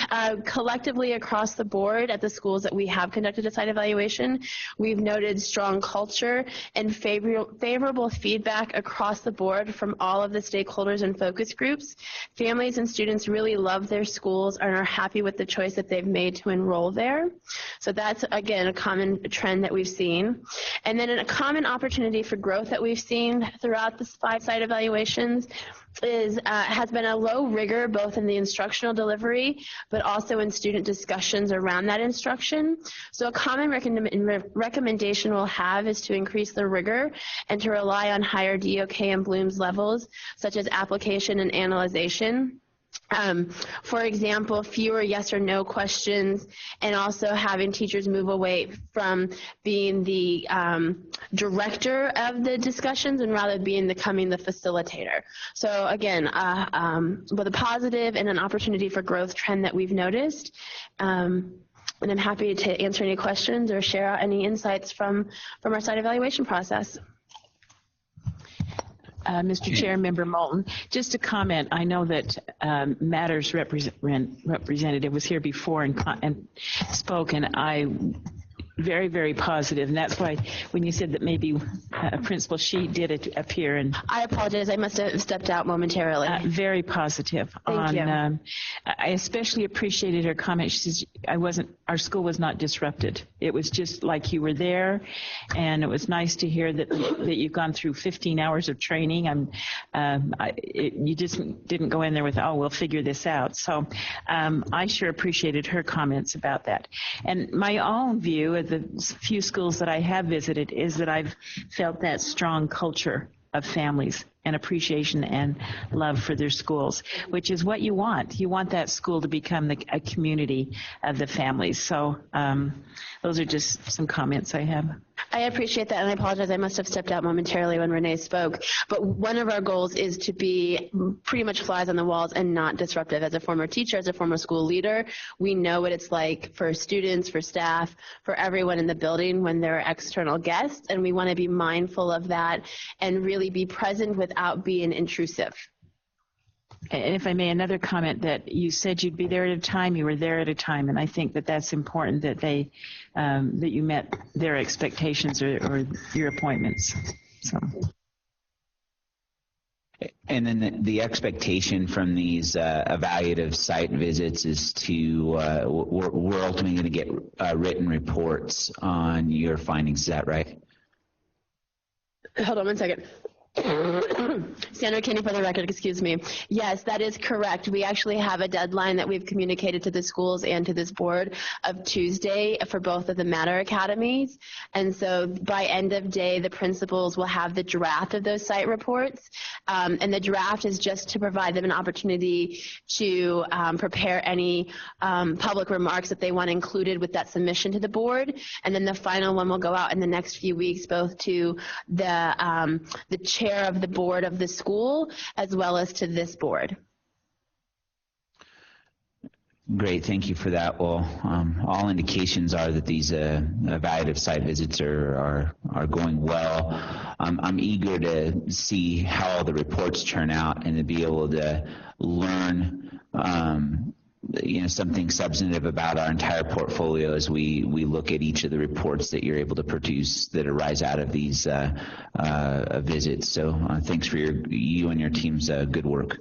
collectively across the board at the schools that we have conducted a site evaluation, we've noted strong culture and favorable feedback across the board from all of the stakeholders and focus groups. Families and students really love their schools and are happy with the choice that they've made to enroll there. So that's, again, a common trend that we've seen. And then a common opportunity for growth that we've seen throughout the 5 site evaluations is has been a low rigor both in the instructional delivery but also in student discussions around that instruction. So a common recommendation we'll have is to increase the rigor and to rely on higher DOK and Bloom's levels such as application and analyzation. For example, fewer yes or no questions, and also having teachers move away from being the director of the discussions and rather becoming the facilitator. So again, with a positive and an opportunity for growth trend that we've noticed. And I'm happy to answer any questions or share out any insights from our site evaluation process. Mr. Chair, Member Moulton, just a comment. I know that Matters representative was here before and spoke, and I very, very positive, and that's why when you said that maybe Principal Sheet did appear, and I apologize, I must have stepped out momentarily. Very positive. Thank you. I especially appreciated her comment. She says, our school was not disrupted. It was just like you were there, and it was nice to hear that you've gone through 15 hours of training. You just didn't go in there with, oh, we'll figure this out. So I sure appreciated her comments about that. And my own view of the few schools that I have visited is that I've felt that strong culture of families and appreciation and love for their schools, which is what you want. You want that school to become a community of the families. So those are just some comments I have. I appreciate that, and I apologize. I must have stepped out momentarily when Renee spoke. But one of our goals is to be pretty much flies on the walls and not disruptive. As a former teacher, as a former school leader, we know what it's like for students, for staff, for everyone in the building when there are external guests, and we want to be mindful of that and really be present without being intrusive. And if I may, another comment that you said you'd be there at a time, you were there at a time, and I think that that's important that they, that you met their expectations or your appointments. So. And then the expectation from these evaluative site visits is to, we're ultimately going to get written reports on your findings. Is that right? Hold on one second. Sandra Kinney for the record, excuse me. Yes, that is correct. We actually have a deadline that we've communicated to the schools and to this board of Tuesday for both of the Matter Academies. And so by end of day, the principals will have the draft of those site reports. And the draft is just to provide them an opportunity to prepare any public remarks that they want included with that submission to the board. And then the final one will go out in the next few weeks, both to the chair of the board of the school as well as to this board. Great, thank you for that. Well, all indications are that these evaluative site visits are going well. I'm eager to see how the reports turn out and to be able to learn something substantive about our entire portfolio as we look at each of the reports that you're able to produce that arise out of these visits. So thanks for you and your team's good work.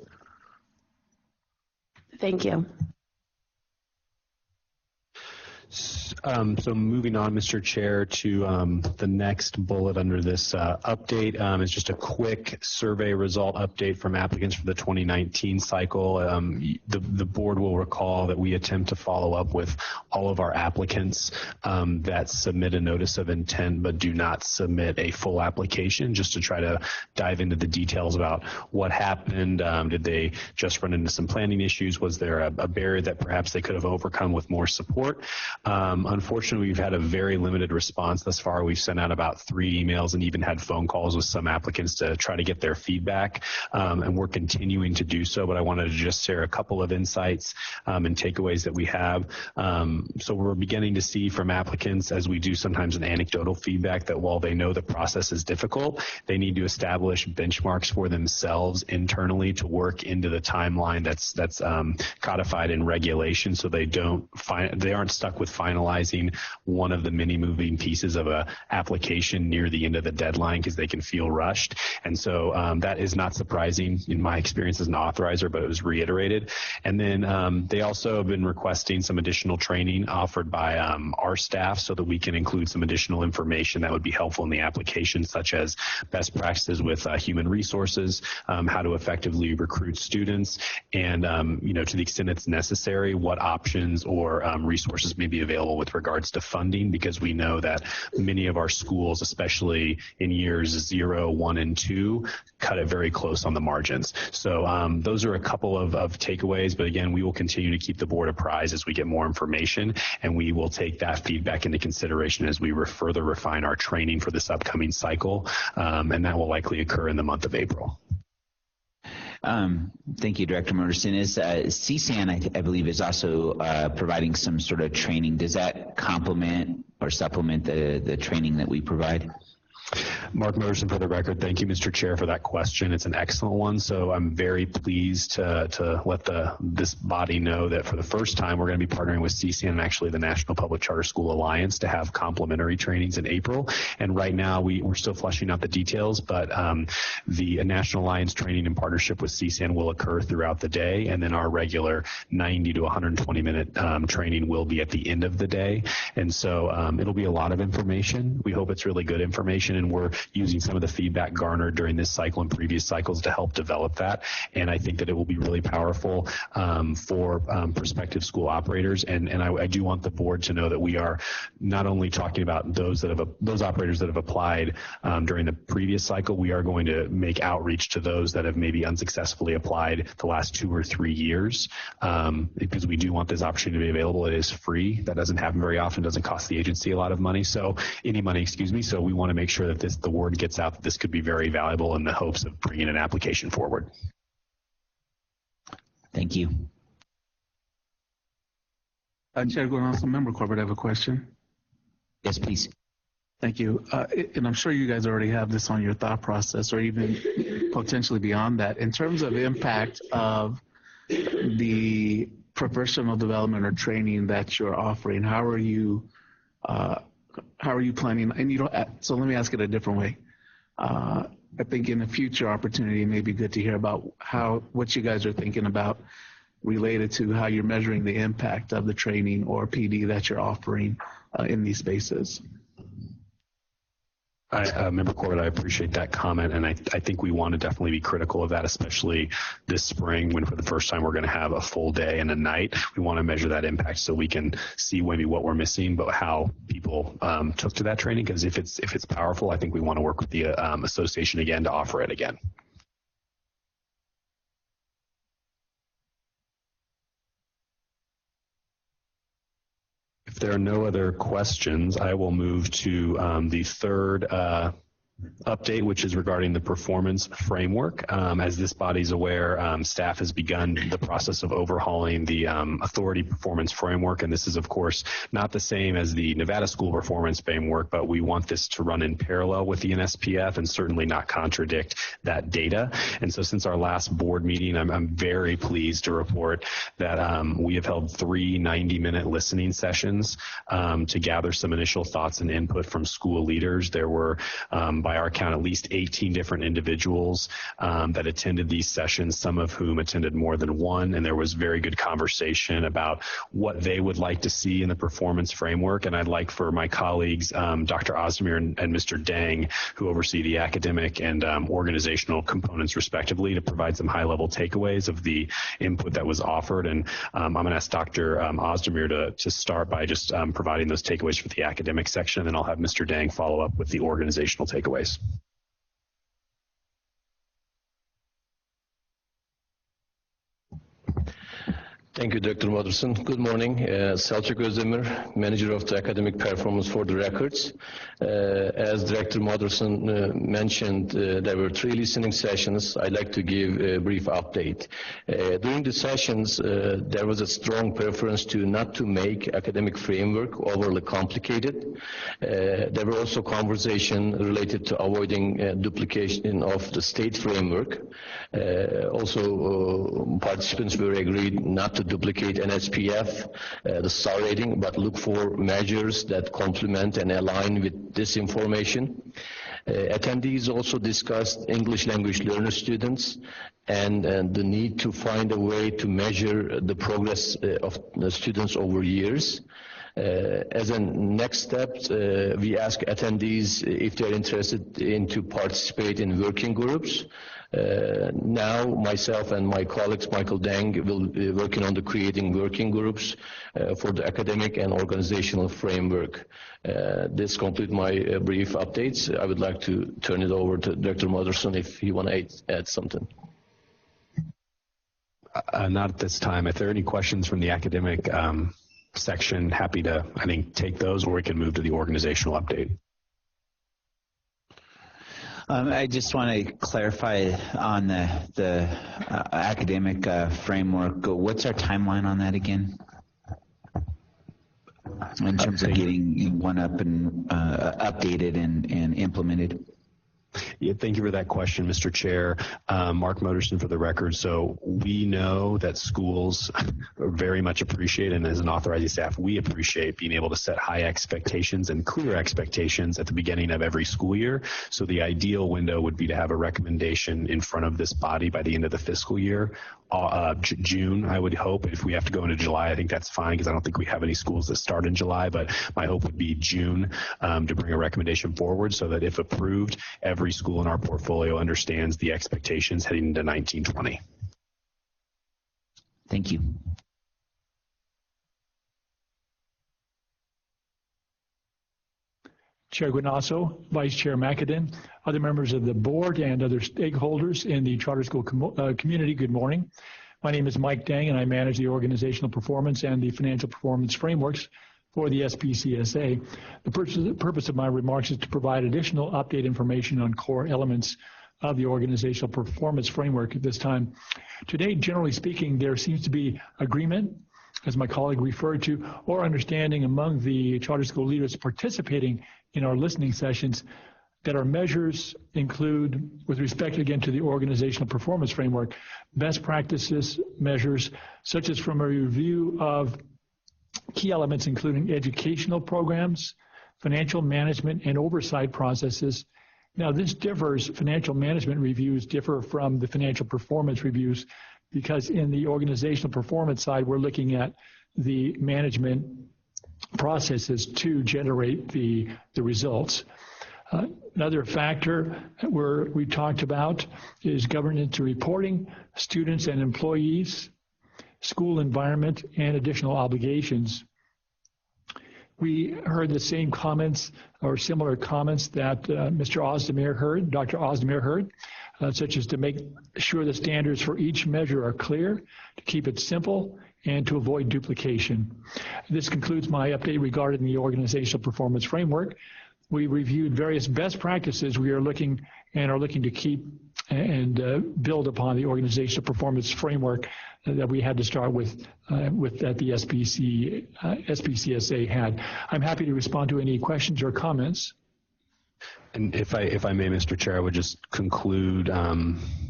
Thank you. So moving on, Mr. Chair, to the next bullet under this update is just a quick survey result update from applicants for the 2019 cycle. The board will recall that we attempt to follow up with all of our applicants that submit a notice of intent but do not submit a full application, just to try to dive into the details about what happened. Did they just run into some planning issues? Was there a barrier that perhaps they could have overcome with more support? Unfortunately, we've had a very limited response thus far. We've sent out about 3 emails and even had phone calls with some applicants to try to get their feedback, and we're continuing to do so, but I wanted to just share a couple of insights and takeaways that we have. So we're beginning to see from applicants, as we do sometimes an anecdotal feedback, that while they know the process is difficult, they need to establish benchmarks for themselves internally to work into the timeline that's codified in regulation, so they aren't stuck with finalizing one of the many moving pieces of a application near the end of the deadline because they can feel rushed. And so that is not surprising in my experience as an authorizer, but it was reiterated. And then they also have been requesting some additional training offered by our staff so that we can include some additional information that would be helpful in the application, such as best practices with human resources, how to effectively recruit students, and to the extent it's necessary, what options or resources may be available with regards to funding, because we know that many of our schools, especially in years 0, 1, and 2, cut it very close on the margins. So those are a couple of takeaways, but again, we will continue to keep the board apprised as we get more information, and we will take that feedback into consideration as we further refine our training for this upcoming cycle, and that will likely occur in the month of April. Thank you, Director Morrison. CSAN, I believe, is also providing some sort of training. Does that complement or supplement the training that we provide? Mark Moterson, for the record. Thank you, Mr. Chair, for that question. It's an excellent one. So I'm very pleased to let this body know that for the first time, we're going to be partnering with CSAN and actually the National Public Charter School Alliance to have complimentary trainings in April. And right now, we're still fleshing out the details, but the National Alliance training in partnership with CSAN will occur throughout the day, and then our regular 90 to 120-minute training will be at the end of the day. And so it'll be a lot of information. We hope it's really good information, and we're using some of the feedback garnered during this cycle and previous cycles to help develop that. And I think that it will be really powerful for prospective school operators. And I do want the board to know that we are not only talking about those operators that have applied during the previous cycle. We are going to make outreach to those that have maybe unsuccessfully applied the last 2 or 3 years, because we do want this opportunity to be available. It is free. That doesn't happen very often. Doesn't cost the agency a lot of money. So we want to make sure that the word gets out that this could be very valuable in the hopes of bringing an application forward. Thank you. Chair Guanasso, Member Corbett, I have a question. Yes, please. Thank you. And I'm sure you guys already have this on your thought process, or even potentially beyond that. In terms of impact of the professional development or training that you're offering, how are you planning? And so let me ask it a different way. I think in a future opportunity, it may be good to hear about what you guys are thinking about related to how you're measuring the impact of the training or PD that you're offering in these spaces. Member Corbett, I appreciate that comment, and I think we want to definitely be critical of that, especially this spring when for the first time we're going to have a full day and a night. We want to measure that impact so we can see maybe what we're missing, but how people took to that training, because if it's powerful, I think we want to work with the association again to offer it again. If there are no other questions, I will move to the third update, which is regarding the performance framework. As this body's aware, staff has begun the process of overhauling the authority performance framework, and this is, of course, not the same as the Nevada School Performance Framework, but we want this to run in parallel with the NSPF and certainly not contradict that data. And so since our last board meeting, I'm very pleased to report that we have held 3 90-minute listening sessions to gather some initial thoughts and input from school leaders. There were by our count, at least 18 different individuals that attended these sessions, some of whom attended more than one, and there was very good conversation about what they would like to see in the performance framework. And I'd like for my colleagues, Dr. Ozdemir and Mr. Dang, who oversee the academic and organizational components respectively, to provide some high-level takeaways of the input that was offered. And I'm going to ask Dr. Ozdemir to start by just providing those takeaways for the academic section, and then I'll have Mr. Dang follow up with the organizational takeaways. Thank you, Dr. Moderson. Good morning. Selçuk Özdemir, Manager of the Academic Performance for the Records. As Director Moderson mentioned, there were 3 listening sessions. I'd like to give a brief update. During the sessions, there was a strong preference not to make academic framework overly complicated. There were also conversations related to avoiding duplication of the state framework. Also, participants were agreed not to duplicate an SPF, the star rating, but look for measures that complement and align with this information. Attendees also discussed English language learner students and the need to find a way to measure the progress of the students over years. As a next step, we ask attendees if they're interested in to participate in working groups. Now, myself and my colleagues, Michael Dang, will be working on creating working groups for the academic and organizational framework. This completes my brief updates. I would like to turn it over to Dr. Moderson if he want to add something. Not at this time. If there are any questions from the academic section, happy to, I think, take those, or we can move to the organizational update. I just want to clarify on the academic framework. What's our timeline on that again? In terms of getting one up and updated and implemented. Yeah, thank you for that question, Mr. Chair. Mark Moderson for the record. So we know that schools very much appreciate, and as an authorizing staff, we appreciate being able to set high expectations and clear expectations at the beginning of every school year. So the ideal window would be to have a recommendation in front of this body by the end of the fiscal year. June, I would hope. If we have to go into July, I think that's fine, because I don't think we have any schools that start in July, but my hope would be June to bring a recommendation forward so that if approved, every school in our portfolio understands the expectations heading into 1920. Thank you. Chair Guinasso, Vice Chair McAdin, other members of the board and other stakeholders in the charter school community, good morning. My name is Mike Dang, and I manage the organizational performance and the financial performance frameworks for the SPCSA. The purpose of my remarks is to provide additional update information on core elements of the organizational performance framework at this time. Today, generally speaking, there seems to be agreement, as my colleague referred to, or understanding among the charter school leaders participating in our listening sessions that our measures include, with respect again to the organizational performance framework, best practices measures, such as from a review of key elements including educational programs, financial management, and oversight processes. Now, this differs, financial management reviews differ from the financial performance reviews, because in the organizational performance side, we're looking at the management processes to generate the results. Another factor we talked about is governance reporting, students and employees, school environment, and additional obligations. We heard the same comments or similar comments that Mr. Ozdemir heard, Dr. Ozdemir heard, such as to make sure the standards for each measure are clear, to keep it simple, and to avoid duplication. This concludes my update regarding the organizational performance framework. We reviewed various best practices we are looking to keep and build upon the organizational performance framework that we had to start with that the SPCSA had. I'm happy to respond to any questions or comments. And if I may, Mr. Chair, I would just conclude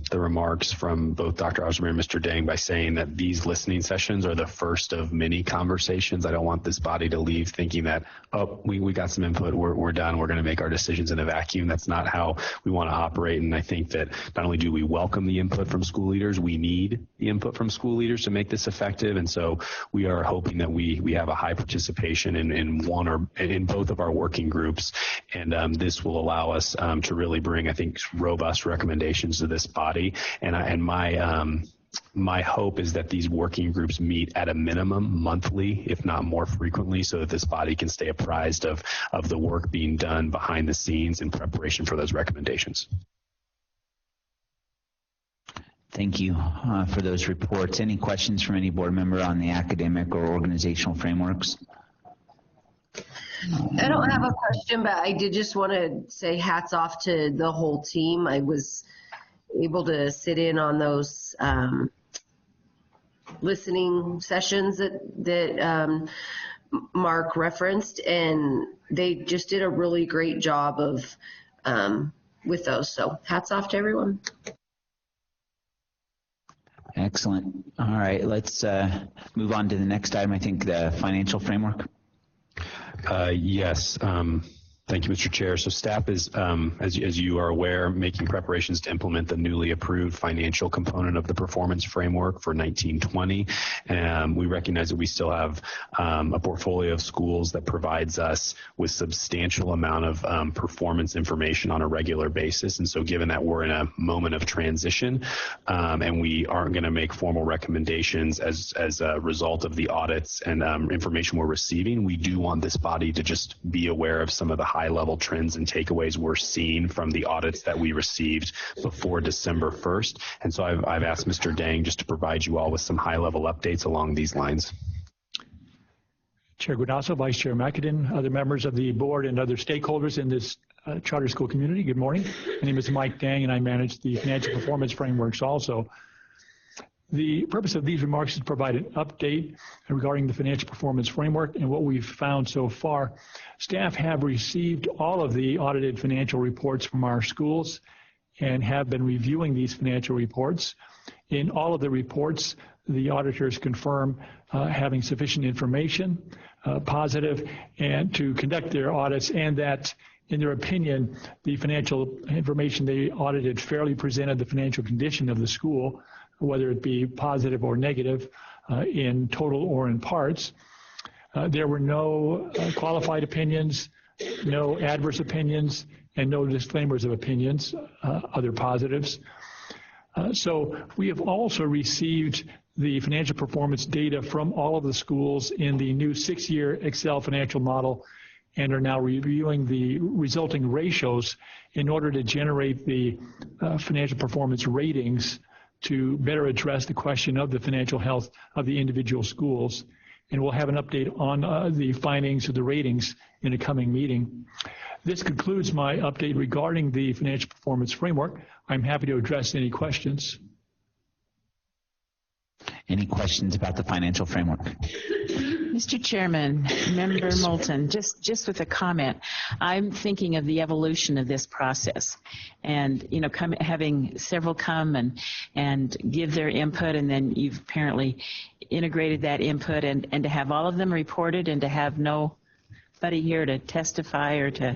the remarks from both Dr. Osmer and Mr. Dang by saying that these listening sessions are the first of many conversations. I don't want this body to leave thinking that, oh, we got some input, we're done, we're going to make our decisions in a vacuum. That's not how we want to operate. And I think that not only do we welcome the input from school leaders, we need the input from school leaders to make this effective. And so we are hoping that we have a high participation in one or in both of our working groups. And this will allow us to really bring, I think, robust recommendations to this body. And my hope is that these working groups meet at a minimum monthly, if not more frequently, so that this body can stay apprised of the work being done behind the scenes in preparation for those recommendations. Thank you for those reports. Any questions from any board member on the academic or organizational frameworks? I don't have a question, but I did just want to say hats off to the whole team. I was able to sit in on those listening sessions that Mark referenced, and they just did a really great job of with those. So hats off to everyone. Excellent. All right, let's move on to the next item. I think the financial framework. Yes. Thank you, Mr. Chair. So staff is, as you are aware, making preparations to implement the newly approved financial component of the performance framework for 1920. We recognize that we still have a portfolio of schools that provides us with substantial amount of performance information on a regular basis. And so given that we're in a moment of transition and we aren't going to make formal recommendations as a result of the audits and information we're receiving, we do want this body to just be aware of some of the high-level trends and takeaways we're seeing from the audits that we received before December 1st. And so I've asked Mr. Dang just to provide you all with some high-level updates along these lines. Chair Guanasso, Vice Chair McAdin, other members of the board and other stakeholders in this charter school community, good morning. My name is Mike Dang and I manage the financial performance frameworks also. The purpose of these remarks is to provide an update regarding the financial performance framework and what we've found so far. Staff have received all of the audited financial reports from our schools and have been reviewing these financial reports. In all of the reports, the auditors confirm having sufficient information, positive, and to conduct their audits, and that in their opinion, the financial information they audited fairly presented the financial condition of the school, whether it be positive or negative, in total or in parts. There were no qualified opinions, no adverse opinions, and no disclaimers of opinions, other positives. So we have also received the financial performance data from all of the schools in the new 6-year Excel financial model and are now reviewing the resulting ratios in order to generate the financial performance ratings to better address the question of the financial health of the individual schools. And we'll have an update on the findings of the ratings in a coming meeting. This concludes my update regarding the financial performance framework. I'm happy to address any questions. Any questions about the financial framework? Mr. Chairman, Member Moulton, just with a comment, I'm thinking of the evolution of this process, and having several come and give their input, and then you've apparently integrated that input, and to have all of them reported, and to have nobody here to testify or to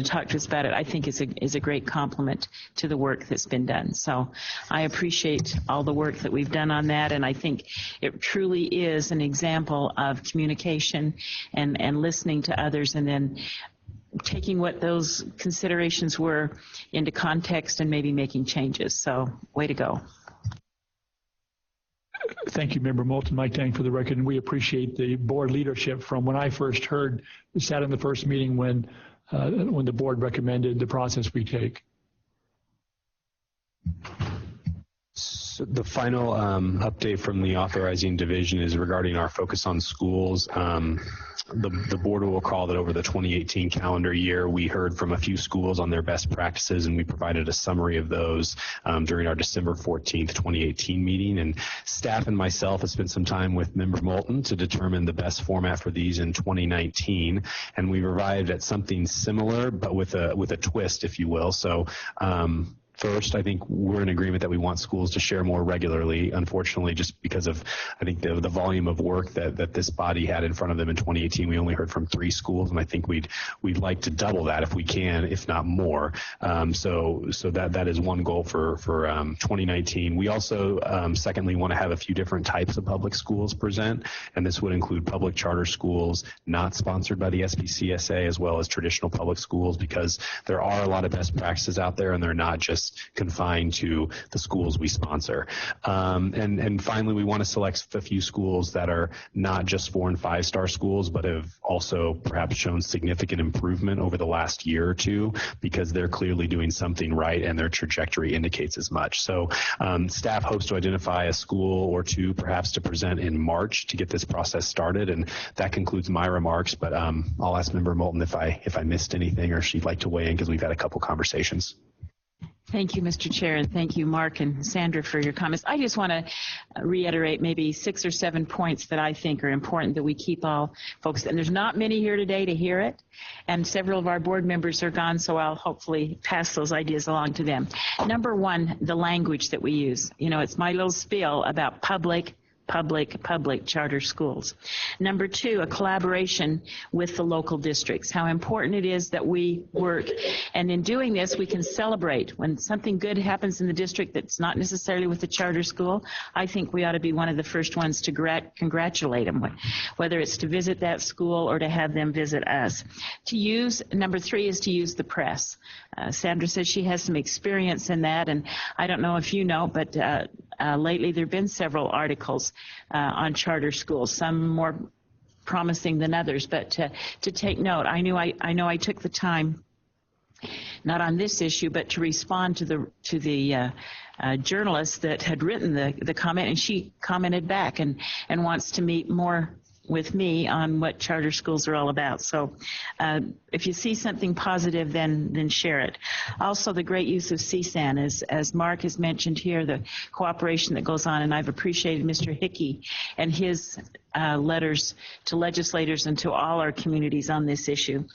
talk to us about it, I think is a great compliment to the work that's been done. So I appreciate all the work that we've done on that, and I think it truly is an example of communication and listening to others, and then taking what those considerations were into context and maybe making changes. So way to go. Thank you, Member Moulton, Mike Dang, for the record, and we appreciate the board leadership from when I first heard, we sat in the first meeting when the board recommended the process we take. So the final update from the authorizing division is regarding our focus on schools. The board will recall that over the 2018 calendar year, we heard from a few schools on their best practices, and we provided a summary of those during our December 14th, 2018 meeting. And staff and myself have spent some time with Member Moulton to determine the best format for these in 2019, and we've arrived at something similar, but with a twist, if you will. So First, I think we're in agreement that we want schools to share more regularly, unfortunately, just because of, I think, the volume of work that this body had in front of them in 2018. We only heard from 3 schools, and I think we'd like to double that if we can, if not more. So that is one goal for 2019. We also, secondly, want to have a few different types of public schools present, and this would include public charter schools not sponsored by the SPCSA, as well as traditional public schools, because there are a lot of best practices out there, and they're not just confined to the schools we sponsor. And finally, we want to select a few schools that are not just 4- and 5-star schools, but have also perhaps shown significant improvement over the last year or two, because they're clearly doing something right and their trajectory indicates as much. So staff hopes to identify a school or two perhaps to present in March to get this process started, and that concludes my remarks, but I'll ask Member Moulton if I missed anything or she'd like to weigh in, because we've had a couple conversations. Thank you, Mr. Chair, and thank you, Mark and Sandra, for your comments. I just want to reiterate maybe 6 or 7 points that I think are important that we keep all focused. And there's not many here today to hear it, and several of our board members are gone, so I'll hopefully pass those ideas along to them. Number one, the language that we use. You know, it's my little spiel about public charter schools. Number 2, a collaboration with the local districts, how important it is that we work. And in doing this, we can celebrate when something good happens in the district that's not necessarily with the charter school. I think we ought to be one of the first ones to congratulate them, whether it's to visit that school or to have them visit us. Number 3 is to use the press. Sandra says she has some experience in that, and I don't know if you know, but lately there have been several articles on charter schools, some more promising than others, but to take note. I know I took the time, not on this issue, but to respond to the journalist that had written the comment, and she commented back and wants to meet more with me on what charter schools are all about. So if you see something positive, then share it. Also, the great use of CSAN, as Mark has mentioned here, the cooperation that goes on, and I've appreciated Mr. Hickey and his letters to legislators and to all our communities on this issue.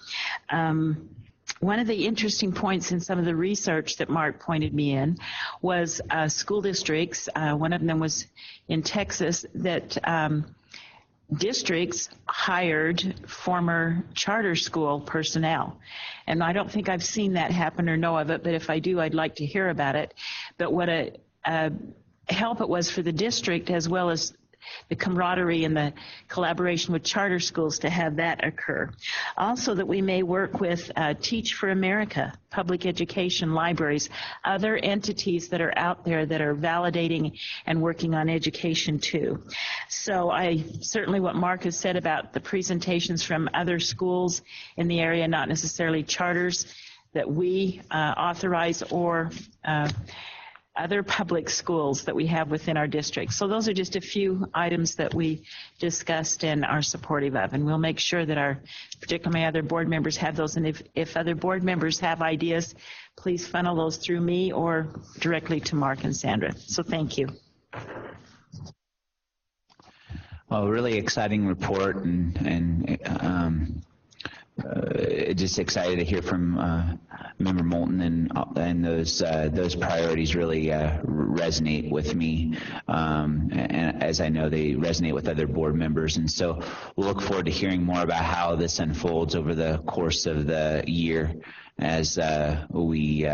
One of the interesting points in some of the research that Mark pointed me in was school districts. One of them was in Texas, that districts hired former charter school personnel. And I don't think I've seen that happen or know of it, but if I do, I'd like to hear about it. But what a help it was for the district, as well as the camaraderie and the collaboration with charter schools, to have that occur. Also, that we may work with Teach for America, public education, libraries, other entities that are out there that are validating and working on education too. So I certainly, what Mark has said about the presentations from other schools in the area, not necessarily charters that we authorize, or other public schools that we have within our district. So those are just a few items that we discussed and are supportive of, and we'll make sure that particularly my other board members have those, and if other board members have ideas, please funnel those through me or directly to Mark and Sandra. So thank you. Well, really exciting report, and just excited to hear from Member Moulton, and those priorities really resonate with me, and as I know they resonate with other board members. And so we'll look forward to hearing more about how this unfolds over the course of the year as we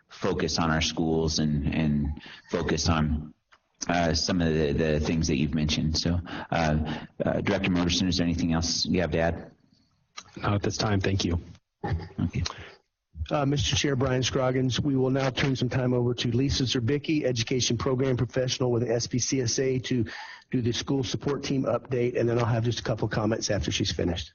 focus on our schools and focus on some of the things that you've mentioned. So Director Morrison, is there anything else you have to add? Not at this time, thank you. Okay. Mr. Chair, Brian Scroggins, we will now turn some time over to Lisa Zerbicki, Education Program Professional with the SPCSA, to do the school support team update, and then I'll have just a couple comments after she's finished.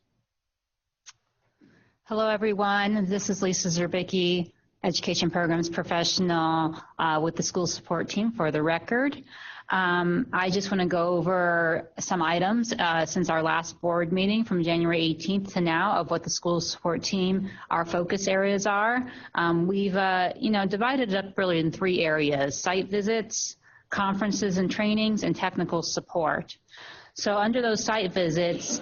Hello, everyone. This is Lisa Zerbicki, Education Programs Professional with the school support team, for the record. I just want to go over some items since our last board meeting from January 18th to now of what the school support team, our focus areas are. We've divided it up really in 3 areas: site visits, conferences and trainings, and technical support. So under those site visits,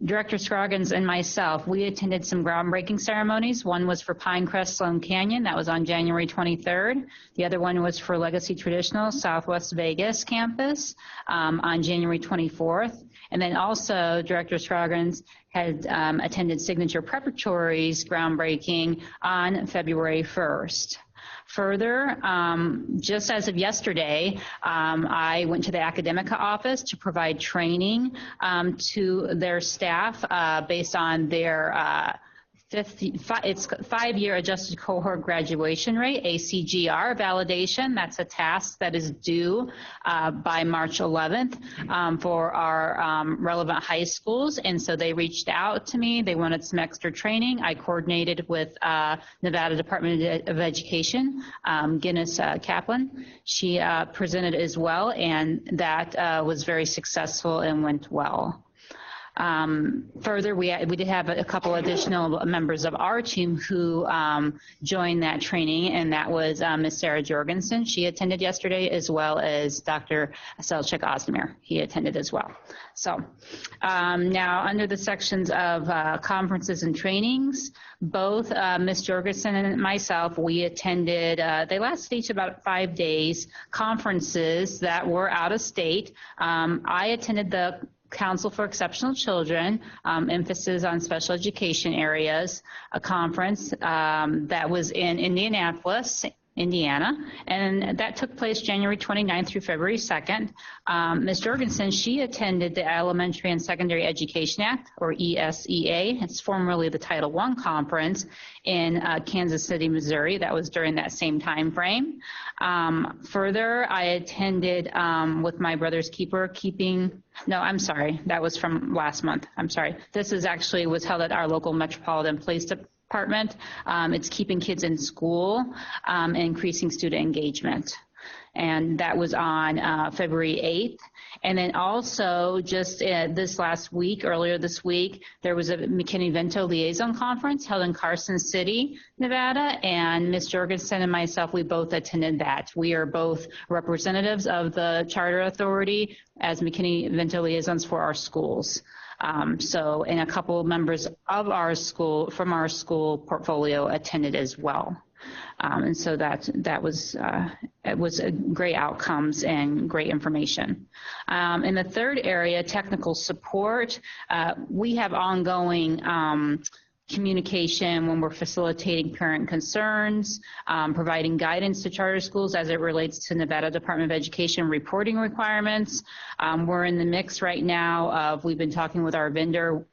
Director Scroggins and myself, we attended some groundbreaking ceremonies. One was for Pinecrest Sloan Canyon. That was on January 23rd. The other one was for Legacy Traditional Southwest Vegas campus on January 24th. And then also Director Scroggins had attended Signature Preparatory's groundbreaking on February 1st. Further, just as of yesterday, I went to the Academica office to provide training to their staff based on their it's 5-year adjusted cohort graduation rate, ACGR validation. That's a task that is due by March 11th for our relevant high schools. And so they reached out to me. They wanted some extra training. I coordinated with Nevada Department of Education, Guinness Kaplan. She presented as well, and that was very successful and went well. Further, we did have a couple additional members of our team who joined that training, and that was Ms. Sarah Jorgensen. She attended yesterday, as well as Dr. Selchuk Ozdemir. He attended as well. So now under the sections of conferences and trainings, both Ms. Jorgensen and myself, we attended, they lasted each about 5 days, conferences that were out of state. I attended the Council for Exceptional Children, emphasis on special education areas, a conference that was in Indianapolis, Indiana, and that took place January 29th through February 2nd. Ms. Jorgensen, she attended the Elementary and Secondary Education Act, or ESEA. It's formerly the Title I conference in Kansas City, Missouri. That was during that same time frame. Further, I attended with my brother's keeper, that was from last month. I'm sorry. This is actually was held at our local Metropolitan Police Department. It's keeping kids in school, increasing student engagement. And that was on February 8th. And then also just earlier this week, there was a McKinney-Vento Liaison Conference held in Carson City, Nevada, and Ms. Jorgensen and myself, we both attended that. We are both representatives of the Charter Authority as McKinney-Vento Liaisons for our schools. And a couple of members of our school, from our school portfolio, attended as well. And so that was great outcomes and great information. In the third area, technical support, we have ongoing communication when we're facilitating parent concerns, providing guidance to charter schools as it relates to Nevada Department of Education reporting requirements. We're in the mix right now we've been talking with our vendor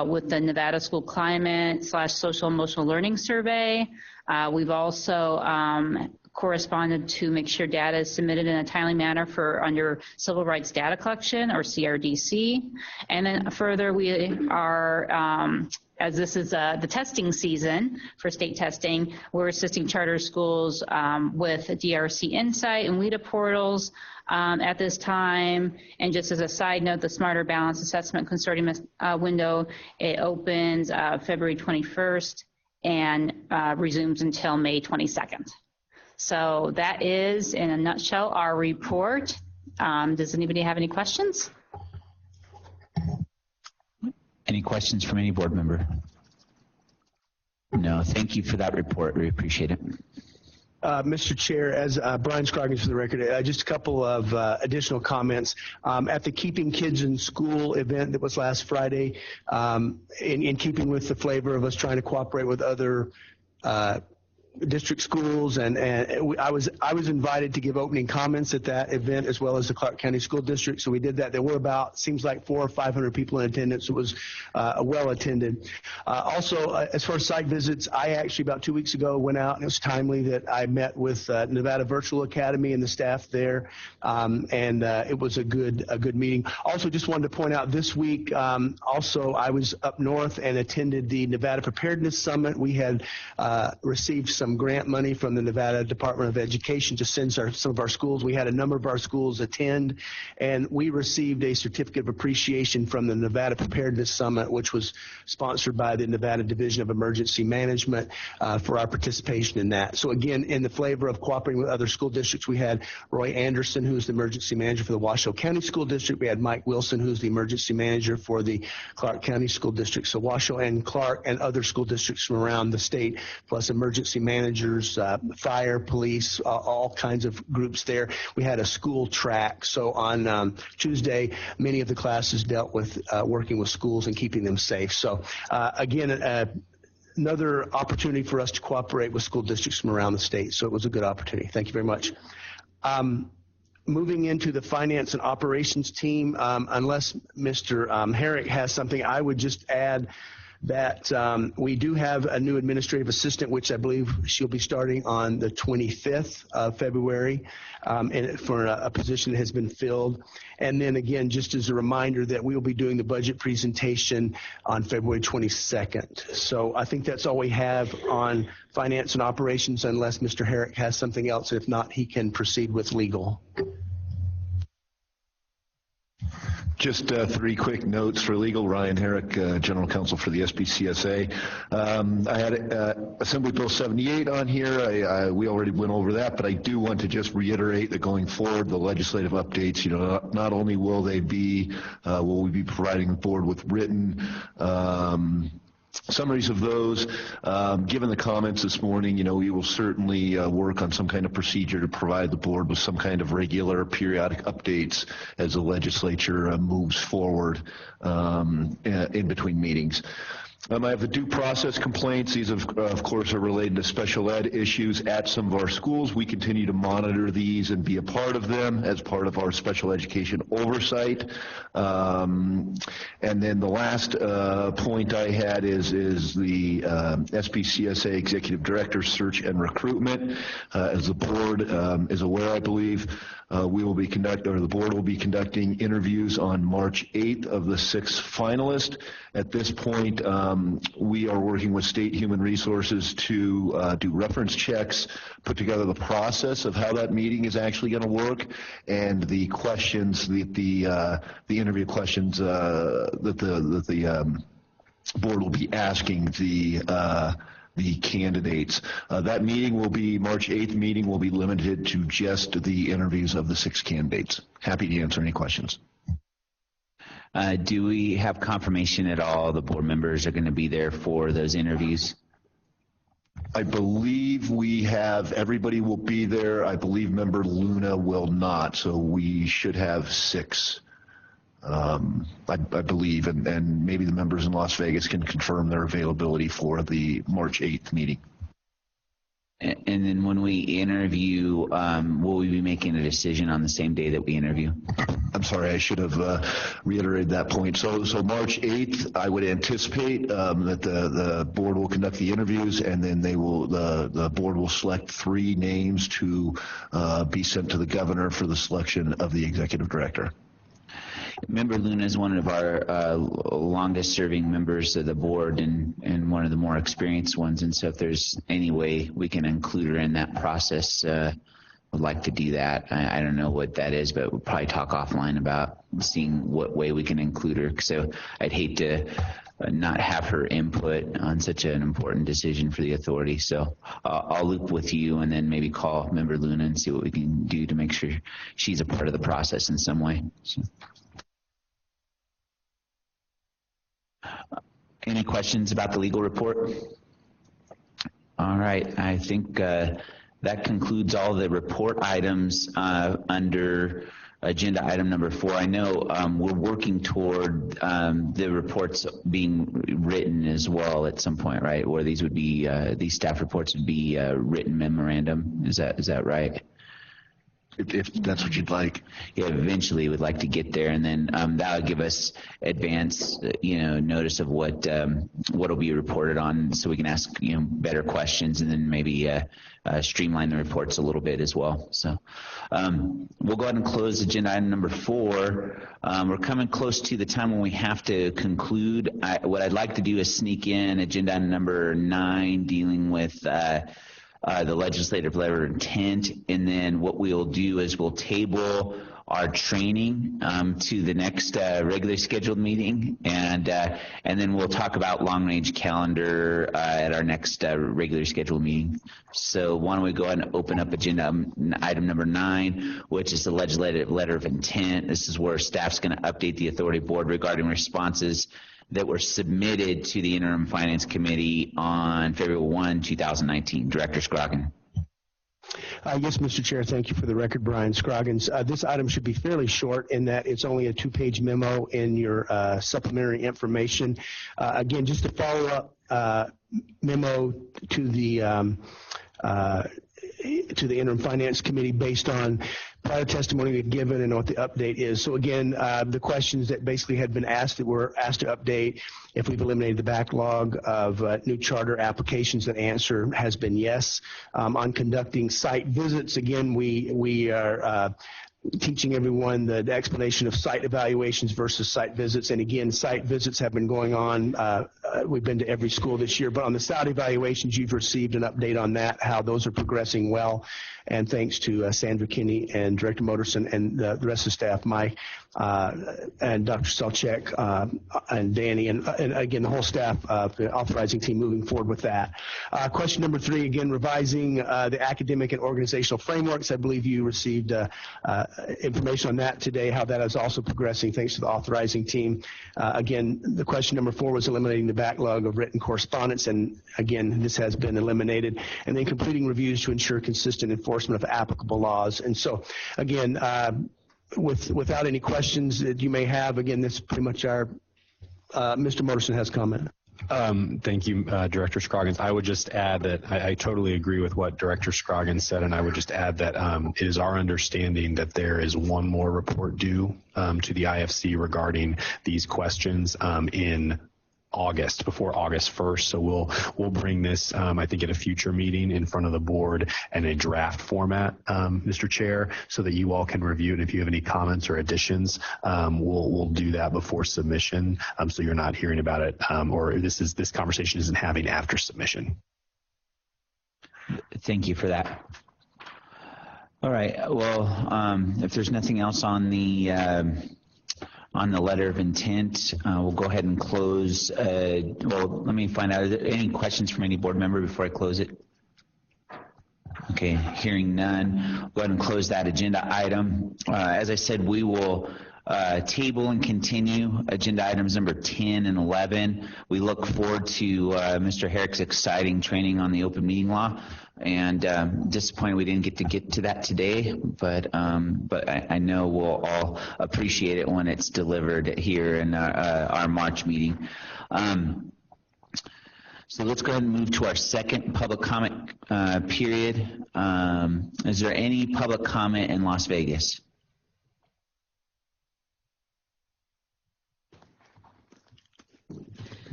with the Nevada School Climate / Social Emotional Learning Survey. We've also corresponded to make sure data is submitted in a timely manner under Civil Rights Data Collection, or CRDC. And then further, we are, as this is the testing season for state testing, we're assisting charter schools with DRC Insight and WIDA portals at this time. And just as a side note, the Smarter Balance Assessment Consortium window, it opens February 21st and resumes until May 22nd. So that is, in a nutshell, our report. Does anybody have any questions? Any questions from any board member? No, thank you for that report. We appreciate it. Mr. Chair, as Brian Scroggins for the record, just a couple of additional comments. At the Keeping Kids in School event that was last Friday, in keeping with the flavor of us trying to cooperate with other district schools, and I was invited to give opening comments at that event, as well as the Clark County School District. So we did that. There were about, seems like 400 or 500 people in attendance. It was well attended. Also, as far as site visits, I actually about 2 weeks ago went out, and it was timely that I met with Nevada Virtual Academy and the staff there, and it was a good meeting. Also, just wanted to point out this week, also I was up north and attended the Nevada Preparedness Summit. We had received some some grant money from the Nevada Department of Education to send some of our schools. We had a number of our schools attend, and we received a certificate of appreciation from the Nevada Preparedness Summit, which was sponsored by the Nevada Division of Emergency Management for our participation in that. So again, in the flavor of cooperating with other school districts, we had Roy Anderson, who's the emergency manager for the Washoe County School District. We had Mike Wilson, who's the emergency manager for the Clark County School District. So Washoe and Clark and other school districts from around the state, plus emergency managers, fire, police, all kinds of groups there. We had a school track. So on Tuesday, many of the classes dealt with working with schools and keeping them safe. So again, another opportunity for us to cooperate with school districts from around the state. So it was a good opportunity. Thank you very much. Moving into the finance and operations team, unless Mr. Herrick has something, I would just add that we do have a new administrative assistant, which I believe she'll be starting on the 25th of February for a position that has been filled. And then again, just as a reminder that we will be doing the budget presentation on February 22nd. So I think that's all we have on finance and operations, unless Mr. Herrick has something else. If not, he can proceed with legal. Just three quick notes for legal. Ryan Herrick, General Counsel for the SPCSA. I had Assembly Bill 78 on here. We already went over that, but I do want to just reiterate that going forward, the legislative updates, not only will we be providing the board with written summaries of those. Given the comments this morning, we will certainly work on some kind of procedure to provide the board with some kind of regular periodic updates as the legislature moves forward in between meetings. I have the due process complaints. These, of course, are related to special ed issues at some of our schools. We continue to monitor these and be a part of them as part of our special education oversight. And then the last point I had is the SPCSA Executive Director Search and Recruitment. As the board is aware, I believe, the board will be conducting interviews on March 8th of the 6 finalists. At this point, we are working with State Human Resources to do reference checks, put together the process of how that meeting is actually going to work, and the questions, the interview questions that the board will be asking the candidates. That meeting will be, March 8th meeting will be limited to just the interviews of the 6 candidates. Happy to answer any questions. Do we have confirmation at all the board members are going to be there for those interviews? I believe we have, everybody will be there. I believe member Luna will not, so we should have 6. I believe, and maybe the members in Las Vegas can confirm their availability for the March 8th meeting. And then when we interview, will we be making a decision on the same day that we interview? I'm sorry, I should have reiterated that point. So March 8th, I would anticipate that the board will conduct the interviews, and then the board will select 3 names to be sent to the governor for the selection of the executive director. Member Luna is one of our longest serving members of the board and one of the more experienced ones, and so if there's any way we can include her in that process, would like to do that. I don't know what that is, but we'll probably talk offline about seeing what way we can include her. So I'd hate to not have her input on such an important decision for the authority. So I'll loop with you and then maybe call Member Luna and see what we can do to make sure she's a part of the process in some way. So. Any questions about the legal report? All right, I think that concludes all the report items under agenda item number 4. I know we're working toward the reports being written as well at some point, right? Where these would be, these staff reports would be written memorandum. Is that right? If that's what you'd like. Yeah, eventually we'd like to get there, and then that would give us advance, notice of what will be reported on, so we can ask better questions, and then maybe streamline the reports a little bit as well. So we'll go ahead and close agenda item number 4. We're coming close to the time when we have to conclude. What I'd like to do is sneak in agenda item number 9, dealing with the legislative letter of intent, and then what we'll do is we'll table our training to the next regularly scheduled meeting, and then we'll talk about long-range calendar at our next regularly scheduled meeting. So why don't we go ahead and open up agenda item number 9, which is the legislative letter of intent. This is where staff's going to update the authority board regarding responses that were submitted to the interim finance committee on February 1, 2019. Director Scroggins. Yes, Mr. Chair, thank you for the record, Brian Scroggins. This item should be fairly short in that it's only a 2-page memo in your supplementary information. Again, just a follow-up memo to the interim finance committee based on prior testimony we've given and what the update is. So again, the questions that basically had been asked that were asked to update, if we've eliminated the backlog of new charter applications, the answer has been yes. On conducting site visits, again, we are teaching everyone the explanation of site evaluations versus site visits. And again, site visits have been going on. We've been to every school this year, but on the site evaluations, you've received an update on that, how those are progressing well. And thanks to Sandra Kinney and Director Moderson and the rest of the staff, Mike and Dr. Selchek and Danny, and again, the whole staff of the authorizing team moving forward with that. Question number 3, again, revising the academic and organizational frameworks. I believe you received information on that today, how that is also progressing thanks to the authorizing team. Again, the question number 4 was eliminating the backlog of written correspondence, and again, this has been eliminated. And then completing reviews to ensure consistent enforcement of applicable laws. And so, again, without any questions that you may have, again, this is pretty much our, Mr. Moderson has comment. Thank you, Director Scroggins. I would just add that I totally agree with what Director Scroggins said, and I would just add that it is our understanding that there is one more report due to the IFC regarding these questions in August, before August 1st. So we'll bring this, I think, at a future meeting in front of the board in a draft format, Mr. Chair, so that you all can review it. If you have any comments or additions, we'll do that before submission, so you're not hearing about it, or this conversation isn't having after submission. Thank you for that. All right. Well, if there's nothing else on the letter of intent, we'll go ahead and close. Well, let me find out, are there any questions from any board member before I close it? Okay, hearing none, go ahead and close that agenda item. As I said, we will table and continue agenda items number 10 and 11. We look forward to Mr. Herrick's exciting training on the open meeting law, and disappointed we didn't get to that today, but I know we'll all appreciate it when it's delivered here in our March meeting. So let's go ahead and move to our second public comment period. Is there any public comment in Las Vegas?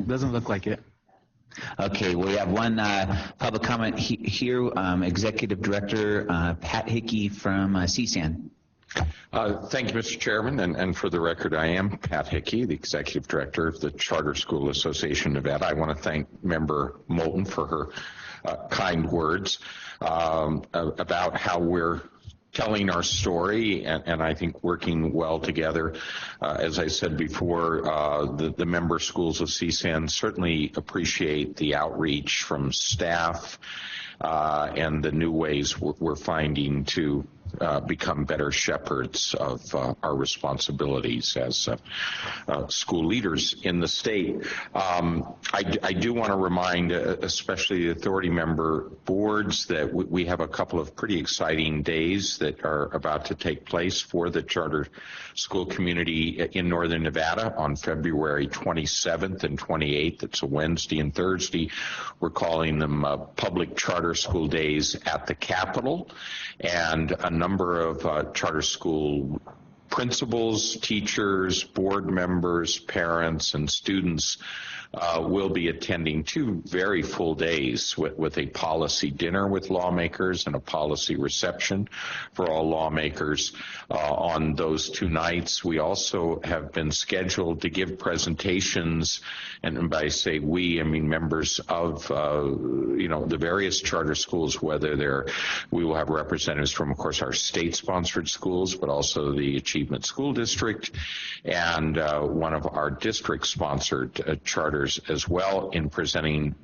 Doesn't look like it. Okay, we have one public comment here, Executive Director Pat Hickey from CSAN. Thank you, Mr. Chairman, and for the record, I am Pat Hickey, the Executive Director of the Charter School Association of Nevada. I want to thank Member Moulton for her kind words about how we're telling our story, and I think working well together. As I said before, the member schools of CSAN certainly appreciate the outreach from staff and the new ways we're finding to become better shepherds of our responsibilities as school leaders in the state. I do want to remind, especially the authority member boards, that we have a couple of pretty exciting days that are about to take place for the charter school community in Northern Nevada on February 27th and 28th. It's a Wednesday and Thursday. We're calling them public charter school days at the Capitol, and a number of charter school principals, teachers, board members, parents, and students will be attending 2 very full days with a policy dinner with lawmakers and a policy reception for all lawmakers on those 2 nights. We also have been scheduled to give presentations, and by say we, I mean members of the various charter schools, whether we will have representatives from, of course, our state-sponsored schools, but also the Achievement School District and one of our district-sponsored charters as well, in presenting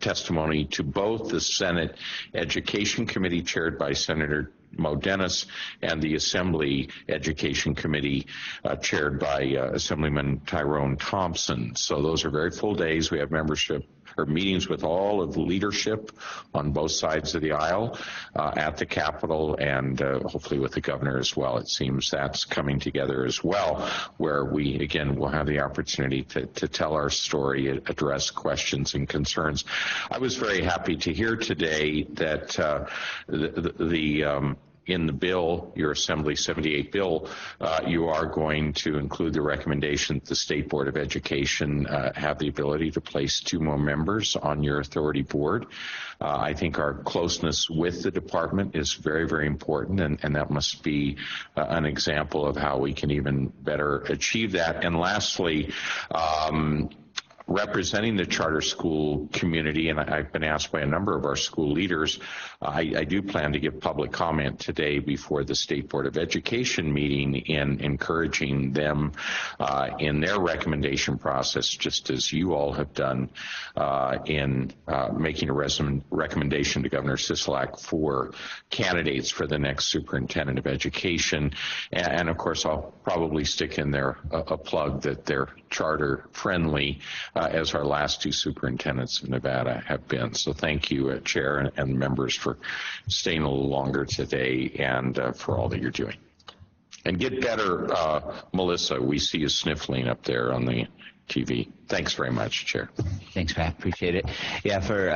testimony to both the Senate Education Committee chaired by Senator Mo Dennis and the Assembly Education Committee chaired by Assemblyman Tyrone Thompson. So those are very full days. We have membership or meetings with all of the leadership on both sides of the aisle at the Capitol, and hopefully with the governor as well. It seems that's coming together as well, where we, again, will have the opportunity to tell our story, address questions and concerns. I was very happy to hear today that in the bill, your Assembly 78 bill, you are going to include the recommendation that the State Board of Education have the ability to place 2 more members on your authority board. I think our closeness with the department is very, very important, and that must be an example of how we can even better achieve that. And lastly, representing the charter school community, and I've been asked by a number of our school leaders, I do plan to give public comment today before the State Board of Education meeting in encouraging them in their recommendation process, just as you all have done in making a recommendation to Governor Sisolak for candidates for the next superintendent of education. And of course, I'll probably stick in there a plug that they're charter friendly, as our last 2 superintendents of Nevada have been. So thank you, Chair and members, for staying a little longer today and for all that you're doing. And get better, Melissa. We see you sniffling up there on the TV. Thanks very much, Chair. Thanks, Pat. Appreciate it. Yeah, for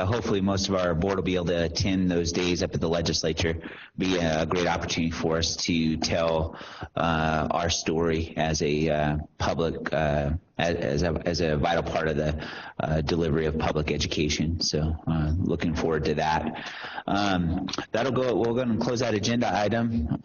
hopefully most of our board will be able to attend those days up at the legislature. Be a great opportunity for us to tell our story as a public, as a vital part of the delivery of public education. So looking forward to that. That'll go. We'll go and close that agenda item.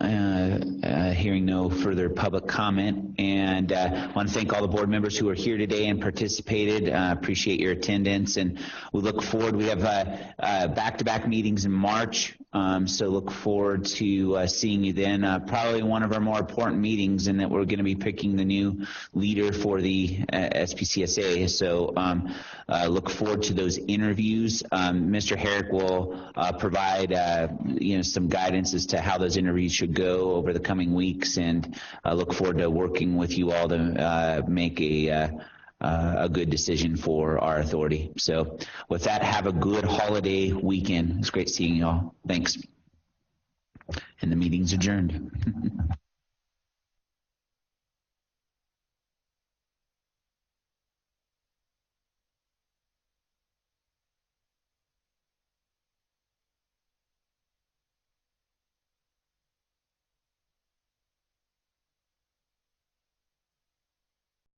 Hearing no further public comment, and want to thank all the board members who are here today and participated. Appreciate your attendance, and we look forward. We have back-to-back meetings in March, so look forward to seeing you then. Probably one of our more important meetings, in that we're going to be picking the new leader for the SPCSA. So look forward to those interviews. Mr. Herrick will provide some guidance as to how those interviews should go over the coming weeks, and I look forward to working with you all to make a good decision for our authority. So with that, have a good holiday weekend. It's great seeing you all. Thanks. And the meeting's adjourned.